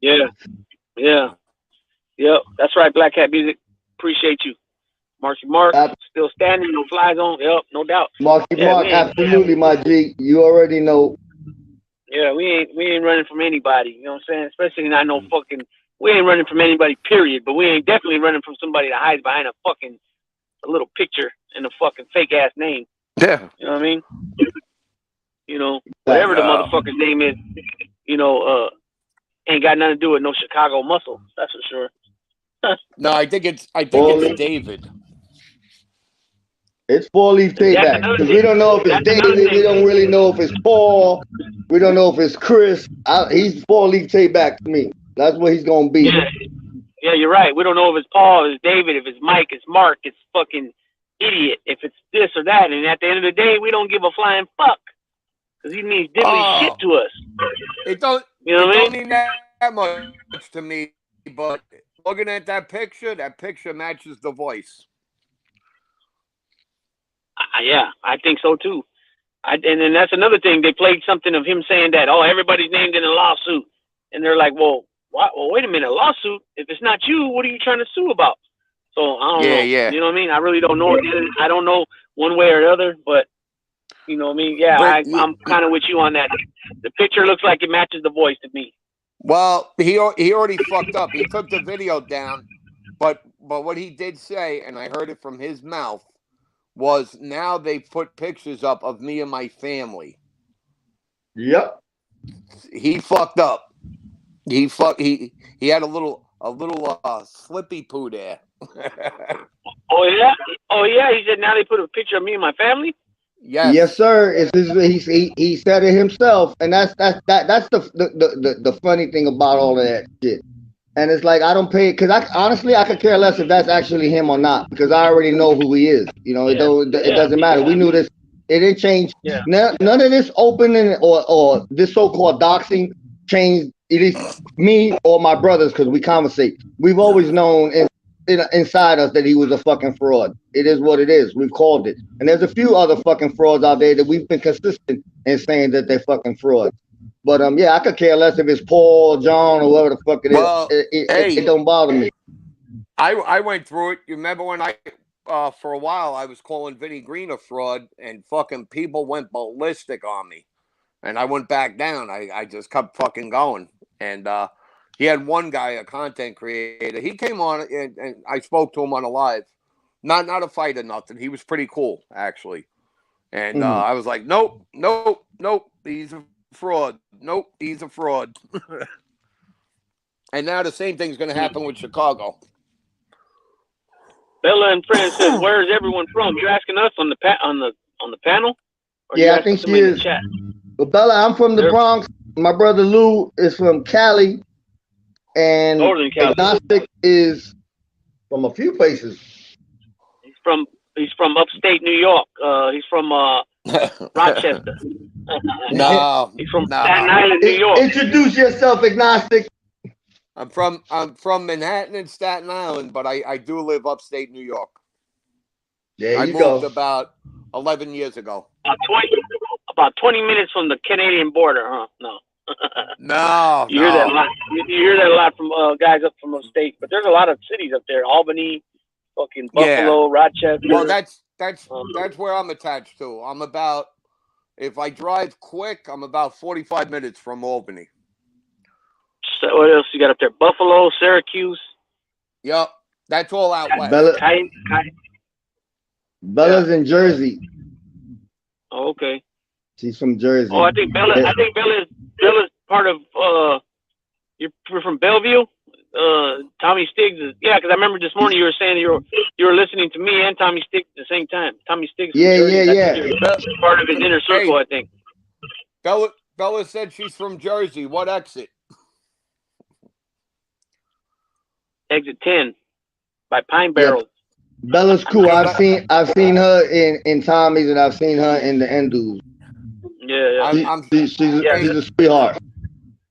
Yeah. That's right. Black Hat Music. Appreciate you. Marky Mark, still standing, no fly zone. Yep, no doubt. Marky Mark, absolutely, my G. You already know. Yeah, we ain't running from anybody. You know what I'm saying? Especially not no fucking. We ain't running from anybody, period. But we ain't definitely running from somebody that hides behind a little picture and a fucking fake ass name. Yeah. You know what I mean? Whatever the motherfucker's name is, ain't got nothing to do with no Chicago muscle. That's for sure. No, I think it's David. It's 4-leaf tape-back, because we don't know if it's David, we don't really know if it's Paul, we don't know if it's Chris. He's 4-leaf tape-back to me. That's what he's gonna be. Yeah, you're right. We don't know if it's Paul, if it's David, if it's Mike, it's Mark, it's fucking idiot, if it's this or that. And at the end of the day, we don't give a flying fuck, because he means diddly shit to us. It don't. You know what I mean? Don't mean that much to me but looking at that picture matches the voice. Yeah, I think so too. And then that's another thing. They played something of him saying that, oh, everybody's named in a lawsuit. And they're like, well, wait a minute, a lawsuit? If it's not you, what are you trying to sue about? So I don't know. Yeah. You know what I mean? I really don't know. I don't know one way or the other, but you know what I mean? Yeah, I'm kind of with you on that. The picture looks like it matches the voice to me. Well, he already fucked up. He took the video down, but what he did say, and I heard it from his mouth, was now they put pictures up of me and my family. Yep. He fucked up. He had a little slippy poo there. Oh yeah. He said now they put a picture of me and my family. Yes, sir. He said it himself, and that's the funny thing about all of that shit. And it's like I don't pay because honestly I could care less if that's actually him or not because I already know who he is. You know, it doesn't matter. We knew this. It didn't change. Yeah. None of this opening or this so-called doxing changed at least me or my brothers because we conversate. We've always known inside us that he was a fucking fraud. It is what it is. We've called it. And there's a few other fucking frauds out there that we've been consistent in saying that they're fucking frauds. But yeah, I could care less if it's Paul, John, or whoever the fuck it is. Well, it don't bother me. I went through it. You remember when for a while I was calling Vinny Green a fraud, and fucking people went ballistic on me, and I went back down. I just kept fucking going, and he had one guy, a content creator. He came on and I spoke to him on a live, not a fight or nothing. He was pretty cool actually, and I was like, nope, he's a fraud. Nope, he's a fraud. And now the same thing's going to happen with Chicago. Bella and Friends says, "Where is everyone from?" You're asking us on the panel? Or yeah, I think she is. Well, Bella, I'm from the Bronx. My brother Lou is from Cali, and Northern Cali. Agnostic is from a few places. He's from upstate New York. He's from Rochester. No, he's from Staten Island, New York. Introduce yourself, Agnostic. I'm from Manhattan and Staten Island, but I do live upstate New York. There you go. I moved about 11 years ago. About 20 minutes from the Canadian border, huh? No. No. You hear that a lot. You hear that a lot from guys up from upstate, but there's a lot of cities up there: Albany, fucking Buffalo, Rochester. Well, that's where I'm attached to. I'm about, if I drive quick, I'm about 45 minutes from Albany. So what else you got up there? Buffalo, Syracuse. Yep, that's all out west. Bella's in Jersey. Oh, okay. She's from Jersey. Oh, I think Bella's part of. You're from Bellevue. Tommy Stiggs is, because I remember this morning you were saying you were listening to me and Tommy Stiggs at the same time. Tommy Stiggs. Yeah. Part of his inner circle, I think. Bella said she's from Jersey. What exit? Exit 10 by Pine Barrel. Bella's cool. I've seen her in Tommy's and I've seen her in the Endus. Yeah. She's a sweetheart.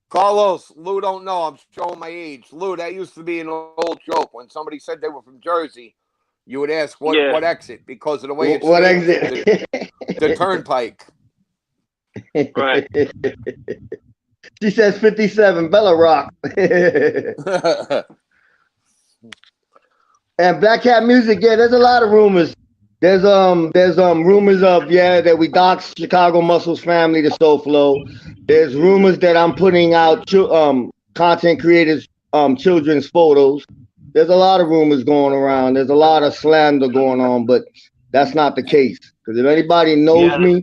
Carlos, Lou don't know. I'm showing my age. Lou, that used to be an old joke. When somebody said they were from Jersey, you would ask what exit because of the way it's what exit? The turnpike. Right. She says 57. Bella Rock. And Black Cat Music, there's a lot of rumors. There's rumors of that we doxed Chicago Muscles family to Soul Flow. There's rumors that I'm putting out content creators children's photos. There's a lot of rumors going around. There's a lot of slander going on, but that's not the case. Because if anybody knows me,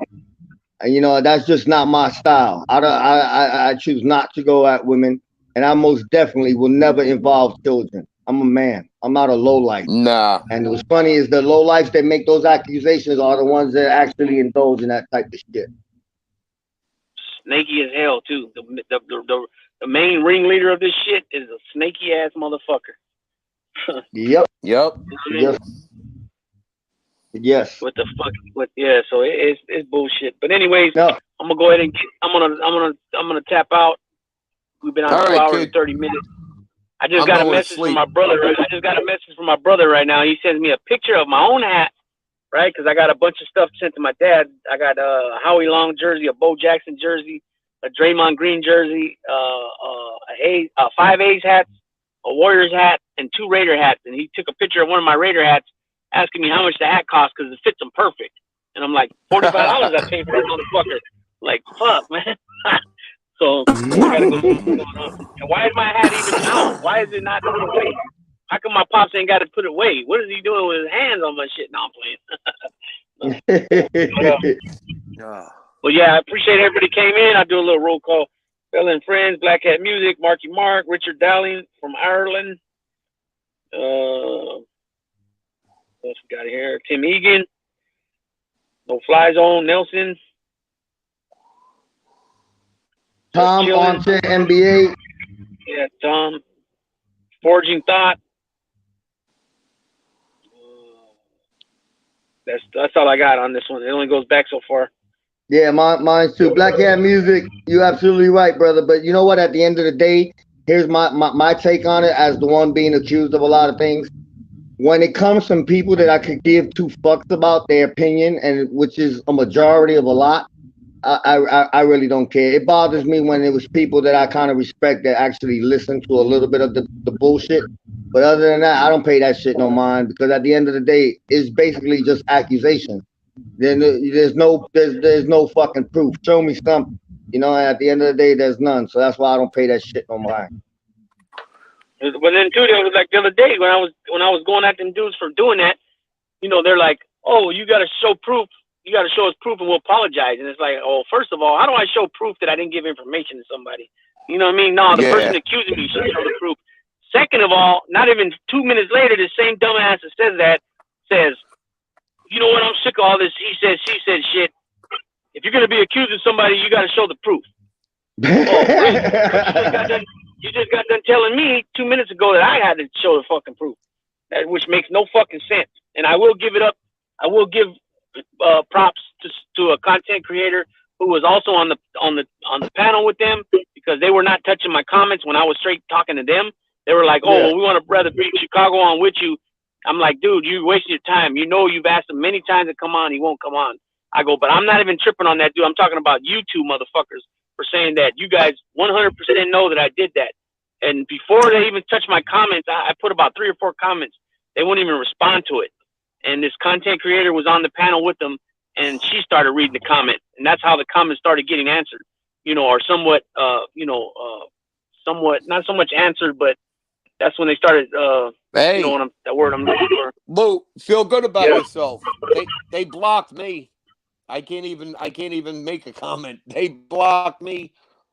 that's just not my style. I choose not to go at women, and I most definitely will never involve children. I'm a man. I'm not a lowlife. Nah. And what's funny is the lowlifes that make those accusations are the ones that actually indulge in that type of shit. Snaky as hell too. The main ringleader of this shit is a snaky ass motherfucker. Yep. Yes. What the fuck? So it's bullshit. But anyways, I'm gonna go ahead and I'm gonna tap out. We've been on 2 hours and 30 minutes. I just got a message from my brother. I just got a message from my brother right now. He sends me a picture of my own hat, right? Because I got a bunch of stuff sent to my dad. I got a Howie Long jersey, a Bo Jackson jersey, a Draymond Green jersey, a 5 A's hats, a Warriors hat, and 2 Raider hats. And he took a picture of one of my Raider hats, asking me how much the hat cost because it fits him perfect. And I'm like, $45 I paid for that motherfucker. Like, fuck, man. So I gotta go see what's going on. And why is my hat even out? Why is it not put away? How come my pops ain't got to put it away? What is he doing with his hands on my shit? No, I'm playing. Well, yeah, I appreciate everybody came in. I'll do a little roll call. Fella and Friends, Black Hat Music, Marky Mark, Richard Dowling from Ireland. What else we got here? Tim Egan. No Fly Zone, Nelson. Tom on to NBA. Yeah, Tom. Forging Thought. That's all I got on this one. It only goes back so far. Yeah, mine too. Black Hat Music, you're absolutely right, brother. But you know what? At the end of the day, here's my take on it as the one being accused of a lot of things. When it comes from people that I could give 2 fucks about their opinion, and which is a majority of a lot, I really don't care. It bothers me when it was people that I kind of respect that actually listen to a little bit of the bullshit. But other than that, I don't pay that shit no mind because at the end of the day, it's basically just accusations. Then there's no fucking proof. Show me something, you know. And at the end of the day, there's none. So that's why I don't pay that shit no mind. But then too, there was like the other day when I was going at them dudes for doing that, you know, they're like, oh, you got to show proof. You got to show us proof and we'll apologize. And it's like, oh, first of all, how do I show proof that I didn't give information to somebody? You know what I mean? No, the person accusing me should show the proof. Second of all, not even 2 minutes later, the same dumbass that says that says, you know what, I'm sick of all this he said, she said shit. If you're going to be accusing somebody, you got to show the proof. Oh, really? You just got done telling me 2 minutes ago that I had to show the fucking proof, which makes no fucking sense. And I will give it up. I will give props to a content creator who was also on the panel with them because they were not touching my comments when I was straight talking to them. They were like, "Oh, well, we want to rather bring Chicago on with you." I'm like, "Dude, you wasting your time. You know, you've asked him many times to come on. He won't come on." I go, "But I'm not even tripping on that, dude. I'm talking about you two motherfuckers for saying that. You guys 100% know that I did that." And before they even touched my comments, I put about 3 or 4 comments. They wouldn't even respond to it. And this content creator was on the panel with them, and she started reading the comment, and that's how the comments started getting answered, you know, or somewhat, somewhat not so much answered, but that's when they started. Hey, you know the word I'm looking for. Lou, feel good about yourself. They blocked me. I can't even make a comment. They blocked me.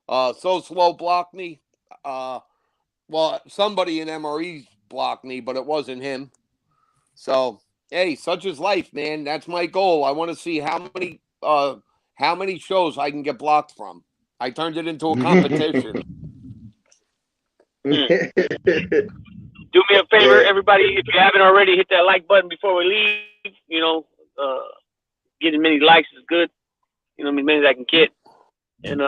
So Slow blocked me. Well, somebody in MRE blocked me, but it wasn't him. So. Hey, such is life, man. That's my goal. I want to see how many shows I can get blocked from. I turned it into a competition. Do me a favor, everybody. If you haven't already, hit that like button before we leave. You know, getting many likes is good. You know, as many as I can get. And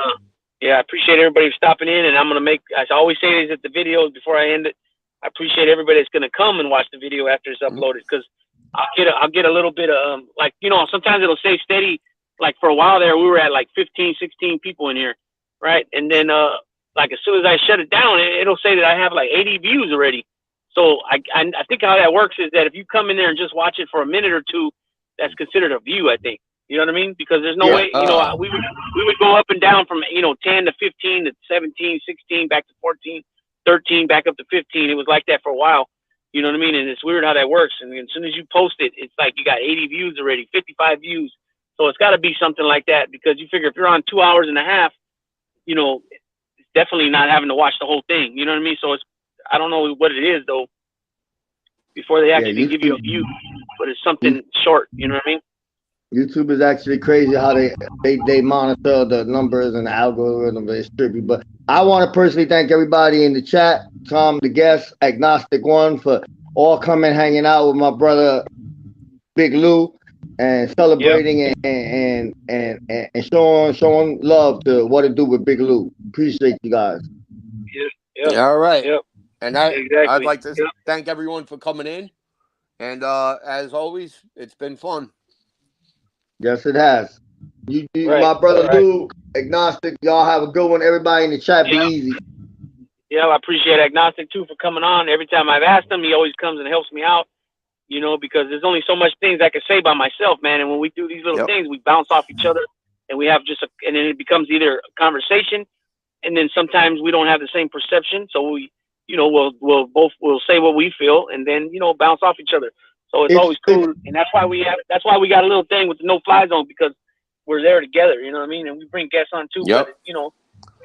yeah, I appreciate everybody stopping in. And I'm gonna I always say this at the videos before I end it. I appreciate everybody that's gonna come and watch the video after it's uploaded because I'll get a little bit of like, you know, sometimes it'll say steady. Like for a while there, we were at like 15, 16 people in here, right? And then like as soon as I shut it down, it'll say that I have like 80 views already. So I think how that works is that if you come in there and just watch it for a minute or two, that's considered a view, I think. You know what I mean? Because there's no way, you know, we would go up and down from, you know, 10 to 15 to 17, 16, back to 14, 13, back up to 15. It was like that for a while. You know what I mean? And it's weird how that works. And as soon as you post it, it's like you got 80 views already, 55 views. So it's got to be something like that because you figure if you're on 2 hours and a half, you know, it's definitely not having to watch the whole thing. You know what I mean? So I don't know what it is though before they actually give you a view, but it's something short. You know what I mean? YouTube is actually crazy how they monitor the numbers and the algorithm. It's trippy. But I want to personally thank everybody in the chat, Tom, the guest, Agnostic One, for all coming, hanging out with my brother, Big Lou, and celebrating and showing love to what it do with Big Lou. Appreciate you guys. Yep. All right. Yep. And Exactly. I'd like to thank everyone for coming in. And as always, it's been fun. Yes, it has. Right, My brother right. Lou, Agnostic, y'all have a good one. Everybody in the chat, be easy. Yeah, I appreciate Agnostic too for coming on. Every time I've asked him, he always comes and helps me out. You know, because there's only so much things I can say by myself, man. And when we do these little things, we bounce off each other, and we have and then it becomes either a conversation, and then sometimes we don't have the same perception, so we, you know, we'll say what we feel, and then, you know, bounce off each other. So it's always cool, and that's why we got a little thing with the no fly zone, because we're there together. You know what I mean? And we bring guests on too, but you know,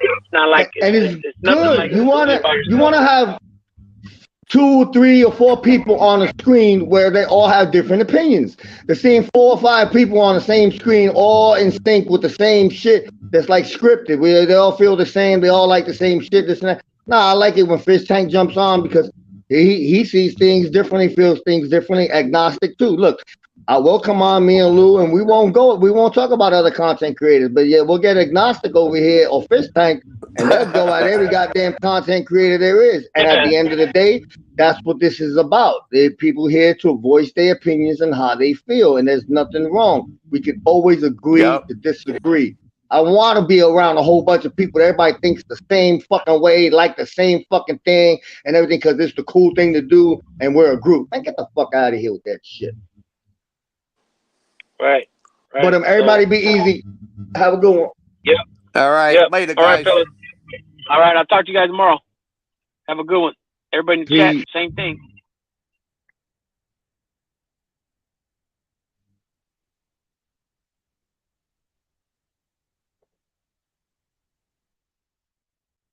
it's not like it's nothing good. like You wanna have 2, 3, or 4 people on a screen where they all have different opinions. The same 4 or 5 people on the same screen, all in sync with the same shit. That's like scripted. Where they all feel the same. They all like the same shit. This and that. Nah, I like it when Fish Tank jumps on because he sees things differently, feels things differently. Agnostic too. Look, I will come on, me and Lou, and we won't talk about other content creators, but yeah, we'll get Agnostic over here or Fish Tank, and they'll go at every goddamn content creator there is. And at the end of the day, that's what this is about. There are people here to voice their opinions and how they feel, and there's nothing wrong. We can always agree to disagree. I want to be around a whole bunch of people that everybody thinks the same fucking way, like the same fucking thing and everything, because it's the cool thing to do, and we're a group. Man, get the fuck out of here with that shit. Right. But everybody be easy. Have a good one. Yep. All right. Yep. Later, All guys. right, fellas. All right. I'll talk to you guys tomorrow. Have a good one. Everybody in the chat, same thing.